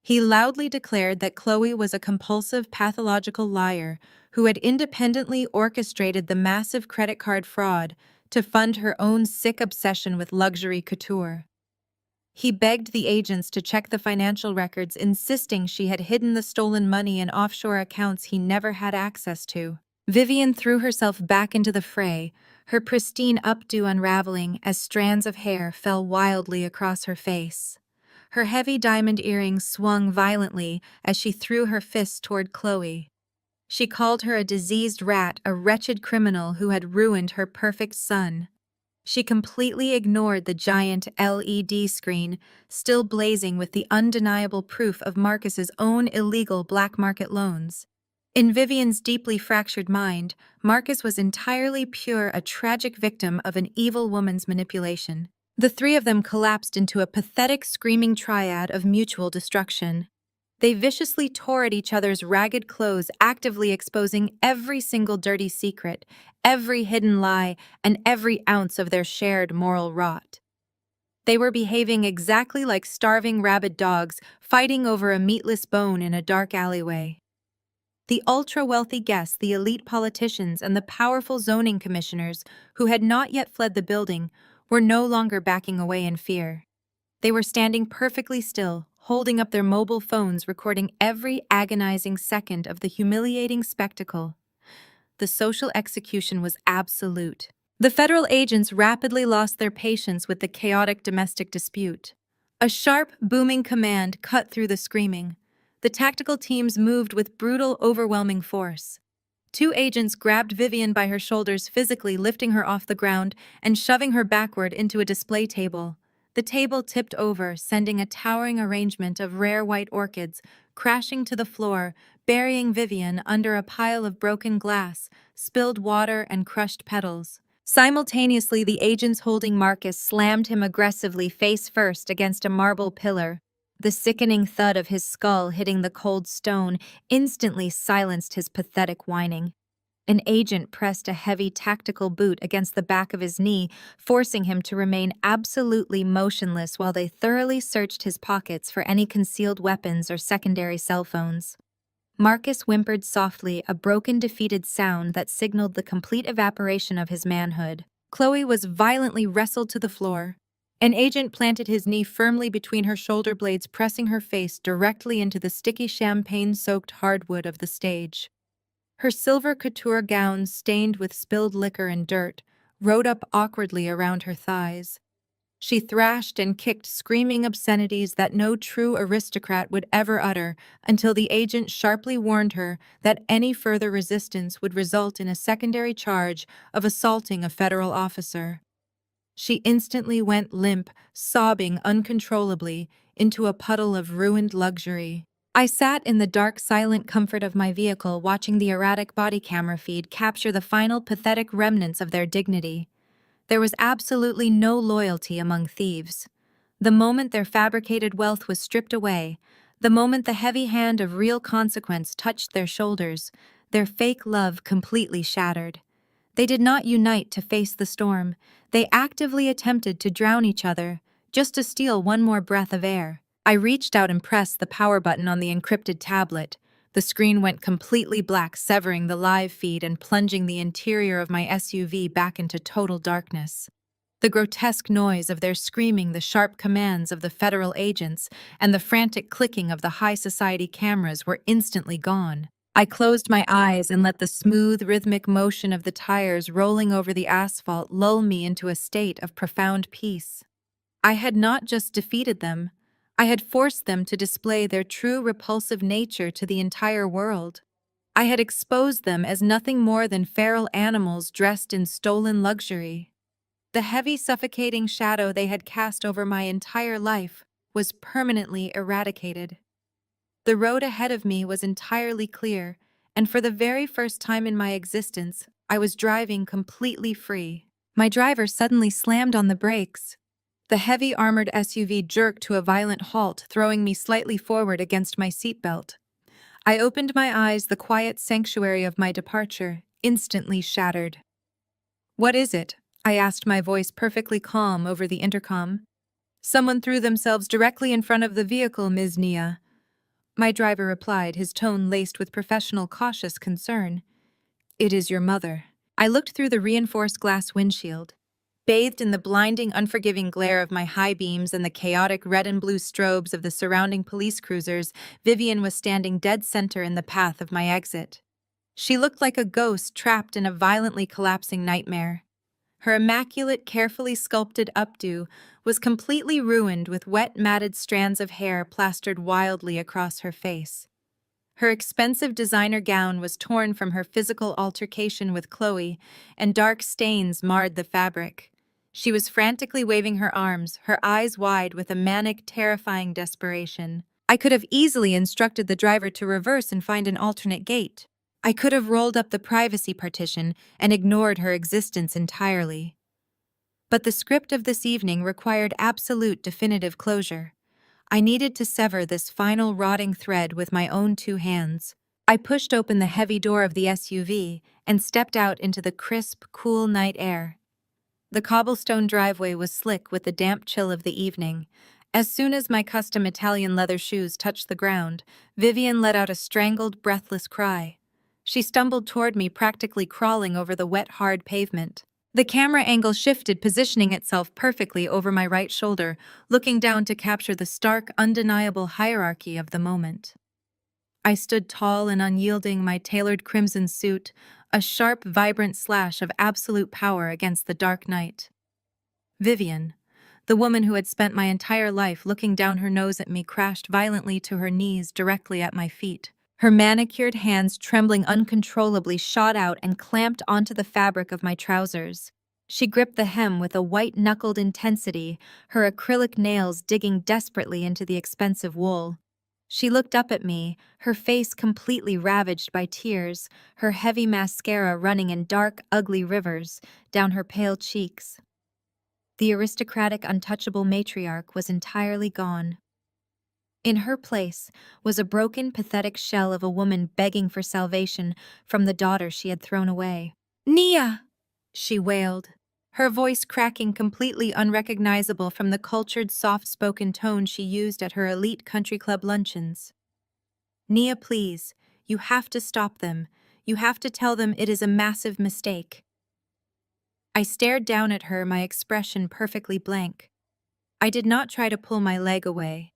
He loudly declared that Chloe was a compulsive, pathological liar who had independently orchestrated the massive credit card fraud to fund her own sick obsession with luxury couture. He begged the agents to check the financial records, insisting she had hidden the stolen money in offshore accounts he never had access to. Vivian threw herself back into the fray, her pristine updo unraveling as strands of hair fell wildly across her face. Her heavy diamond earrings swung violently as she threw her fists toward Chloe. She called her a diseased rat, a wretched criminal who had ruined her perfect son. She completely ignored the giant LED screen, still blazing with the undeniable proof of Marcus's own illegal black market loans. In Vivian's deeply fractured mind, Marcus was entirely pure, a tragic victim of an evil woman's manipulation. The three of them collapsed into a pathetic, screaming triad of mutual destruction. They viciously tore at each other's ragged clothes, actively exposing every single dirty secret, every hidden lie, and every ounce of their shared moral rot. They were behaving exactly like starving rabid dogs, fighting over a meatless bone in a dark alleyway. The ultra-wealthy guests, the elite politicians, and the powerful zoning commissioners who had not yet fled the building were no longer backing away in fear. They were standing perfectly still, holding up their mobile phones recording every agonizing second of the humiliating spectacle. The social execution was absolute. The federal agents rapidly lost their patience with the chaotic domestic dispute. A sharp, booming command cut through the screaming. The tactical teams moved with brutal, overwhelming force. Two agents grabbed Vivian by her shoulders, physically lifting her off the ground and shoving her backward into a display table. The table tipped over, sending a towering arrangement of rare white orchids crashing to the floor, burying Vivian under a pile of broken glass, spilled water, and crushed petals. Simultaneously, the agents holding Marcus slammed him aggressively face first against a marble pillar. The sickening thud of his skull hitting the cold stone instantly silenced his pathetic whining. An agent pressed a heavy tactical boot against the back of his knee, forcing him to remain absolutely motionless while they thoroughly searched his pockets for any concealed weapons or secondary cell phones. Marcus whimpered softly, a broken, defeated sound that signaled the complete evaporation of his manhood. Chloe was violently wrestled to the floor. An agent planted his knee firmly between her shoulder blades, pressing her face directly into the sticky champagne-soaked hardwood of the stage. Her silver couture gown, stained with spilled liquor and dirt, rode up awkwardly around her thighs. She thrashed and kicked, screaming obscenities that no true aristocrat would ever utter, until the agent sharply warned her that any further resistance would result in a secondary charge of assaulting a federal officer. She instantly went limp, sobbing uncontrollably, into a puddle of ruined luxury. I sat in the dark, silent comfort of my vehicle, watching the erratic body camera feed capture the final pathetic remnants of their dignity. There was absolutely no loyalty among thieves. The moment their fabricated wealth was stripped away, the moment the heavy hand of real consequence touched their shoulders, their fake love completely shattered. They did not unite to face the storm. They actively attempted to drown each other, just to steal one more breath of air. I reached out and pressed the power button on the encrypted tablet. The screen went completely black, severing the live feed and plunging the interior of my SUV back into total darkness. The grotesque noise of their screaming, the sharp commands of the federal agents, and the frantic clicking of the high society cameras were instantly gone. I closed my eyes and let the smooth, rhythmic motion of the tires rolling over the asphalt lull me into a state of profound peace. I had not just defeated them, I had forced them to display their true repulsive nature to the entire world. I had exposed them as nothing more than feral animals dressed in stolen luxury. The heavy, suffocating shadow they had cast over my entire life was permanently eradicated. The road ahead of me was entirely clear, and for the very first time in my existence, I was driving completely free. My driver suddenly slammed on the brakes. The heavy armored SUV jerked to a violent halt, throwing me slightly forward against my seatbelt. I opened my eyes, the quiet sanctuary of my departure, instantly shattered. "What is it?" I asked, my voice perfectly calm over the intercom. "Someone threw themselves directly in front of the vehicle, Ms. Nia," my driver replied, his tone laced with professional, cautious concern. "It is your mother." I looked through the reinforced glass windshield. Bathed in the blinding, unforgiving glare of my high beams and the chaotic red and blue strobes of the surrounding police cruisers, Vivian was standing dead center in the path of my exit. She looked like a ghost trapped in a violently collapsing nightmare. Her immaculate, carefully sculpted updo was completely ruined, with wet, matted strands of hair plastered wildly across her face. Her expensive designer gown was torn from her physical altercation with Chloe, and dark stains marred the fabric. She was frantically waving her arms, her eyes wide with a manic, terrifying desperation. I could have easily instructed the driver to reverse and find an alternate gate. I could have rolled up the privacy partition and ignored her existence entirely. But the script of this evening required absolute, definitive closure. I needed to sever this final rotting thread with my own two hands. I pushed open the heavy door of the SUV and stepped out into the crisp, cool night air. The cobblestone driveway was slick with the damp chill of the evening. As soon as my custom Italian leather shoes touched the ground, Vivian let out a strangled, breathless cry. She stumbled toward me, practically crawling over the wet, hard pavement. The camera angle shifted, positioning itself perfectly over my right shoulder, looking down to capture the stark, undeniable hierarchy of the moment. I stood tall and unyielding, my tailored crimson suit, a sharp, vibrant slash of absolute power against the dark night. Vivian, the woman who had spent my entire life looking down her nose at me, crashed violently to her knees directly at my feet. Her manicured hands, trembling uncontrollably, shot out and clamped onto the fabric of my trousers. She gripped the hem with a white-knuckled intensity, her acrylic nails digging desperately into the expensive wool. She looked up at me, her face completely ravaged by tears, her heavy mascara running in dark, ugly rivers down her pale cheeks. The aristocratic, untouchable matriarch was entirely gone. In her place was a broken, pathetic shell of a woman begging for salvation from the daughter she had thrown away. "Nia!" she wailed, her voice cracking, completely unrecognizable from the cultured, soft-spoken tone she used at her elite country club luncheons. "Nia, please, you have to stop them. You have to tell them it is a massive mistake." I stared down at her, my expression perfectly blank. I did not try to pull my leg away.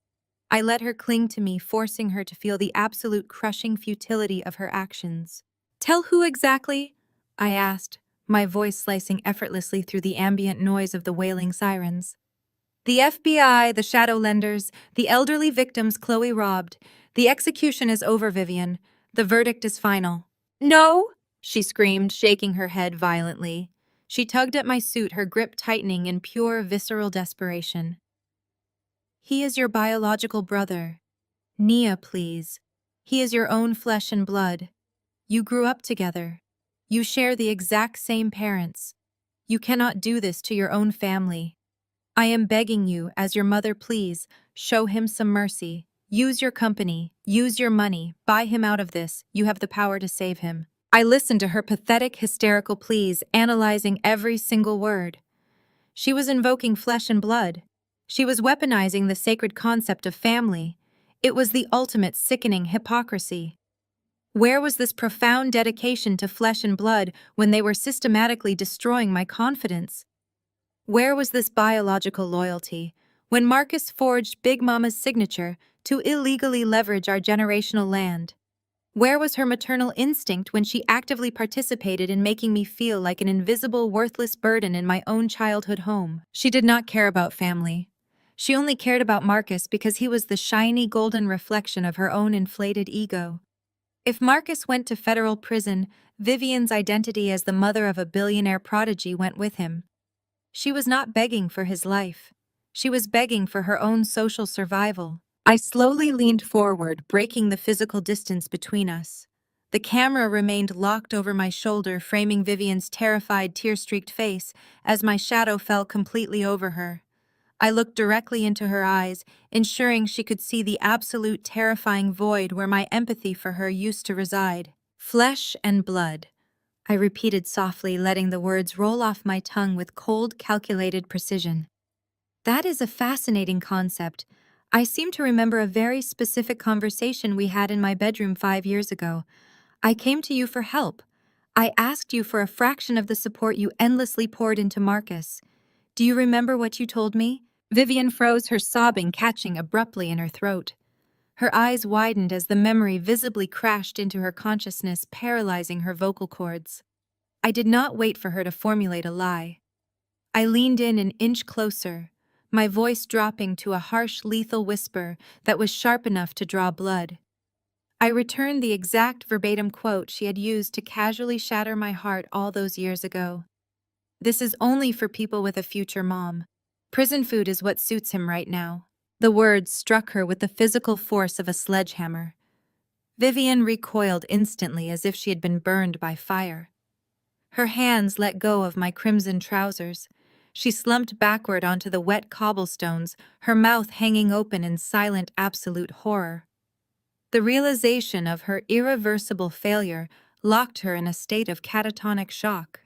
I let her cling to me, forcing her to feel the absolute crushing futility of her actions. "Tell who exactly?" I asked, my voice slicing effortlessly through the ambient noise of the wailing sirens. "The FBI, the Shadowlenders, the elderly victims Chloe robbed. The execution is over, Vivian. The verdict is final." "No!" she screamed, shaking her head violently. She tugged at my suit, her grip tightening in pure, visceral desperation. "He is your biological brother. Nia, please. He is your own flesh and blood. You grew up together. You share the exact same parents. You cannot do this to your own family. I am begging you, as your mother, please, show him some mercy. Use your company, use your money, buy him out of this. You have the power to save him." I listened to her pathetic, hysterical pleas, analyzing every single word. She was invoking flesh and blood. She was weaponizing the sacred concept of family. It was the ultimate sickening hypocrisy. Where was this profound dedication to flesh and blood when they were systematically destroying my confidence? Where was this biological loyalty when Marcus forged Big Mama's signature to illegally leverage our generational land? Where was her maternal instinct when she actively participated in making me feel like an invisible, worthless burden in my own childhood home? She did not care about family. She only cared about Marcus because he was the shiny, golden reflection of her own inflated ego. If Marcus went to federal prison, Vivian's identity as the mother of a billionaire prodigy went with him. She was not begging for his life. She was begging for her own social survival. I slowly leaned forward, breaking the physical distance between us. The camera remained locked over my shoulder, framing Vivian's terrified, tear-streaked face as my shadow fell completely over her. I looked directly into her eyes, ensuring she could see the absolute terrifying void where my empathy for her used to reside. "Flesh and blood," I repeated softly, letting the words roll off my tongue with cold, calculated precision. "That is a fascinating concept. I seem to remember a very specific conversation we had in my bedroom 5 years ago. I came to you for help. I asked you for a fraction of the support you endlessly poured into Marcus. Do you remember what you told me?" Vivian froze, her sobbing catching abruptly in her throat. Her eyes widened as the memory visibly crashed into her consciousness, paralyzing her vocal cords. I did not wait for her to formulate a lie. I leaned in an inch closer, my voice dropping to a harsh, lethal whisper that was sharp enough to draw blood. I returned the exact verbatim quote she had used to casually shatter my heart all those years ago. "This is only for people with a future mom. Prison food is what suits him right now." The words struck her with the physical force of a sledgehammer. Vivian recoiled instantly as if she had been burned by fire. Her hands let go of my crimson trousers. She slumped backward onto the wet cobblestones, her mouth hanging open in silent, absolute horror. The realization of her irreversible failure locked her in a state of catatonic shock.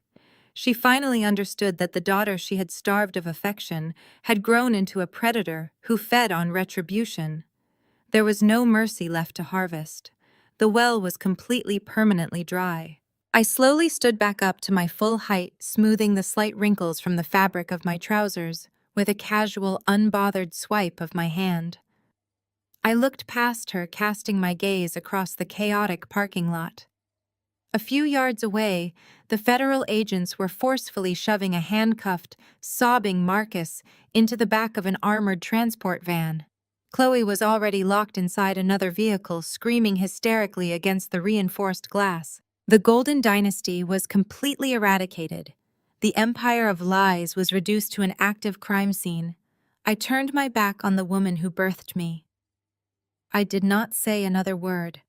She finally understood that the daughter she had starved of affection had grown into a predator who fed on retribution. There was no mercy left to harvest. The well was completely, permanently dry. I slowly stood back up to my full height, smoothing the slight wrinkles from the fabric of my trousers with a casual, unbothered swipe of my hand. I looked past her, casting my gaze across the chaotic parking lot. A few yards away, the federal agents were forcefully shoving a handcuffed, sobbing Marcus into the back of an armored transport van. Chloe was already locked inside another vehicle, screaming hysterically against the reinforced glass. The Golden Dynasty was completely eradicated. The empire of lies was reduced to an active crime scene. I turned my back on the woman who birthed me. I did not say another word.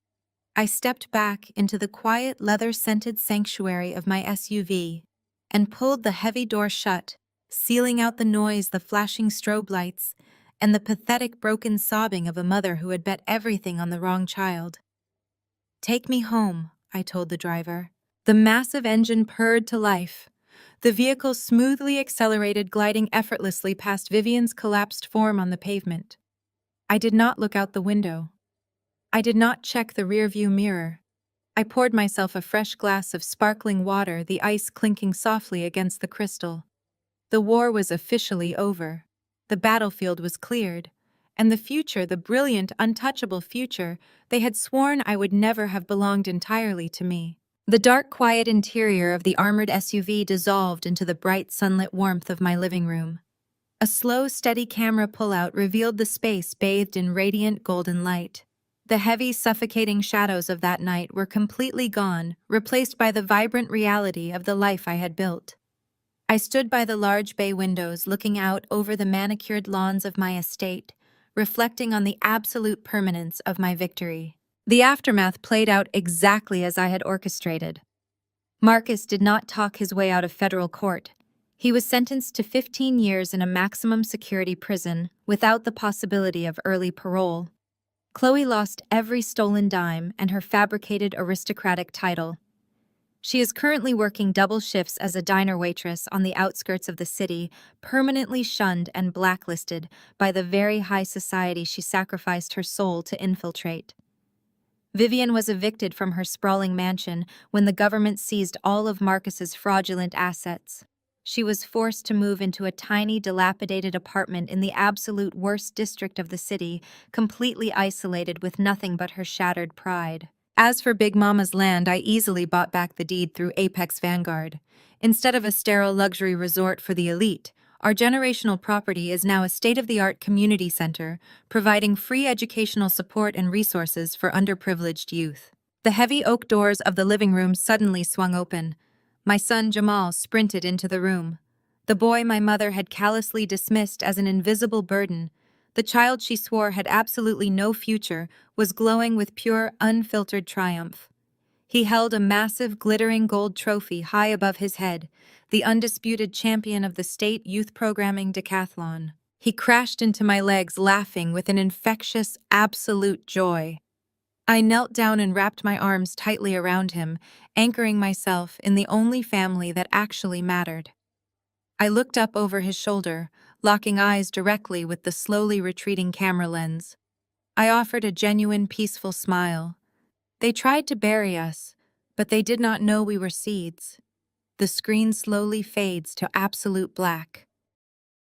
I stepped back into the quiet, leather-scented sanctuary of my SUV and pulled the heavy door shut, sealing out the noise, the flashing strobe lights, and the pathetic broken sobbing of a mother who had bet everything on the wrong child. "Take me home," I told the driver. The massive engine purred to life. The vehicle smoothly accelerated, gliding effortlessly past Vivian's collapsed form on the pavement. I did not look out the window. I did not check the rearview mirror. I poured myself a fresh glass of sparkling water, the ice clinking softly against the crystal. The war was officially over. The battlefield was cleared. And the future, the brilliant, untouchable future, they had sworn I would never have belonged entirely to me. The dark, quiet interior of the armored SUV dissolved into the bright, sunlit warmth of my living room. A slow, steady camera pullout revealed the space bathed in radiant golden light. The heavy, suffocating shadows of that night were completely gone, replaced by the vibrant reality of the life I had built. I stood by the large bay windows, looking out over the manicured lawns of my estate, reflecting on the absolute permanence of my victory. The aftermath played out exactly as I had orchestrated. Marcus did not talk his way out of federal court. He was sentenced to 15 years in a maximum security prison without the possibility of early parole. Chloe lost every stolen dime and her fabricated aristocratic title. She is currently working double shifts as a diner waitress on the outskirts of the city, permanently shunned and blacklisted by the very high society she sacrificed her soul to infiltrate. Vivian was evicted from her sprawling mansion when the government seized all of Marcus's fraudulent assets. She was forced to move into a tiny, dilapidated apartment in the absolute worst district of the city, completely isolated with nothing but her shattered pride. As for Big Mama's land, I easily bought back the deed through Apex Vanguard. Instead of a sterile luxury resort for the elite, our generational property is now a state-of-the-art community center, providing free educational support and resources for underprivileged youth. The heavy oak doors of the living room suddenly swung open. My son Jamal sprinted into the room. The boy my mother had callously dismissed as an invisible burden, the child she swore had absolutely no future, was glowing with pure, unfiltered triumph. He held a massive, glittering gold trophy high above his head, the undisputed champion of the state youth programming decathlon. He crashed into my legs, laughing with an infectious, absolute joy. I knelt down and wrapped my arms tightly around him, anchoring myself in the only family that actually mattered. I looked up over his shoulder, locking eyes directly with the slowly retreating camera lens. I offered a genuine, peaceful smile. They tried to bury us, but they did not know we were seeds. The screen slowly fades to absolute black.